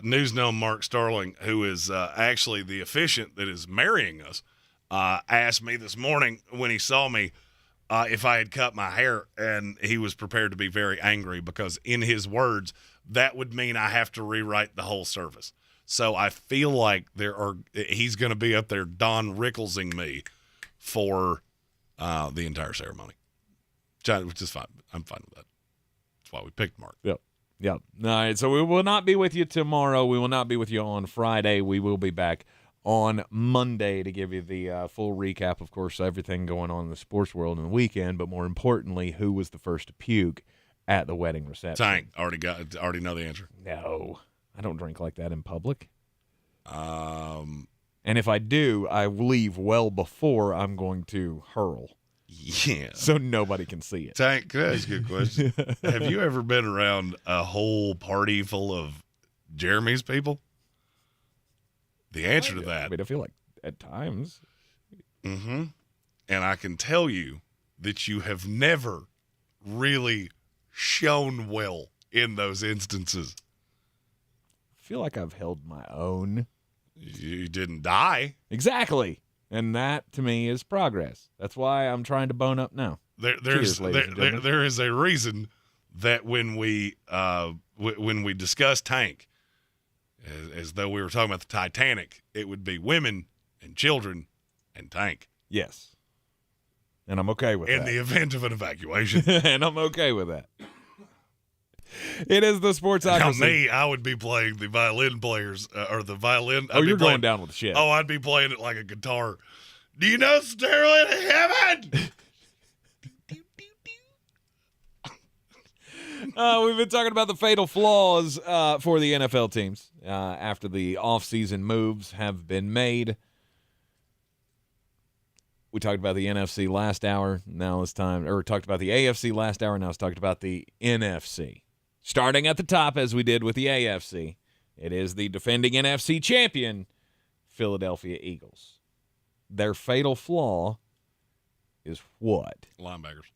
News gnome Mark Starling, who is actually the officiant that is marrying us, asked me this morning when he saw me if I had cut my hair, and he was prepared to be very angry because, in his words, that would mean I have to rewrite the whole service. So I feel like he's going to be up there Don Ricklesing me for the entire ceremony, which is fine. I'm fine with that. That's why we picked Mark. Yep. All right, so we will not be with you tomorrow. We will not be with you on Friday. We will be back on Monday to give you the full recap, of course, everything going on in the sports world in the weekend, but more importantly, who was the first to puke at the wedding reception. Tank. Already know the answer. No, I don't drink like that in public. And if I do, I leave well before I'm going to hurl. Yeah. So nobody can see it. Tank, can I ask you a question? Have you ever been around a whole party full of Jeremy's people? The answer to that. I mean, I feel like at times. Mm-hmm. And I can tell you that you have never really shown well in those instances. I feel like I've held my own. You didn't die. Exactly. And that, to me, is progress. That's why I'm trying to bone up now. There is a reason that when we discuss Tank, as though we were talking about the Titanic, it would be women and children and Tank. Yes. And I'm okay with that. In the event of an evacuation. And I'm okay with that. It is the Sportsocracy. Now me, I would be playing the violin players, or the violin. You're going down with the shit. Oh, I'd be playing it like a guitar. Do you know Stairway to Heaven? We've been talking about the fatal flaws for the NFL teams after the offseason moves have been made. We talked about the NFC last hour. Now it's time, or talked about the AFC last hour. Now it's talked about the NFC. Starting at the top, as we did with the AFC, it is the defending NFC champion, Philadelphia Eagles. Their fatal flaw is what? Linebackers.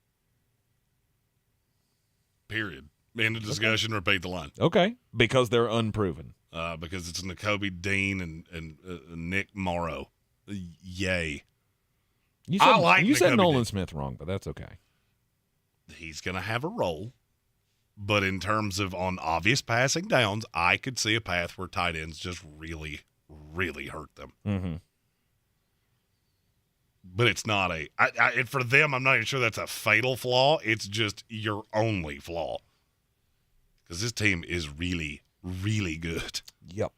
Period. End of discussion. Okay. Repeat the line. Okay. Because they're unproven. Because it's N'Kobe Dean and Nick Morrow. Yay. You said Nolan Smith wrong, but that's okay. He's going to have a role. But in terms of on obvious passing downs, I could see a path where tight ends just really, really hurt them. Mm-hmm. But it's not for them, I'm not even sure that's a fatal flaw. It's just your only flaw. Because this team is really, really good. Yep.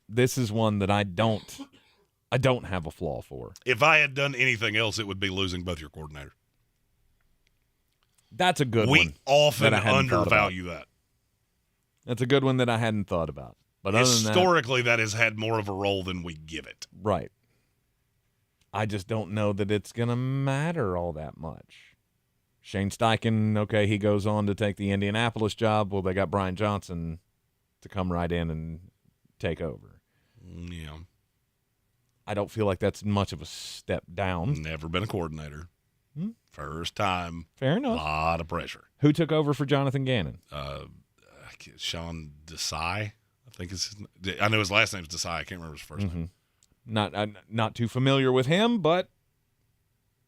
This is one that I don't have a flaw for. If I had done anything else, it would be losing both your coordinators. That's a good one. We often undervalue that. That's a good one that I hadn't thought about. But historically, that has had more of a role than we give it. Right. I just don't know that it's going to matter all that much. Shane Steichen, okay, he goes on to take the Indianapolis job. Well, they got Brian Johnson to come right in and take over. Yeah. I don't feel like that's much of a step down. Never been a coordinator. First time. Fair enough. A lot of pressure. Who took over for Jonathan Gannon? Sean Desai, I think I know his last name is Desai. I can't remember his first name. Not too familiar with him, but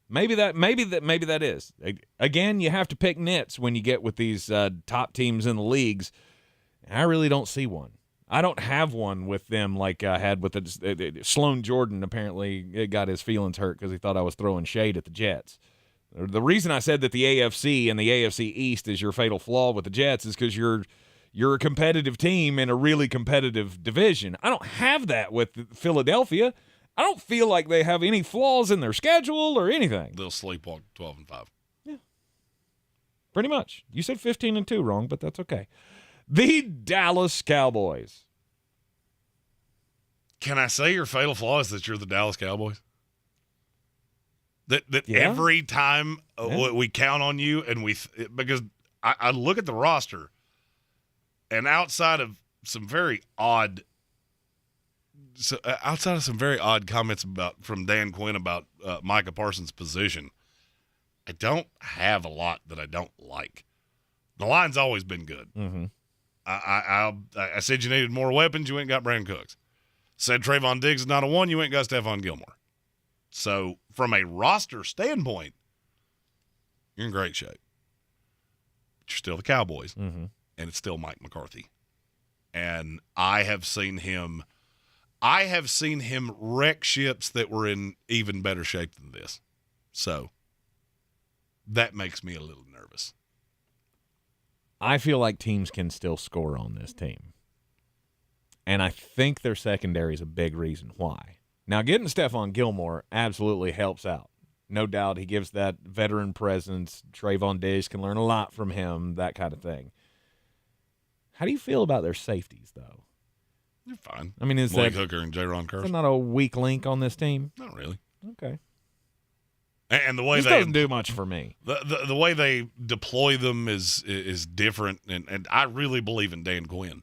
maybe that is. Again, you have to pick nits when you get with these top teams in the leagues. I really don't see one. I don't have one with them like I had with Sloan Jordan. Apparently, got his feelings hurt because he thought I was throwing shade at the Jets. The reason I said that the AFC and the AFC East is your fatal flaw with the Jets is because you're a competitive team in a really competitive division. I don't have that with Philadelphia. I don't feel like they have any flaws in their schedule or anything. They'll sleepwalk 12-5. Yeah, pretty much. You said 15-2 wrong, but that's okay. The Dallas Cowboys. Can I say your fatal flaw is that you're the Dallas Cowboys? That every time we count on you and because I look at the roster and outside of some very odd So outside of some very odd comments from Dan Quinn about Micah Parsons' position, I don't have a lot that I don't like. The line's always been good. Mm-hmm. I said you needed more weapons. You went and got Brandon Cooks. Said Trayvon Diggs is not a one. You went and got Stephon Gilmore. So from a roster standpoint, you're in great shape. But you're still the Cowboys, Mm-hmm. and it's still Mike McCarthy. And I have seen him wreck ships that were in even better shape than this. So that makes me a little nervous. I feel like teams can still score on this team. And I think their secondary is a big reason why. Now, getting Stephon Gilmore absolutely helps out. No doubt he gives that veteran presence. Trayvon Diggs can learn a lot from him, that kind of thing. How do you feel about their safeties, though? You're fine. I mean, is Malik that Hooker and J-Ron Kearse? Is that not a weak link on this team? Not really. Okay. And the way this doesn't do much for me. The way they deploy them is different, and I really believe in Dan Quinn.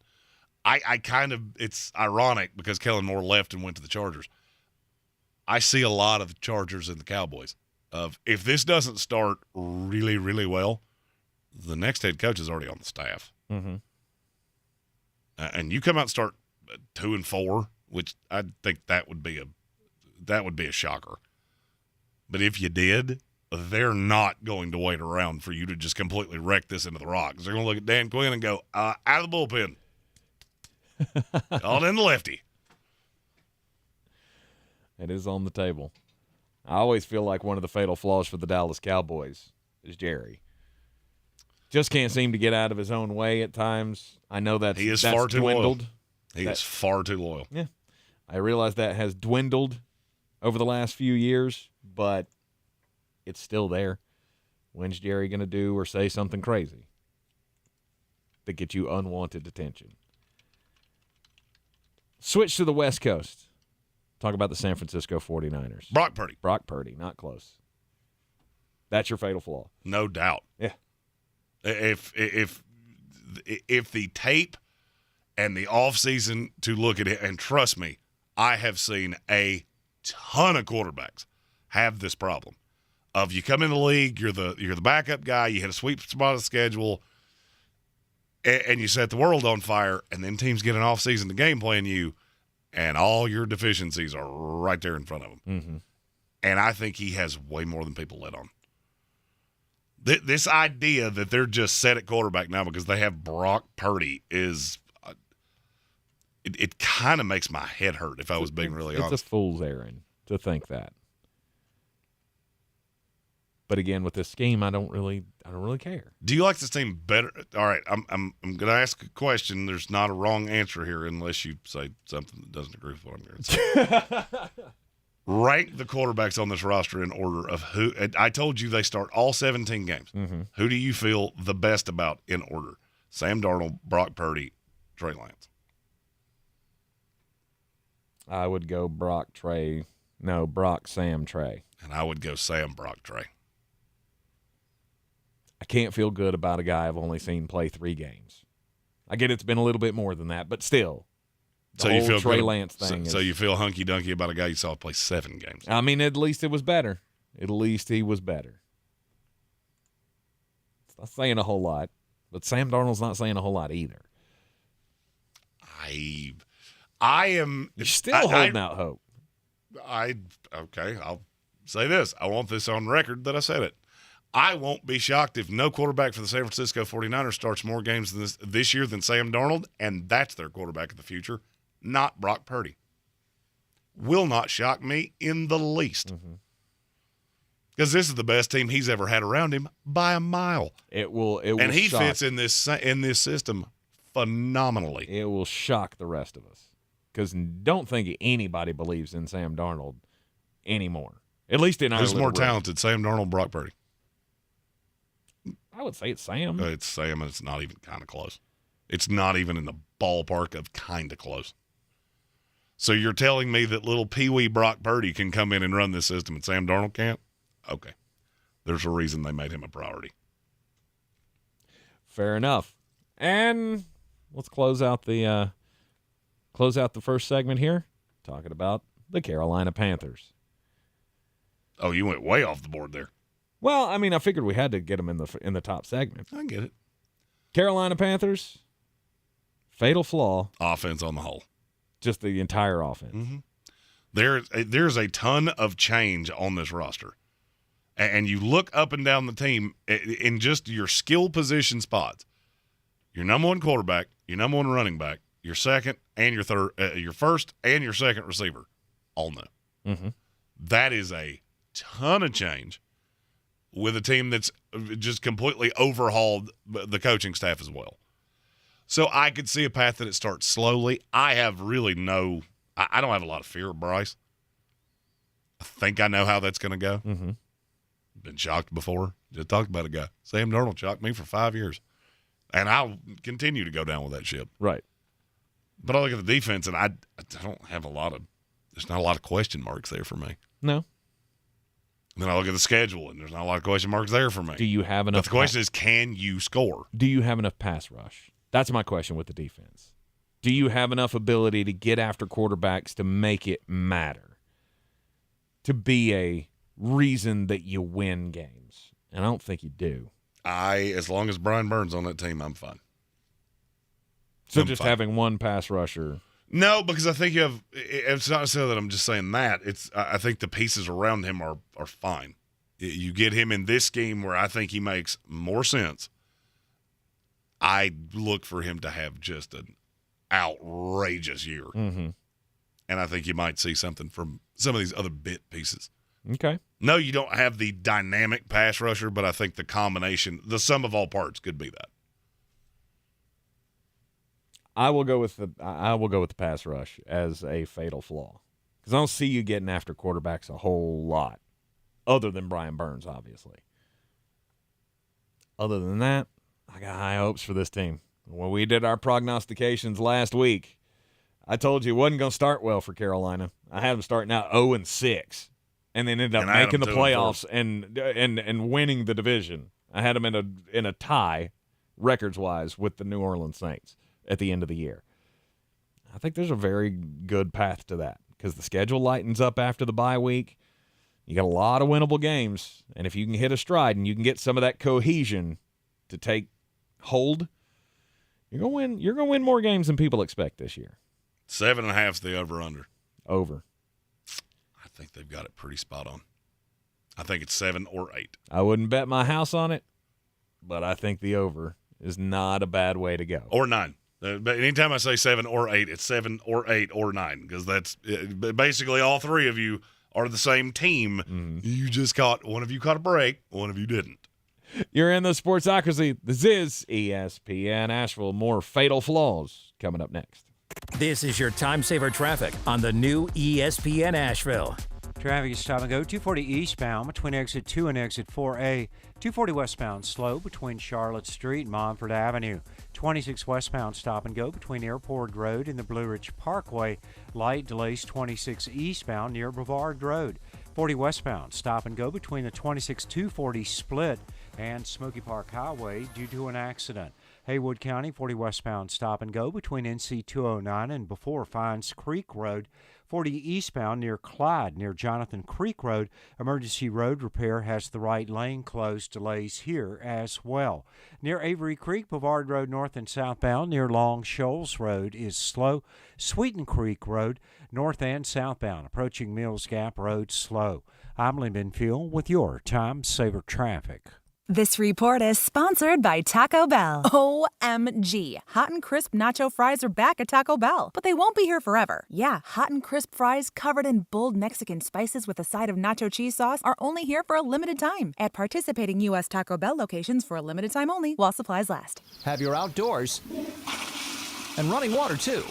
It's ironic because Kellen Moore left and went to the Chargers. I see a lot of the Chargers and the Cowboys. If this doesn't start really, really well, the next head coach is already on the staff. Mm-hmm. And you come out and start 2-4, which I think that would be a shocker. But if you did, they're not going to wait around for you to just completely wreck this into the rocks. They're going to look at Dan Quinn and go, out of the bullpen. All in the lefty. It is on the table. I always feel like one of the fatal flaws for the Dallas Cowboys is Jerry. Just can't seem to get out of his own way at times. I know that's far too dwindled. loyal. He is far too loyal. Yeah. I realize that has dwindled over the last few years, but it's still there. When's Jerry going to do or say something crazy that gets you unwanted attention? Switch to the West Coast. Talk about the San Francisco 49ers. Brock Purdy, not close. That's your fatal flaw. No doubt. Yeah. If the tape and the offseason to look at it, and trust me, I have seen a ton of quarterbacks have this problem of you come in the league, you're the backup guy, you hit a sweet spot of the schedule, and you set the world on fire, and then teams get an offseason to game plan you, and all your deficiencies are right there in front of them. Mm-hmm. And I think he has way more than people let on. This idea that they're just set at quarterback now because they have Brock Purdy is it kind of makes my head hurt if I was being really honest. It's a fool's errand to think that. But again, with this scheme, I don't really care. Do you like this team better? All right, I'm going to ask a question. There's not a wrong answer here unless you say something that doesn't agree with what I'm going to say. Rank the quarterbacks on this roster in order of who. I told you they start all 17 games. Mm-hmm. Who do you feel the best about in order? Sam Darnold, Brock Purdy, Trey Lance. I would go Brock, Sam, Trey. And I would go Sam, Brock, Trey. I can't feel good about a guy I've only seen play 3 games. I get it's been a little bit more than that, but still. The whole you feel Trey good, Lance thing. So you feel hunky-dunky about a guy you saw play 7 games. I mean, at least it was better. At least he was better. It's not saying a whole lot, but Sam Darnold's not saying a whole lot either. I am You're still holding out hope. Okay, I'll say this. I want this on record that I said it. I won't be shocked if no quarterback for the San Francisco 49ers starts more games this year than Sam Darnold, and that's their quarterback of the future, not Brock Purdy. Will not shock me in the least. Because this is the best team he's ever had around him by a mile. It will and he fits in this system phenomenally. It will shock the rest of us. Because don't think anybody believes in Sam Darnold anymore. At least in our Who's little more room. talented, Sam Darnold or Brock Purdy? I would say it's Sam. It's Sam, and it's not even kind of close. It's not even in the ballpark of kind of close. So you're telling me that little peewee Brock Purdy can come in and run this system and Sam Darnold can't? Okay. There's a reason they made him a priority. Fair enough. And let's close out the first segment here. Talking about the Carolina Panthers. Oh, you went way off the board there. Well, I mean, I figured we had to get them in the top segment. I get it. Carolina Panthers, fatal flaw. Offense on the whole. Just the entire offense. Mm-hmm. There's a ton of change on this roster. And you look up and down the team in just your skill position spots. Your number one quarterback, your number one running back, your second and your third, your first and your second receiver, all new. Mm-hmm. That is a ton of change with a team that's just completely overhauled the coaching staff as well. So I could see a path that it starts slowly. I have really I don't have a lot of fear of Bryce. I think I know how that's going to go. Mm-hmm. Been shocked before. Just talked about a guy. Sam Darnold shocked me for 5 years. And I'll continue to go down with that ship. Right. But I look at the defense, and I don't have there's not a lot of question marks there for me. No. And then I look at the schedule, and there's not a lot of question marks there for me. Do you have enough? But the question is, can you score? Do you have enough pass rush? That's my question with the defense. Do you have enough ability to get after quarterbacks to make it matter? To be a reason that you win games? And I don't think you do. As long as Brian Burns on that team, I'm fine. So just having one pass rusher. No, because I think you have. It's not so that I'm just saying that. I think the pieces around him are fine. You get him in this scheme where I think he makes more sense. I look for him to have just an outrageous year. Mm-hmm. And I think you might see something from some of these other bit pieces. Okay. No, you don't have the dynamic pass rusher, but I think the combination, the sum of all parts could be that. I will go with the pass rush as a fatal flaw. Because I don't see you getting after quarterbacks a whole lot. Other than Brian Burns, obviously. Other than that, I got high hopes for this team. When we did our prognostications last week, I told you it wasn't going to start well for Carolina. I had them starting out 0-6, and then ended up making the playoffs and winning the division. I had them in a tie, records-wise, with the New Orleans Saints at the end of the year. I think there's a very good path to that because the schedule lightens up after the bye week. You got a lot of winnable games, and if you can hit a stride and you can get some of that cohesion to take hold, you're gonna win more games than people expect this year. 7.5's the over/under. Over. I think they've got it pretty spot on. I think it's 7 or 8. I wouldn't bet my house on it, but I think the over is not a bad way to go. Or 9. But anytime I say 7 or 8, it's 7 or 8 or 9 because that's basically all three of you are the same team. Mm-hmm. You just caught one of you caught a break, one of you didn't. You're in the Sportsocracy. This is ESPN Asheville. More fatal flaws coming up next. This is your time saver traffic on the new ESPN Asheville. Traffic is stop and go 240 eastbound between exit 2 and exit 4A. 240 westbound slow between Charlotte Street and Montford Avenue. 26 westbound stop and go between Airport Road and the Blue Ridge Parkway. Light delays 26 eastbound near Brevard Road. 40 westbound stop and go between the 26-240 split and Smoky Park Highway due to an accident. Haywood County 40 westbound stop and go between NC 209 and before Fines Creek Road. 40 eastbound near Clyde near Jonathan Creek Road. Emergency road repair has the right lane closed. Delays here as well. Near Avery Creek, Brevard Road north and southbound near Long Shoals Road is slow. Sweeten Creek Road north and southbound approaching Mills Gap Road slow. I'm Lee Benfield with your Time Saver Traffic. This report is sponsored by Taco Bell. OMG. Hot and crisp nacho fries are back at Taco Bell, but they won't be here forever. Yeah, hot and crisp fries covered in bold Mexican spices with a side of nacho cheese sauce are only here for a limited time at participating U.S. Taco Bell locations for a limited time only while supplies last. Have your outdoors and running water, too.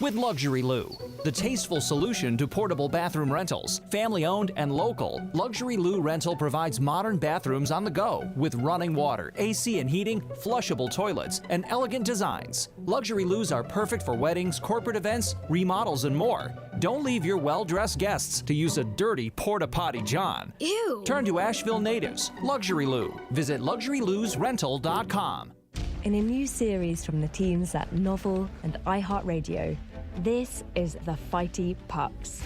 With Luxury Loo, the tasteful solution to portable bathroom rentals. Family-owned and local, Luxury Loo Rental provides modern bathrooms on the go with running water, AC and heating, flushable toilets, and elegant designs. Luxury Loos are perfect for weddings, corporate events, remodels, and more. Don't leave your well-dressed guests to use a dirty porta-potty john. Ew! Turn to Asheville natives. Luxury Loo. Visit LuxuryLoosRental.com. In a new series from the teams at Novel and iHeartRadio, This is the Fighty Pucks.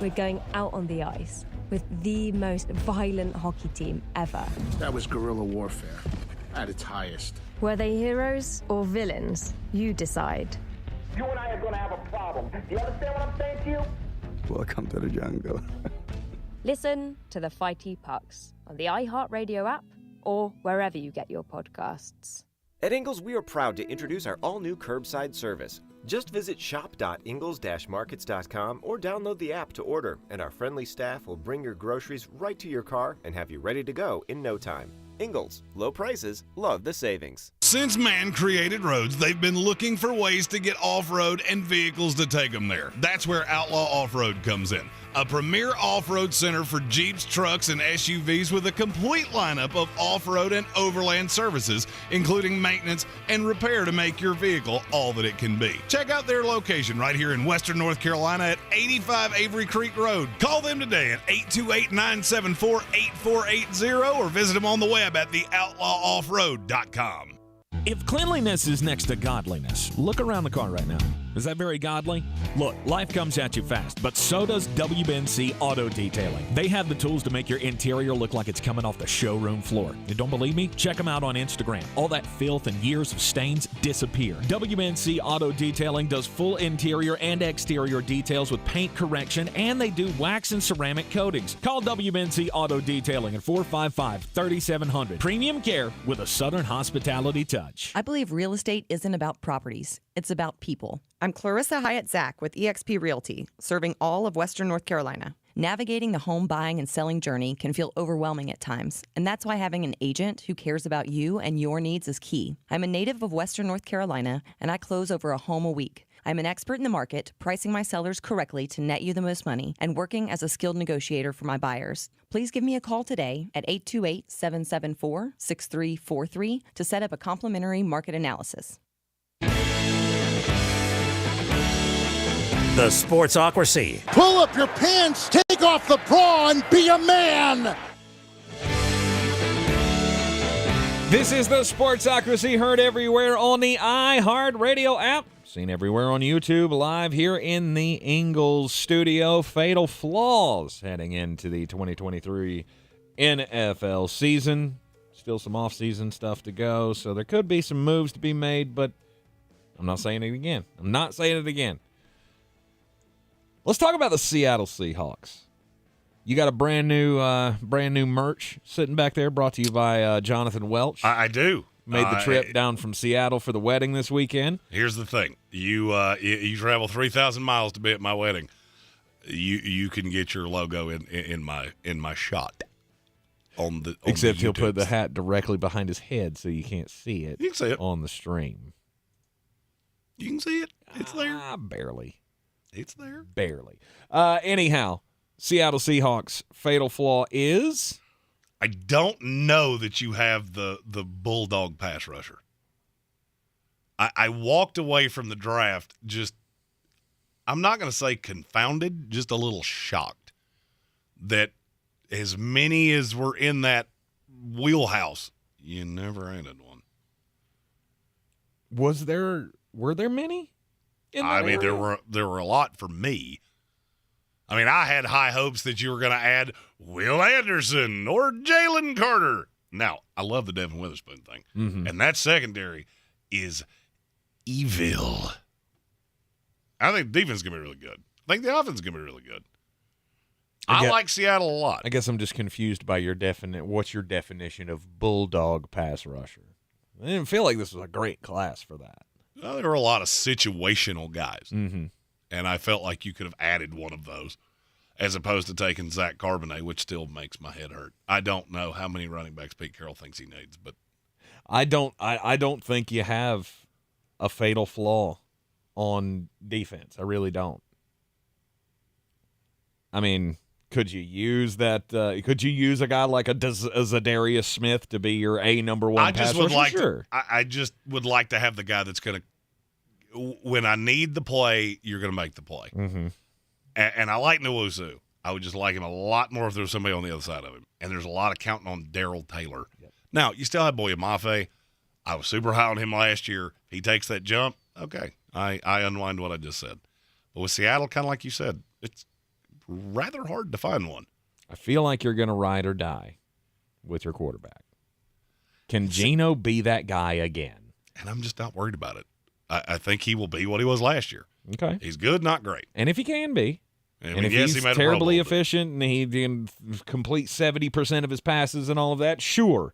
We're going out on the ice with the most violent hockey team ever. That was guerrilla warfare at its highest. Were they heroes or villains? You decide. You and I are going to have a problem. Do you understand what I'm saying to you? Welcome to the jungle. Listen to the Fighty Pucks on the iHeartRadio app or wherever you get your podcasts. At Ingles, we are proud to introduce our all-new curbside service. Just visit shop.ingles-markets.com or download the app to order, and our friendly staff will bring your groceries right to your car and have you ready to go in no time. Ingles, low prices, love the savings. Since man created roads, they've been looking for ways to get off-road and vehicles to take them there. That's where Outlaw Off-Road comes in. A premier off-road center for Jeeps, trucks, and SUVs with a complete lineup of off-road and overland services, including maintenance and repair to make your vehicle all that it can be. Check out their location right here in Western North Carolina at 85 Avery Creek Road. Call them today at 828-974-8480 or visit them on the web at theoutlawoffroad.com. If cleanliness is next to godliness, look around the car right now. Is that very godly? Look, life comes at you fast, but so does WNC Auto Detailing. They have the tools to make your interior look like it's coming off the showroom floor. You don't believe me? Check them out on Instagram. All that filth and years of stains disappear. WNC Auto Detailing does full interior and exterior details with paint correction, and they do wax and ceramic coatings. Call WNC Auto Detailing at 455-3700. Premium care with a Southern hospitality touch. I believe real estate isn't about properties. It's about people. I'm Clarissa Hyatt-Zach with eXp Realty, serving all of Western North Carolina. Navigating the home buying and selling journey can feel overwhelming at times, and that's why having an agent who cares about you and your needs is key. I'm a native of Western North Carolina, and I close over a home a week. I'm an expert in the market, pricing my sellers correctly to net you the most money, and working as a skilled negotiator for my buyers. Please give me a call today at 828-774-6343 to set up a complimentary market analysis. The Sportsocracy. Pull up your pants, take off the bra, and be a man! This is the Sportsocracy, heard everywhere on the iHeartRadio app. Seen everywhere on YouTube, live here in the Ingles studio. Fatal Flaws heading into the 2023 NFL season. Still some off-season stuff to go, so there could be some moves to be made, but I'm not saying it again. Let's talk about the Seattle Seahawks. You got a brand new merch sitting back there, brought to you by Jonathan Welch. I do. Made the trip down from Seattle for the wedding this weekend. Here's the thing: you travel 3,000 miles to be at my wedding. You can get your logo in my shot on the. Except the he'll put the hat directly behind his head, so you can't see it. You can see it on the stream. You can see it. It's there. Barely. It's there. Barely. Anyhow, Seattle Seahawks fatal flaw is? I don't know that you have the bulldog pass rusher. I walked away from the draft just, I'm not going to say confounded, just a little shocked that as many as were in that wheelhouse, you never added one. Were there many? I mean, there were a lot for me. I mean, I had high hopes that you were going to add Will Anderson or Jalen Carter. Now, I love the Devin Witherspoon thing. Mm-hmm. And that secondary is evil. I think the defense is going to be really good. I think the offense is going to be really good. I like Seattle a lot. I guess I'm just confused by what's your definition of bulldog pass rusher? I didn't feel like this was a great class for that. Well, there were a lot of situational guys. Mm-hmm. And I felt like you could have added one of those as opposed to taking Zach Carbonet, which still makes my head hurt. I don't know how many running backs Pete Carroll thinks he needs, but I don't think you have a fatal flaw on defense. I really don't. I mean, could you use that? Could you use a guy like a Zadarius Smith to be your number one pass rusher? I just would like to have the guy that's going to, when I need the play, you're going to make the play. Mm-hmm. And I like Nwosu. I would just like him a lot more if there was somebody on the other side of him. And there's a lot of counting on Darrell Taylor. Yep. Now, you still have Boye Mafe. I was super high on him last year. He takes that jump. Okay. I unwind what I just said. But with Seattle, kind of like you said, it's rather hard to find one. I feel like you're going to ride or die with your quarterback. Can Geno be that guy again? And I'm just not worried about it. I think he will be what he was last year. Okay. He's good, not great. And if he can be. And if yes, he's he made terribly efficient and he can complete 70% of his passes and all of that, sure,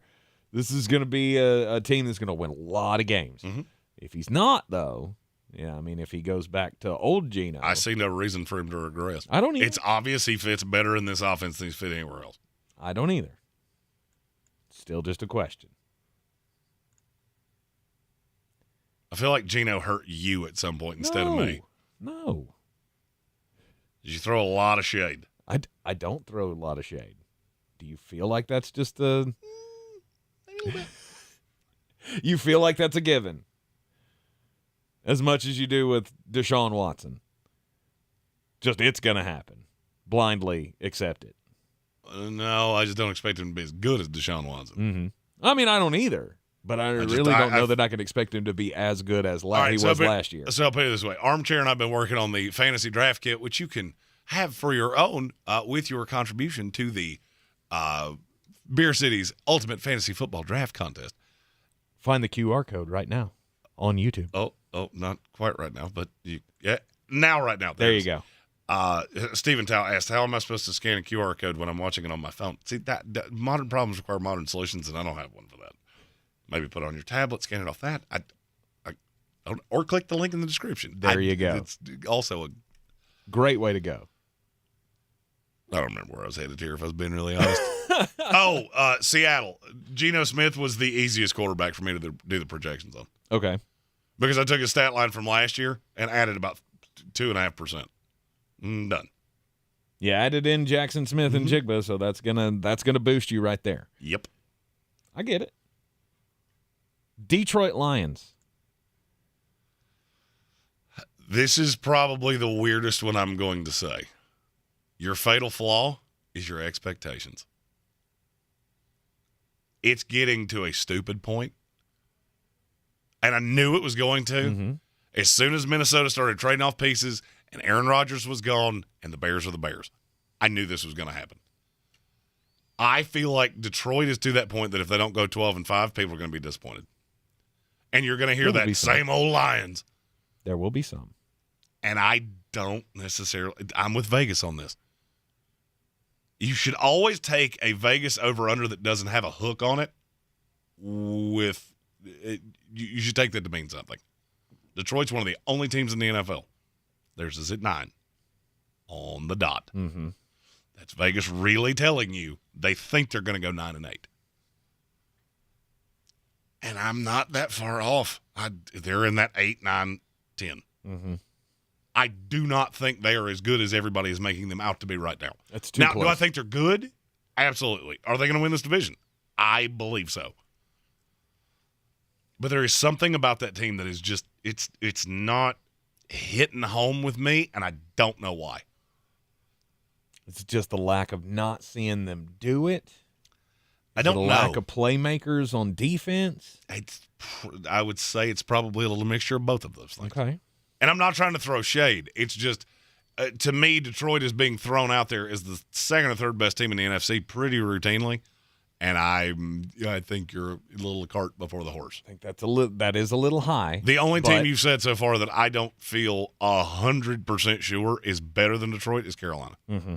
this is going to be a team that's going to win a lot of games. Mm-hmm. If he's not, though, yeah, I mean, if he goes back to old Geno. I see no reason for him to regress. I don't either. It's obvious he fits better in this offense than he's fit anywhere else. I don't either. Still just a question. I feel like Geno hurt you at some point instead of me. No. Did you throw a lot of shade? I don't throw a lot of shade. Do you feel like that's just a... Maybe a little bit. You feel like that's a given? As much as you do with Deshaun Watson. Just it's going to happen. Blindly accept it. No, I just don't expect him to be as good as Deshaun Watson. Mm-hmm. I mean, I don't either. But I really don't know that I can expect him to be as good as he was last year. So I'll put it this way. Armchair and I have been working on the fantasy draft kit, which you can have for your own with your contribution to the Beer City's Ultimate Fantasy Football Draft Contest. Find the QR code right now on YouTube. Oh, not quite right now, but right now. There you go. Stephen Tao asked, how am I supposed to scan a QR code when I'm watching it on my phone? See, that modern problems require modern solutions, and I don't have one for that. Maybe put it on your tablet, scan it off that. Or click the link in the description. There you go. It's also a great way to go. I don't remember where I was headed here, if I was being really honest. Seattle. Geno Smith was the easiest quarterback for me to do the projections on. Okay. Because I took his stat line from last year and added about 2.5%. Done. You added in Jackson Smith and Jigba, so that's gonna boost you right there. Yep. I get it. Detroit Lions. This is probably the weirdest one I'm going to say. Your fatal flaw is your expectations. It's getting to a stupid point, and I knew it was going to. Mm-hmm. As soon as Minnesota started trading off pieces and Aaron Rodgers was gone and the Bears were the Bears, I knew this was going to happen. I feel like Detroit is to that point that if they don't go 12-5, people are going to be disappointed. And you're going to hear that same old Lions. There will be some. And I don't necessarily – I'm with Vegas on this. You should always take a Vegas over-under that doesn't have a hook on it with – you should take that to mean something. Detroit's one of the only teams in the NFL. Theirs is at 9 on the dot. Mm-hmm. That's Vegas really telling you they think they're going to go 9-8. And I'm not that far off. They're in that 8, 9, 10. Mm-hmm. I do not think they are as good as everybody is making them out to be right now. That's too close. Do I think they're good? Absolutely. Are they going to win this division? I believe so. But there is something about that team that is just it's not hitting home with me, and I don't know why. It's just the lack of not seeing them do it. I don't know. Lack of playmakers on defense. I would say it's probably a little mixture of both of those things. Okay. And I'm not trying to throw shade. It's just, to me, Detroit is being thrown out there as the second or third best team in the NFC pretty routinely. And I think you're a little cart before the horse. I think that is a little high. The only team you've said so far that I don't feel 100% sure is better than Detroit is Carolina. Mm-hmm.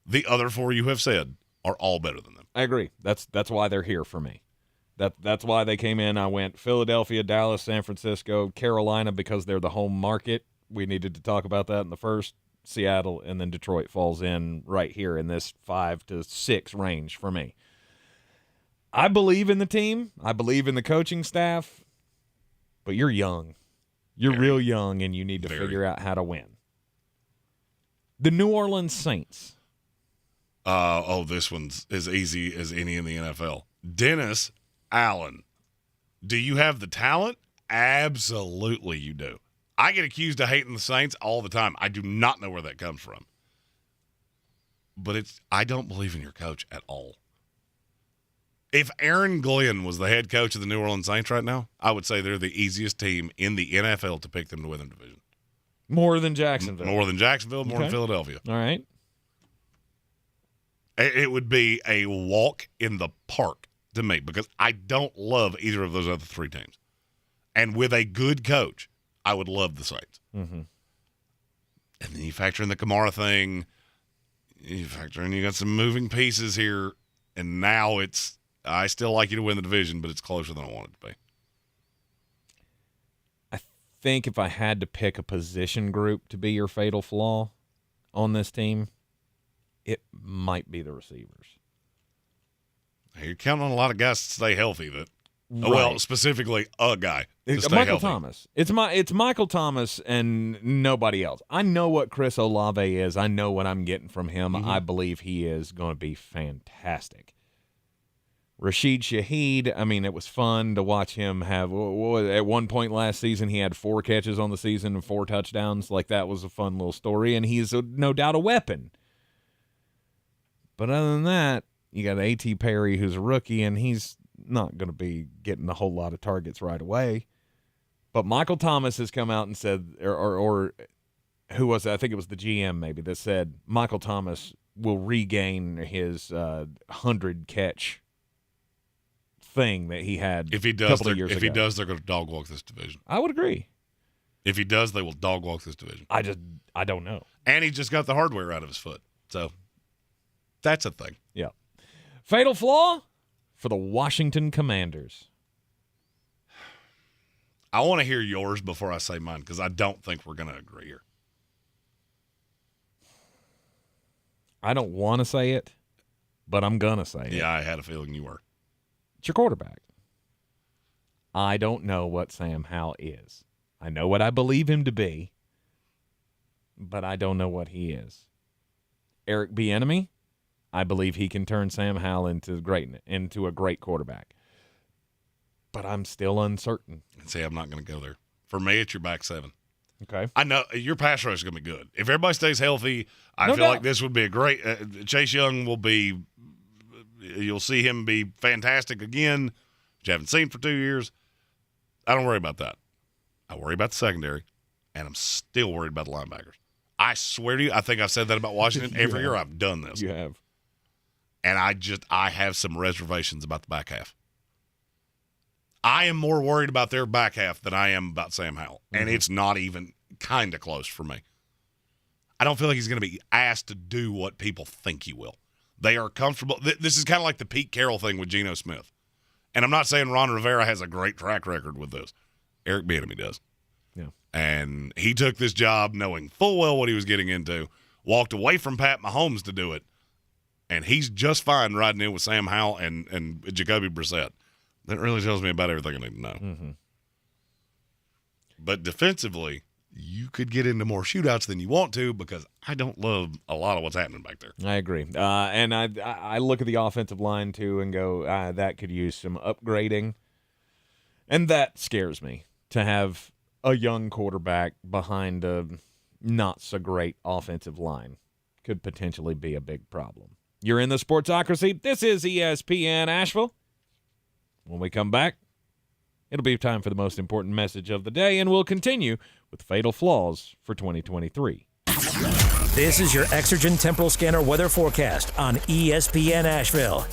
The other four you have said are all better than them. I agree. That's why they're here for me. That's why they came in. I went Philadelphia, Dallas, San Francisco, Carolina because they're the home market. We needed to talk about that in the first. Seattle, and then Detroit falls in right here in this 5 to 6 range for me. I believe in the team. I believe in the coaching staff. But you're young. You're real young, and you need to figure out how to win. The New Orleans Saints. This one's as easy as any in the NFL. Dennis Allen. Do you have the talent? Absolutely you do. I get accused of hating the Saints all the time. I do not know where that comes from. But I don't believe in your coach at all. If Aaron Glenn was the head coach of the New Orleans Saints right now, I would say they're the easiest team in the NFL to pick them to win the division. More than Jacksonville. More than Jacksonville, more than Okay. Philadelphia. All right. It would be a walk in the park to me because I don't love either of those other three teams. And with a good coach, I would love the Saints. Mm-hmm. And then you factor in the Kamara thing. You factor in you got some moving pieces here. And now I still like you to win the division, but it's closer than I want it to be. I think if I had to pick a position group to be your fatal flaw on this team, it might be the receivers. You're counting on a lot of guys to stay healthy. Right. Well, specifically a guy to stay Michael healthy. Thomas. It's Michael Thomas and nobody else. I know what Chris Olave is. I know what I'm getting from him. Mm-hmm. I believe he is going to be fantastic. Rashid Shaheed, I mean, it was fun to watch him have, at one point last season, he had 4 catches on the season and 4 touchdowns. Like, that was a fun little story, and he's no doubt a weapon. But other than that, you got A.T. Perry, who's a rookie, and he's not going to be getting a whole lot of targets right away. But Michael Thomas has come out and said, or who was it? I think it was the GM maybe, that said Michael Thomas will regain his 100-catch thing that he had If he a does, couple of years ago. if he does, they're going to dog walk this division. I would agree. If he does, they will dog walk this division. I don't know. And he just got the hardware out of his foot. So that's a thing. Yeah. Fatal flaw for the Washington Commanders. I want to hear yours before I say mine because I don't think we're going to agree here. I don't want to say it, but I'm going to say it. Yeah, I had a feeling you were. It's your quarterback. I don't know what Sam Howell is. I know what I believe him to be, but I don't know what he is. Eric Bieniemy, I believe he can turn Sam Howell into a great quarterback. But I'm still uncertain. See, I'm not going to go there. For me, it's your back seven. Okay. I know your pass rush is going to be good. If everybody stays healthy, I No feel doubt. like this would be a great Chase Young will be – you'll see him be fantastic again, which you haven't seen for 2 years. I don't worry about that. I worry about the secondary, and I'm still worried about the linebackers. I swear to you, I think I've said that about Washington. Every year I've done this. You have. And I have some reservations about the back half. I am more worried about their back half than I am about Sam Howell. And it's not even kind of close for me. I don't feel like he's going to be asked to do what people think he will. They are comfortable. This is kind of like the Pete Carroll thing with Geno Smith. And I'm not saying Ron Rivera has a great track record with this. Eric Bieniemy does. Yeah. And he took this job knowing full well what he was getting into, walked away from Pat Mahomes to do it, and he's just fine riding in with Sam Howell and Jacoby Brissett. That really tells me about everything I need to know. Mm-hmm. But defensively, you could get into more shootouts than you want to because I don't love a lot of what's happening back there. I agree. And I look at the offensive line, too, and go, that could use some upgrading. And that scares me, to have a young quarterback behind a not-so-great offensive line. Could potentially be a big problem. You're in the Sportsocracy. This is ESPN Asheville. When we come back, it'll be time for the most important message of the day, and we'll continue with Fatal Flaws for 2023. This is your Exergen Temporal Scanner weather forecast on ESPN Asheville.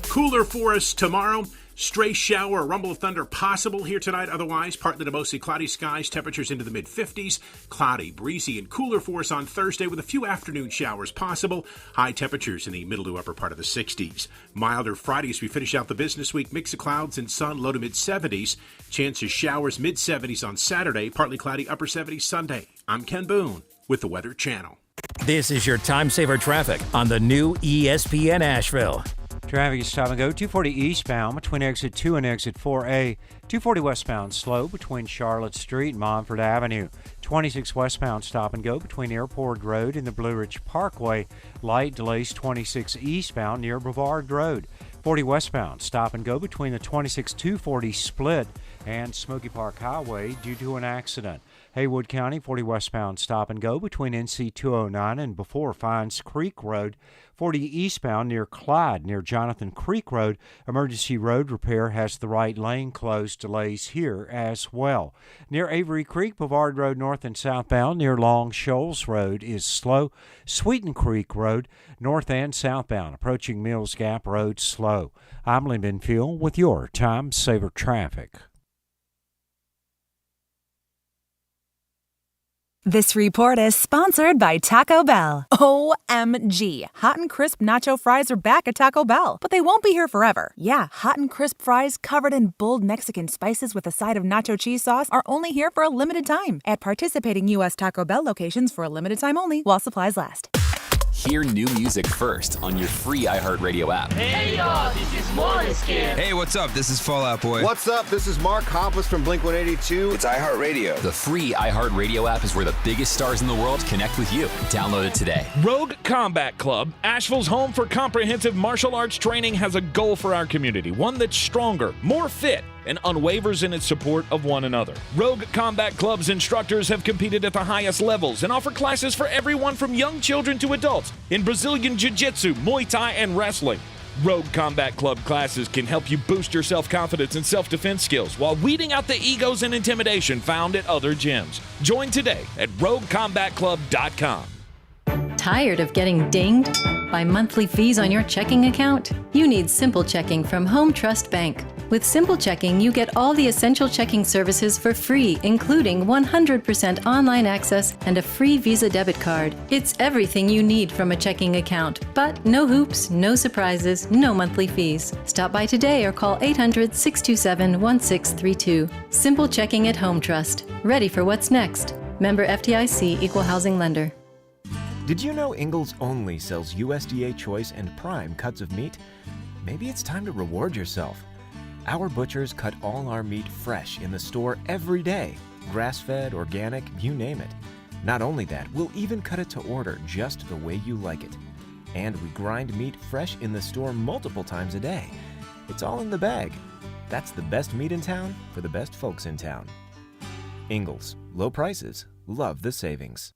Cooler for us tomorrow. Stray shower or rumble of thunder possible here tonight. Otherwise, partly to mostly cloudy skies. Temperatures into the mid-50s. Cloudy, breezy, and cooler for us on Thursday with a few afternoon showers possible. High temperatures in the middle to upper part of the 60s. Milder Friday as we finish out the business week. Mix of clouds and sun, low to mid-70s. Chance of showers mid-70s on Saturday. Partly cloudy, upper 70s Sunday. I'm Ken Boone with the Weather Channel. This is your time saver traffic on the new ESPN Asheville. Traffic is stop and go 240 eastbound between exit 2 and exit 4A. 240 westbound slow between Charlotte Street and Montford Avenue. 26 westbound stop and go between Airport Road and the Blue Ridge Parkway. Light delays 26 eastbound near Brevard Road. 40 westbound stop and go between the 26-240 split and Smoky Park Highway due to an accident. Haywood County 40 westbound stop and go between NC 209 and before Fines Creek Road. 40 eastbound near Clyde near Jonathan Creek Road. Emergency road repair has the right lane closed. Delays here as well. Near Avery Creek, Bavard Road north and southbound near Long Shoals Road is slow. Sweeten Creek Road north and southbound approaching Mills Gap Road slow. I'm Lee Benfield with your Time Saver Traffic. This report is sponsored by Taco Bell. OMG. Hot and crisp nacho fries are back at Taco Bell, but they won't be here forever. Yeah, hot and crisp fries covered in bold Mexican spices with a side of nacho cheese sauce are only here for a limited time at participating U.S. Taco Bell locations for a limited time only while supplies last. Hear new music first on your free iHeartRadio app. Hey y'all, this is Måneskin. Hey, what's up? This is Fall Out Boy. What's up? This is Mark Hoppus from Blink-182. It's iHeartRadio. The free iHeartRadio app is where the biggest stars in the world connect with you. Download it today. Rogue Combat Club, Asheville's home for comprehensive martial arts training, has a goal for our community, one that's stronger, more fit, and unwavers in its support of one another. Rogue Combat Club's instructors have competed at the highest levels and offer classes for everyone from young children to adults in Brazilian Jiu-Jitsu, Muay Thai, and wrestling. Rogue Combat Club classes can help you boost your self-confidence and self-defense skills while weeding out the egos and intimidation found at other gyms. Join today at roguecombatclub.com. Tired of getting dinged by monthly fees on your checking account? You need Simple Checking from Home Trust Bank. With Simple Checking, you get all the essential checking services for free, including 100% online access and a free Visa debit card. It's everything you need from a checking account, but no hoops, no surprises, no monthly fees. Stop by today or call 800-627-1632. Simple Checking at Home Trust. Ready for what's next. Member FDIC, Equal Housing Lender. Did you know Ingalls only sells USDA Choice and Prime cuts of meat? Maybe it's time to reward yourself. Our butchers cut all our meat fresh in the store every day. Grass-fed, organic, you name it. Not only that, we'll even cut it to order just the way you like it. And we grind meat fresh in the store multiple times a day. It's all in the bag. That's the best meat in town for the best folks in town. Ingalls. Low prices. Love the savings.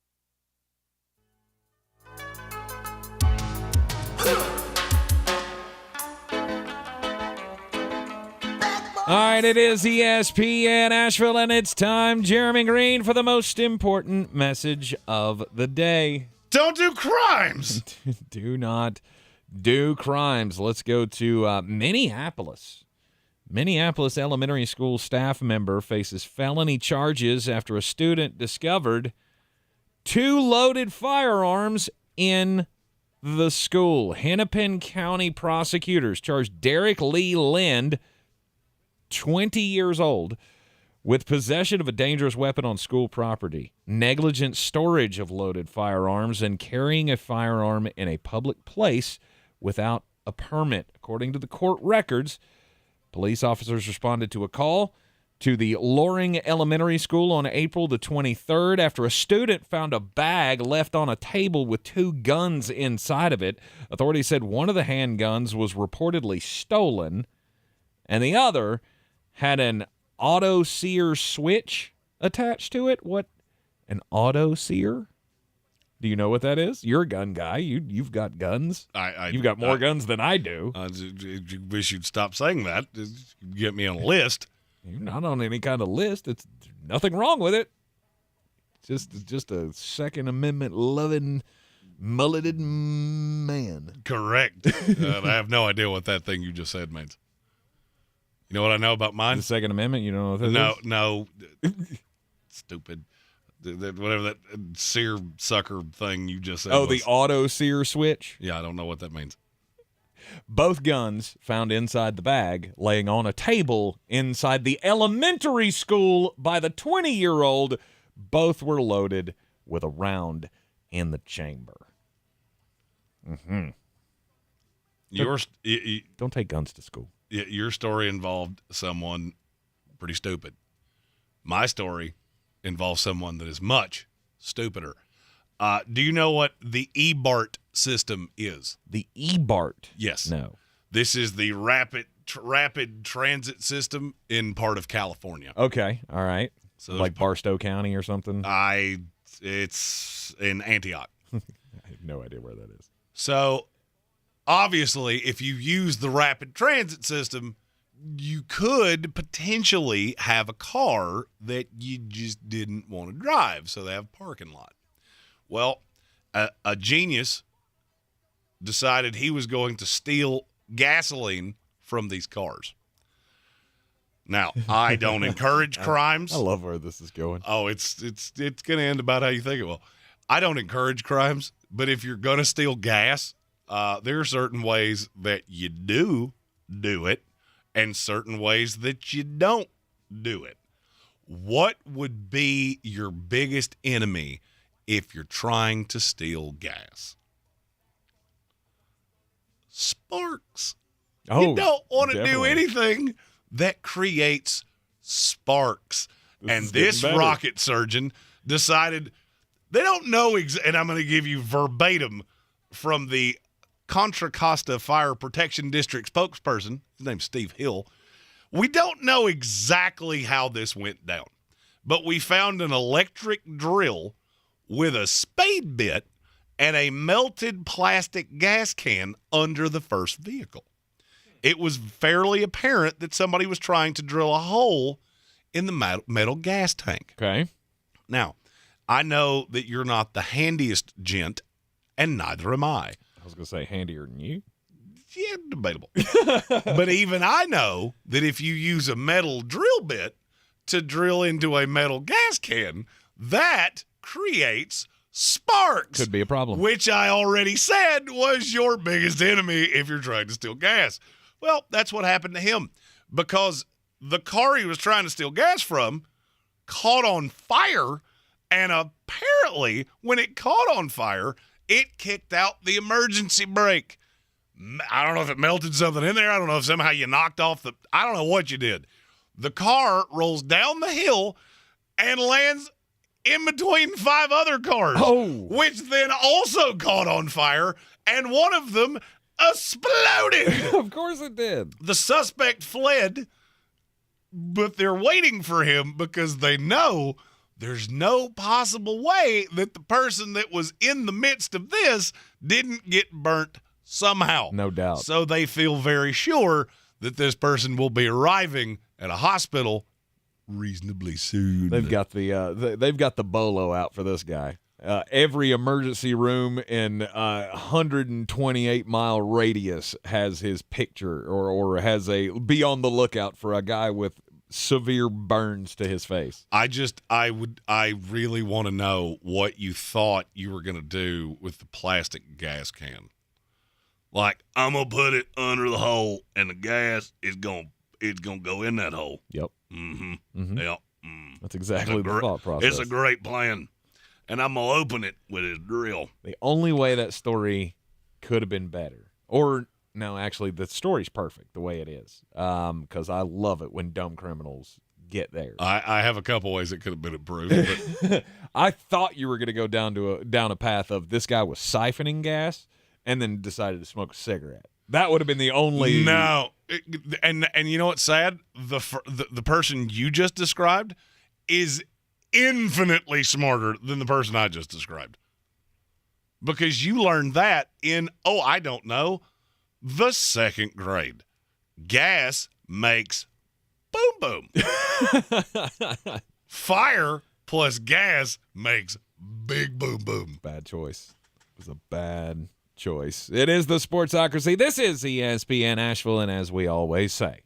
All right, it is ESPN Asheville, and it's time, Jeremy Green, for the most important message of the day. Don't do crimes! Do not do crimes. Let's go to Minneapolis. Minneapolis elementary school staff member faces felony charges after a student discovered 2 loaded firearms in the school. Hennepin County prosecutors charged Derek Lee Lind, 20 years old, with possession of a dangerous weapon on school property, negligent storage of loaded firearms, and carrying a firearm in a public place without a permit. According to the court records, police officers responded to a call to the Loring Elementary School on April the 23rd after a student found a bag left on a table with 2 guns inside of it. Authorities said one of the handguns was reportedly stolen, and the other had an auto sear switch attached to it. What? An auto sear? Do you know what that is? You're a gun guy. You've got guns. You've got more guns than I do. I wish you'd stop saying that. Get me on a list. You're not on any kind of list. It's nothing wrong with it. It's just a Second Amendment loving, mulleted man. Correct. I have no idea what that thing you just said means. You know what I know about mine? The Second Amendment? You don't know what that is? No. Stupid. Whatever that sear sucker thing you just said was. The auto sear switch? Yeah, I don't know what that means. Both guns found inside the bag, laying on a table inside the elementary school by the 20-year-old. Both were loaded with a round in the chamber. Mm-hmm. Don't take guns to school. Your story involved someone pretty stupid. My story involves someone that is much stupider. Do you know what the EBART system is? The EBART? Yes. No. This is the rapid transit system in part of California. Okay. All right. So like Barstow County or something? It's in Antioch. I have no idea where that is. So, obviously, if you use the rapid transit system, you could potentially have a car that you just didn't want to drive, so they have a parking lot. Well, a genius decided he was going to steal gasoline from these cars. Now, I don't encourage crimes. I love where this is going. Oh, it's going to end about how you think it will. I don't encourage crimes, but if you're going to steal gas, there are certain ways that you do it and certain ways that you don't do it. What would be your biggest enemy if you're trying to steal gas? Sparks. Oh, you don't want to do definitely. anything that creates sparks. This rocket surgeon decided they don't know, and I'm going to give you verbatim from the Contra Costa Fire Protection District spokesperson. His name's Steve Hill. We don't know exactly how this went down, but we found an electric drill with a spade bit and a melted plastic gas can under the first vehicle. It was fairly apparent that somebody was trying to drill a hole in the metal gas tank. Okay. Now, I know that you're not the handiest gent, and neither am I. I was going to say handier than you. Yeah, debatable. But even I know that if you use a metal drill bit to drill into a metal gas can, that creates sparks. Could be a problem. Which I already said was your biggest enemy if you're trying to steal gas. Well, that's what happened to him, because the car he was trying to steal gas from caught on fire, and apparently when it caught on fire, it kicked out the emergency brake. I don't know if it melted something in there. I don't know if somehow you knocked off I don't know what you did. The car rolls down the hill and lands in between 5 other cars, which then also caught on fire, and one of them exploded. Of course it did. The suspect fled, but they're waiting for him because they know there's no possible way that the person that was in the midst of this didn't get burnt somehow. No doubt. So they feel very sure that this person will be arriving at a hospital reasonably soon. They've got the bolo out for this guy. Every emergency room in 128-mile radius has his picture, or has be on the lookout for a guy with severe burns to his face. I really want to know what you thought you were going to do with the plastic gas can. Like, I'm going to put it under the hole, and the gas is going to go in that hole. Yep. Mm-hmm. Mm-hmm. Yep. That's exactly the thought process. It's a great plan. And I'm going to open it with his drill. The only way that story could have been better, or no, actually, the story's perfect the way it is, because I love it when dumb criminals get there. I have a couple ways it could have been improved. But I thought you were going to go down a path of this guy was siphoning gas and then decided to smoke a cigarette. That would have been the only. No, and you know what's sad? The person you just described is infinitely smarter than the person I just described, because you learned that in I don't know, the 2nd grade. Gas makes boom boom. Fire plus gas makes big boom boom. Bad choice. It was a bad choice. It is the Sportsocracy. This is ESPN Asheville, and as we always say,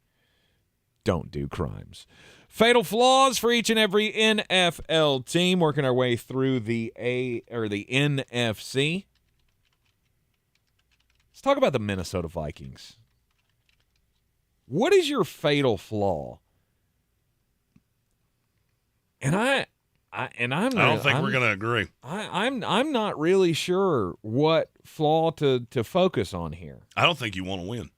don't do crimes. Fatal flaws for each and every NFL team. Working our way through the NFC. Let's talk about the Minnesota Vikings. What is your fatal flaw? And I don't think we're going to agree. I'm not really sure what flaw to focus on here. I don't think you want to win.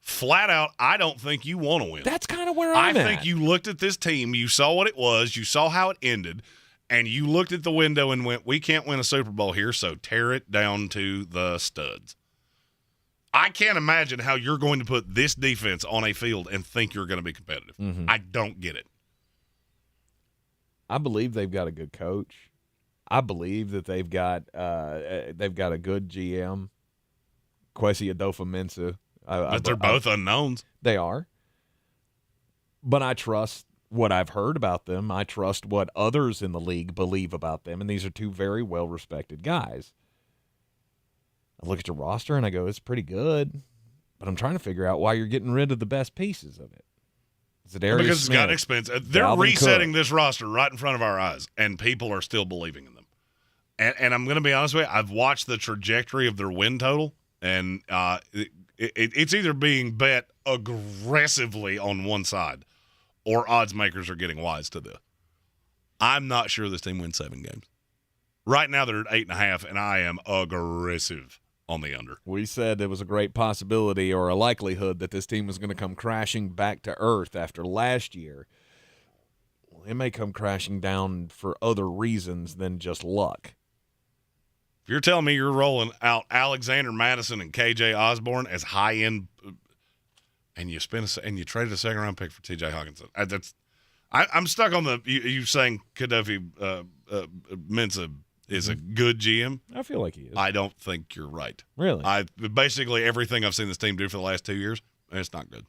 Flat out, I don't think you want to win. That's kind of where I'm at. I think you looked at this team, you saw what it was, you saw how it ended, and you looked at the window and went, we can't win a Super Bowl here, so tear it down to the studs. I can't imagine how you're going to put this defense on a field and think you're going to be competitive. Mm-hmm. I don't get it. I believe they've got a good coach. I believe that they've got a good GM, Kwesi Adolfo-Mensah. But they're both unknowns. They are. But I trust what I've heard about them. I trust what others in the league believe about them, and these are two very well-respected guys. I look at your roster, and I go, it's pretty good, but I'm trying to figure out why you're getting rid of the best pieces of it. Is it Darius Because it's Smith, got expense. They're Dalvin resetting Cook? this roster right in front of our eyes, and people are still believing in them. And I'm going to be honest with you, I've watched the trajectory of their win total, and it's either being bet aggressively on one side or odds makers are getting wise to this. I'm not sure this team wins 7 games. Right now they're at 8.5, and I am aggressive on the under. We said there was a great possibility or a likelihood that this team was going to come crashing back to earth after last year. Well, it may come crashing down for other reasons than just luck. If you're telling me you're rolling out Alexander Madison and KJ Osborne as high-end and you traded a second-round pick for TJ Hawkinson, I'm stuck on you saying Kadofi Mensah is a good GM. I feel like he is. I don't think you're right. Really? Basically everything I've seen this team do for the last 2 years, it's not good.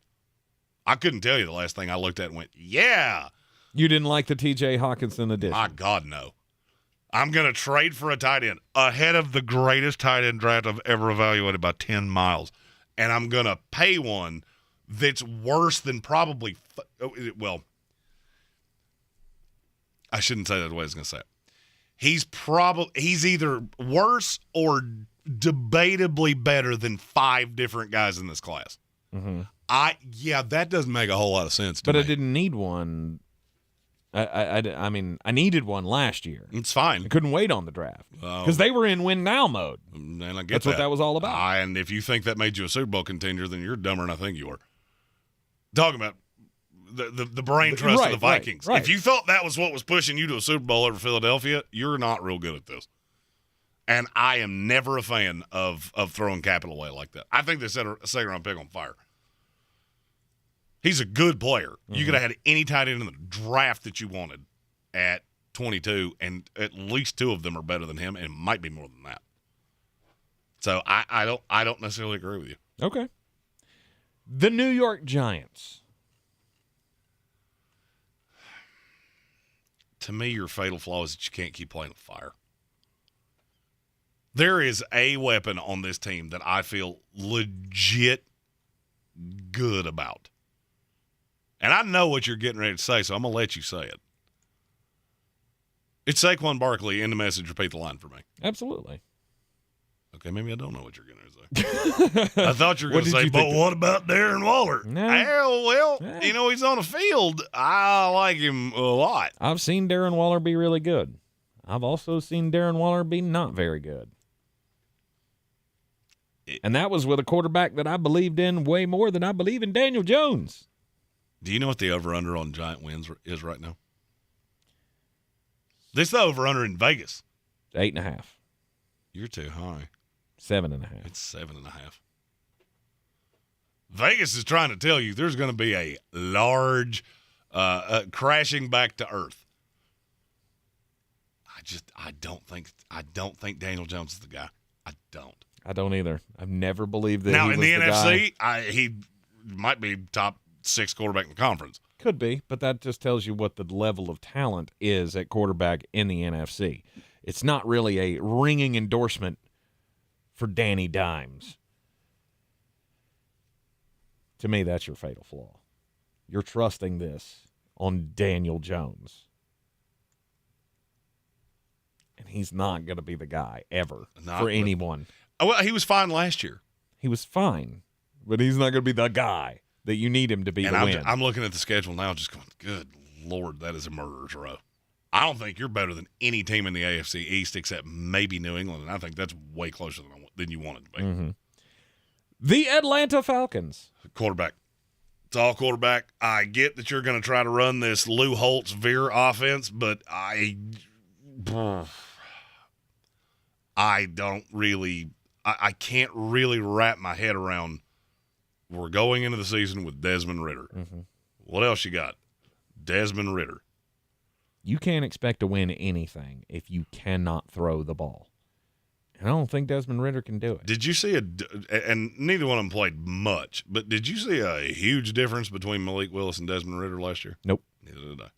I couldn't tell you the last thing I looked at and went, yeah. You didn't like the TJ Hawkinson addition? My God, no. I'm going to trade for a tight end ahead of the greatest tight end draft I've ever evaluated by 10 miles. And I'm going to pay one that's worse than probably I shouldn't say that the way I was going to say it. He's either worse or debatably better than 5 different guys in this class. Mm-hmm. That doesn't make a whole lot of sense to me. But I didn't need one. I mean, I needed one last year. It's fine. I couldn't wait on the draft because they were in win now mode. And I get That's what that was all about. And if you think that made you a Super Bowl contender, then you're dumber than I think you are. Talking about the brain trust of the Vikings. Right. If you thought that was what was pushing you to a Super Bowl over Philadelphia, you're not real good at this. And I am never a fan of throwing capital away like that. I think they set a second-round pick on fire. He's a good player. Mm-hmm. You could have had any tight end in the draft that you wanted at 22, and at least 2 of them are better than him, and it might be more than that. So I don't necessarily agree with you. Okay. The New York Giants. To me, your fatal flaw is that you can't keep playing with fire. There is a weapon on this team that I feel legit good about. And I know what you're getting ready to say, so I'm going to let you say it. It's Saquon Barkley in the message. Repeat the line for me. Absolutely. Okay, maybe I don't know what you're going to say. I thought you were going to say, but what about Darren Waller? No. He's on the field. I like him a lot. I've seen Darren Waller be really good. I've also seen Darren Waller be not very good. And that was with a quarterback that I believed in way more than I believe in Daniel Jones. Do you know what the over-under on Giant wins is right now? This is the over-under in Vegas. 8.5. You're too high. 7.5. It's 7.5. Vegas is trying to tell you there's going to be a large crashing back to earth. I don't think Daniel Jones is the guy. I don't. I don't either. I've never believed that now, he was in the NFC, guy. He might be top 6 quarterback in the conference. Could be, but that just tells you what the level of talent is at quarterback in the NFC. It's not really a ringing endorsement for Danny Dimes. To me, that's your fatal flaw. You're trusting this on Daniel Jones. And he's not going to be the guy ever for anyone. Well, he was fine last year. He was fine, but he's not going to be the guy that you need him to be to win. I'm looking at the schedule now just going, good Lord, that is a murderer's row. I don't think you're better than any team in the AFC East except maybe New England, and I think that's way closer than you want it to be. Mm-hmm. The Atlanta Falcons. Quarterback. It's all quarterback. I get that you're going to try to run this Lou Holtz-Veer offense, but I can't really wrap my head around we're going into the season with Desmond Ridder. Mm-hmm. What else you got? Desmond Ridder. You can't expect to win anything if you cannot throw the ball. And I don't think Desmond Ridder can do it. Did you see and neither one of them played much, but did you see a huge difference between Malik Willis and Desmond Ridder last year? Nope. Neither did I.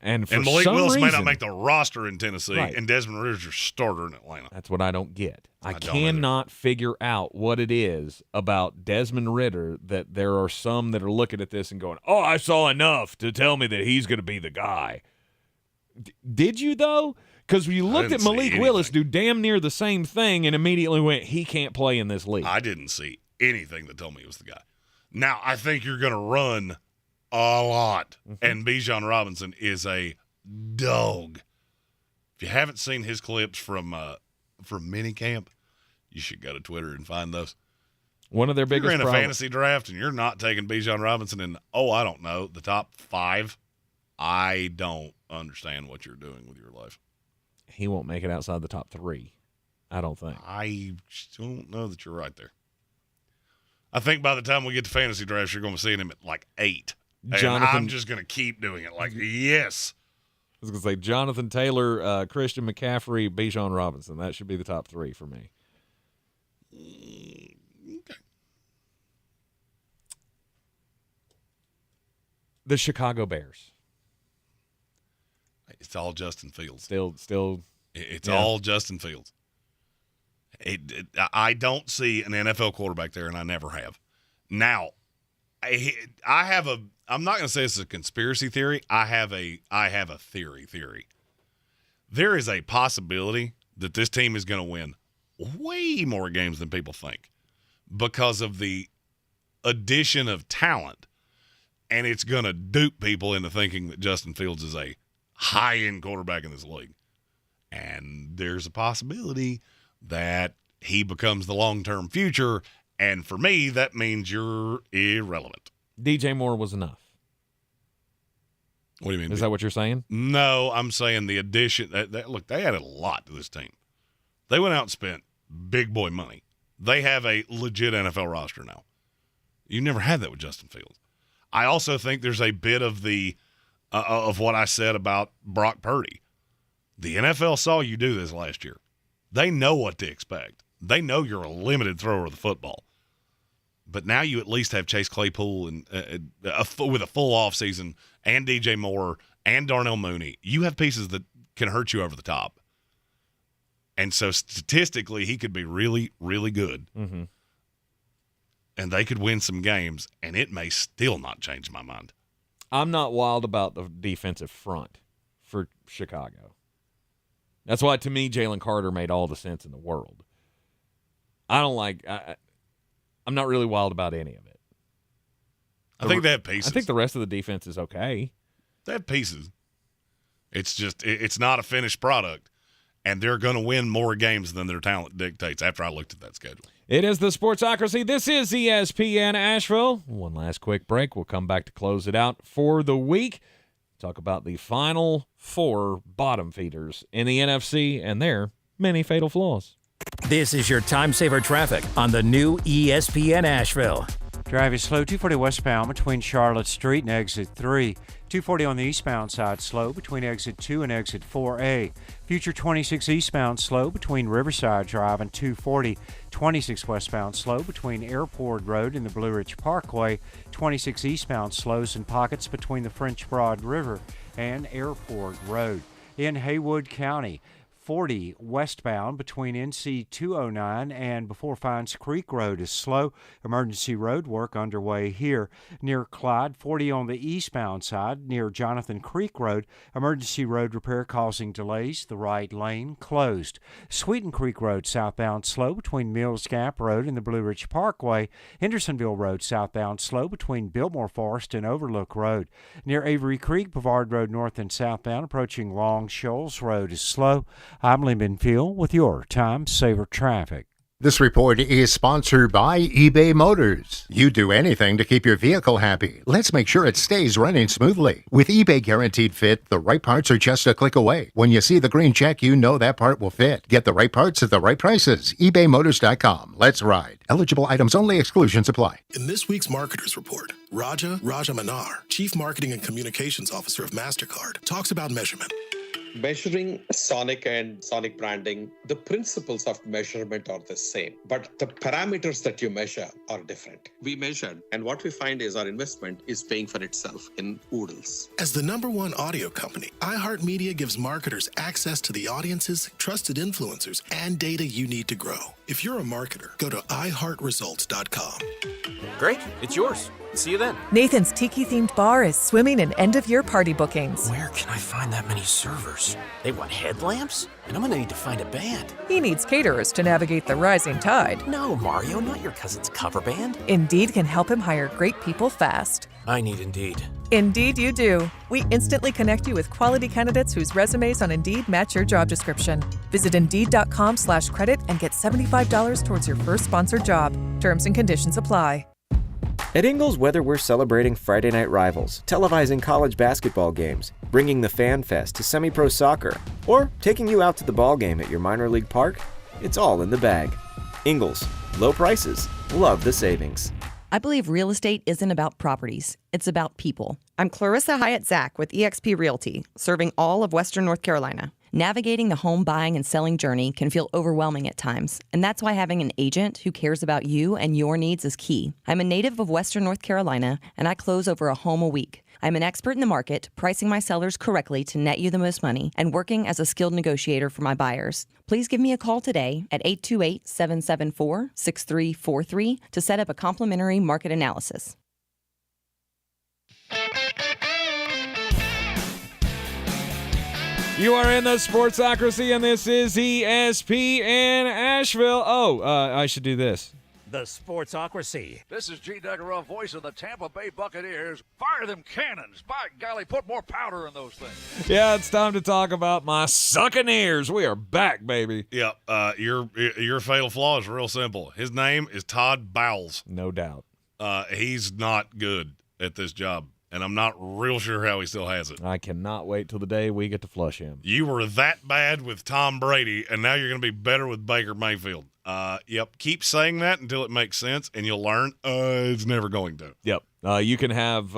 And Malik some Willis reason, may not make the roster in Tennessee, right. and Desmond Ridder's your starter in Atlanta. That's what I don't get. I don't cannot figure out what it is about Desmond Ridder that there are some that are looking at this and going, oh, I saw enough to tell me that he's going to be the guy. Did you, though? Because you looked at Malik Willis do damn near the same thing and immediately went, he can't play in this league. I didn't see anything that told me he was the guy. Now, I think you're going to run a lot, and Bijan Robinson is a dog. If you haven't seen his clips from minicamp, you should go to Twitter and find those. One of their biggest problems. You're in a problems. fantasy draft and you're not taking Bijan Robinson in, I don't know, the top 5. I don't understand what you're doing with your life. He won't make it outside the top 3, I don't think. I don't know that you're right there. I think by the time we get to fantasy drafts, you're going to see him at like 8. And I'm just going to keep doing it. Like, yes. I was going to say Jonathan Taylor, Christian McCaffrey, Bijan Robinson. That should be the top 3 for me. Okay. The Chicago Bears. It's all Justin Fields. Still. It's all Justin Fields. I don't see an NFL quarterback there, and I never have. Now, I have a. I'm not going to say it's a conspiracy theory. I have a theory. There is a possibility that this team is going to win way more games than people think because of the addition of talent, and it's going to dupe people into thinking that Justin Fields is a high-end quarterback in this league. And there's a possibility that he becomes the long-term future, and for me, that means you're irrelevant. DJ Moore was enough. What do you mean? Is that what you're saying? No, I'm saying the addition. Look, they added a lot to this team. They went out and spent big boy money. They have a legit NFL roster now. You never had that with Justin Fields. I also think there's a bit of the of what I said about Brock Purdy. The NFL saw you do this last year. They know what to expect. They know you're a limited thrower of the football. But now you at least have Chase Claypool and with a full offseason and DJ Moore and Darnell Mooney. You have pieces that can hurt you over the top. And so statistically, he could be really, really good. Mm-hmm. And they could win some games, and it may still not change my mind. I'm not wild about the defensive front for Chicago. That's why, to me, Jalen Carter made all the sense in the world. I'm not really wild about any of it. I think they have pieces. I think the rest of the defense is okay. They have pieces. It's just it's not a finished product, and they're going to win more games than their talent dictates after I looked at that schedule. It is the Sportsocracy. This is ESPN Asheville. One last quick break. We'll come back to close it out for the week. Talk about the final 4 bottom feeders in the NFC and their many fatal flaws. This is your time saver traffic on the new ESPN Asheville. Driving slow 240 westbound between Charlotte Street and exit 3. 240 on the eastbound side slow between exit 2 and exit 4A. Future 26 eastbound slow between Riverside Drive and 240. 26 westbound slow between Airport Road and the Blue Ridge Parkway. 26 eastbound slows in pockets between the French Broad River and Airport Road. In Haywood County, 40 westbound between NC 209 and before Fines Creek Road is slow. Emergency road work underway here. Near Clyde, 40 on the eastbound side near Jonathan Creek Road. Emergency road repair causing delays. The right lane closed. Sweeten Creek Road southbound slow between Mills Gap Road and the Blue Ridge Parkway. Hendersonville Road southbound slow between Biltmore Forest and Overlook Road. Near Avery Creek, Brevard Road north and southbound approaching Long Shoals Road is slow. I'm Lyndon Field with your Time Saver Traffic. This report is sponsored by eBay Motors. You do anything to keep your vehicle happy. Let's make sure it stays running smoothly. With eBay Guaranteed Fit, the right parts are just a click away. When you see the green check, you know that part will fit. Get the right parts at the right prices. ebaymotors.com. Let's ride. Eligible items only. Exclusions apply. In this week's Marketers Report, Raja Rajamanar, Chief Marketing and Communications Officer of MasterCard, talks about measurement. Measuring Sonic and Sonic branding, the principles of measurement are the same, but the parameters that you measure are different. We measured, and what we find is our investment is paying for itself in oodles. As the #1 audio company, iHeartMedia gives marketers access to the audiences, trusted influencers, and data you need to grow. If you're a marketer, go to iHeartResults.com. Great, it's yours. See you then. Nathan's Tiki-themed bar is swimming in end-of-year party bookings. Where can I find that many servers? They want headlamps? And I'm gonna need to find a band. He needs caterers to navigate the rising tide. No, Mario, not your cousin's cover band. Indeed can help him hire great people fast. I need Indeed. Indeed you do. We instantly connect you with quality candidates whose resumes on Indeed match your job description. Visit Indeed.com/credit and get $75 towards your first sponsored job. Terms and conditions apply. At Ingles, whether we're celebrating Friday night rivals, televising college basketball games, bringing the Fan Fest to semi-pro soccer, or taking you out to the ball game at your minor league park, it's all in the bag. Ingles, low prices, love the savings. I believe real estate isn't about properties. It's about people. I'm Clarissa Hyatt Zach with eXp Realty, serving all of Western North Carolina. Navigating the home buying and selling journey can feel overwhelming at times, and that's why having an agent who cares about you and your needs is key. I'm a native of Western North Carolina, and I close over a home a week. I'm an expert in the market, pricing my sellers correctly to net you the most money, and working as a skilled negotiator for my buyers. Please give me a call today at 828-774-6343 to set up a complimentary market analysis. You are in the Sportsocracy, and this is ESPN Asheville. I should do this. The Sportsocracy. This is G. Duggaroff, voice of the Tampa Bay Buccaneers. Fire them cannons. By golly, put more powder in those things. Yeah, it's time to talk about my Succaneers. We are back, baby. Yeah, your fatal flaw is real simple. His name is Todd Bowles. No doubt. He's not good at this job, and I'm not real sure how he still has it. I cannot wait till the day we get to flush him. You were that bad with Tom Brady, and now you're going to be better with Baker Mayfield. Yep. Keep saying that until it makes sense, and you'll learn it's never going to. Yep. You can have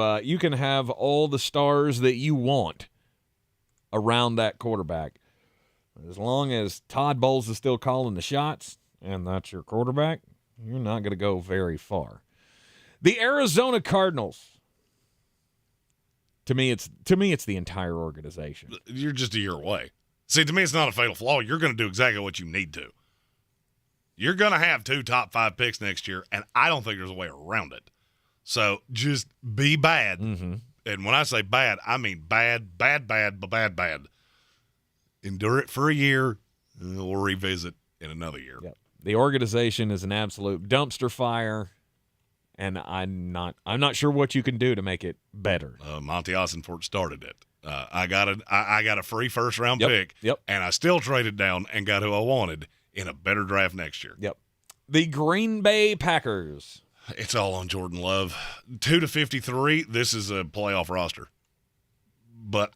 all the stars that you want around that quarterback, as long as Todd Bowles is still calling the shots, and that's your quarterback. You're not going to go very far. The Arizona Cardinals. To me, it's the entire organization. You're just a year away. See, to me, it's not a fatal flaw. You're going to do exactly what you need to. You're going to have 2 top 5 picks next year, and I don't think there's a way around it. So just be bad. Mm-hmm. And when I say bad, I mean bad, bad, bad, bad, bad. Endure it for a year, and we'll revisit in another year. Yep. The organization is an absolute dumpster fire, and I'm not sure what you can do to make it better. Monty Ossenfort started it. I got a free first-round pick, Yep. and I still traded down and got who I wanted in a better draft next year. Yep. The Green Bay Packers. It's all on Jordan Love. 2-53, this is a playoff roster. But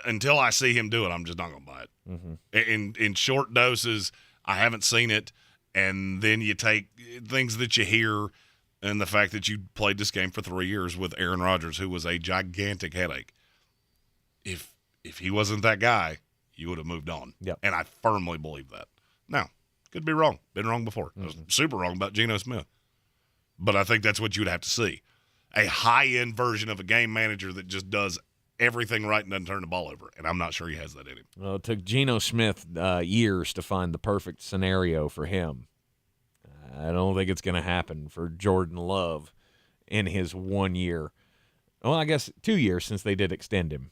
until I see him do it, I'm just not going to buy it. Mm-hmm. In short doses, I haven't seen it, and then you take things that you hear and the fact that you played this game for 3 years with Aaron Rodgers, who was a gigantic headache. If he wasn't that guy, you would have moved on. Yep. And I firmly believe that. Now, could be wrong. Been wrong before. I was super wrong about Geno Smith. But I think that's what you'd have to see. A high-end version of a game manager that just does everything right and doesn't turn the ball over. And I'm not sure he has that in him. Well, it took Geno Smith years to find the perfect scenario for him. I don't think it's going to happen for Jordan Love in his 1 year. Well, I guess 2 years since they did extend him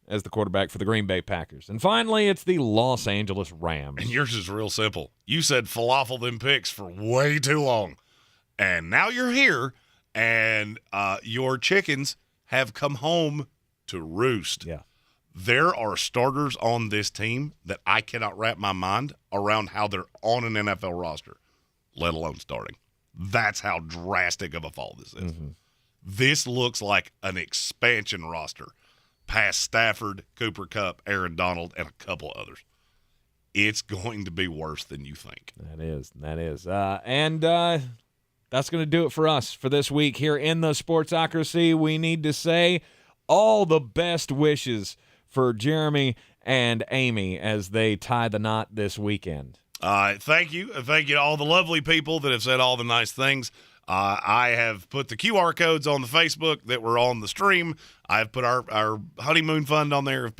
as the quarterback for the Green Bay Packers. And finally, it's the Los Angeles Rams. And yours is real simple. You said falafel them picks for way too long. And now you're here, and your chickens have come home to roost. Yeah. There are starters on this team that I cannot wrap my mind around how they're on an NFL roster, let alone starting. That's how drastic of a fall this is. Mm-hmm. This looks like an expansion roster past Stafford, Cooper Kupp, Aaron Donald, and a couple others. It's going to be worse than you think. That is. And that's going to do it for us for this week here in the Sportsocracy. We need to say all the best wishes for Jeremy and Amy as they tie the knot this weekend. Thank you. Thank you to all the lovely people that have said all the nice things. I have put the QR codes on the Facebook that were on the stream. I've put our honeymoon fund on there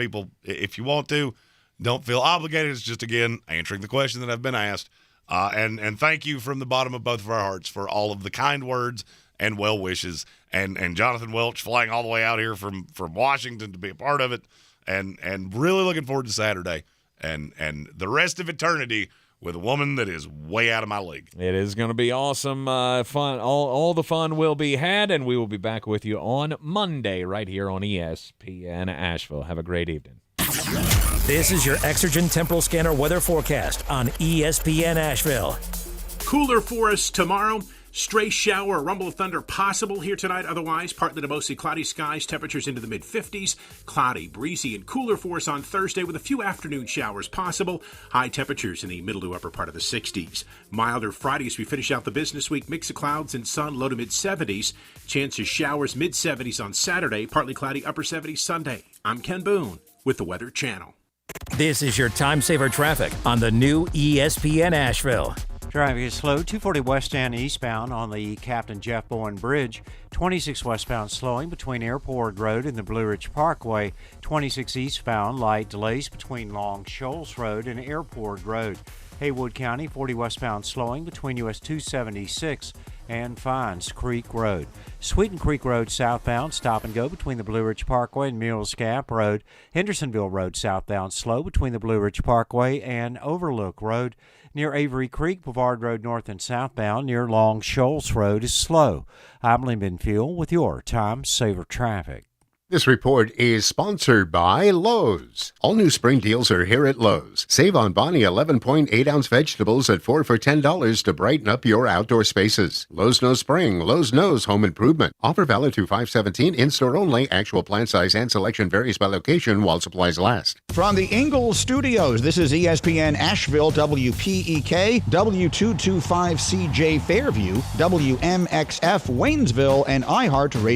if you want to. Don't feel obligated. It's just, again, answering the question that I've been asked. And thank you from the bottom of both of our hearts for all of the kind words and well wishes. And Jonathan Welch flying all the way out here from Washington to be a part of it. And really looking forward to Saturday and the rest of eternity with a woman that is way out of my league. It is going to be awesome fun. All the fun will be had, and we will be back with you on Monday right here on ESPN Asheville. Have a great evening. This is your Exergen Temporal Scanner weather forecast on ESPN Asheville. Cooler for us tomorrow. Stray shower, a rumble of thunder possible here tonight. Otherwise, partly to mostly cloudy skies. Temperatures into the mid-50s. Cloudy, breezy, and cooler for us on Thursday with a few afternoon showers possible. High temperatures in the middle to upper part of the 60s. Milder Friday as we finish out the business week. Mix of clouds and sun, low to mid-70s. Chance of showers, mid-70s on Saturday. Partly cloudy, upper 70s Sunday. I'm Ken Boone with the Weather Channel. This is your time saver traffic on the new ESPN Asheville. Driving is slow, 240 west and eastbound on the Captain Jeff Bowen Bridge. 26 westbound slowing between Airport Road and the Blue Ridge Parkway. 26 eastbound light delays between Long Shoals Road and Airport Road. Haywood County, 40 westbound slowing between US 276 and Fines Creek Road. Sweeten Creek Road southbound, stop and go between the Blue Ridge Parkway and Mules Gap Road. Hendersonville Road southbound, slow between the Blue Ridge Parkway and Overlook Road. Near Avery Creek, Boulevard Road north and southbound near Long Shoals Road is slow. I'm Lyndon Fuel with your Time Saver Traffic. This report is sponsored by Lowe's. All new spring deals are here at Lowe's. Save on Bonnie 11.8-ounce vegetables at 4 for $10 to brighten up your outdoor spaces. Lowe's knows spring. Lowe's knows home improvement. Offer valid through 5/17. In-store only. Actual plant size and selection varies by location while supplies last. From the Ingalls Studios, this is ESPN Asheville, WPEK, W225CJ Fairview, WMXF Waynesville, and iHeart Radio.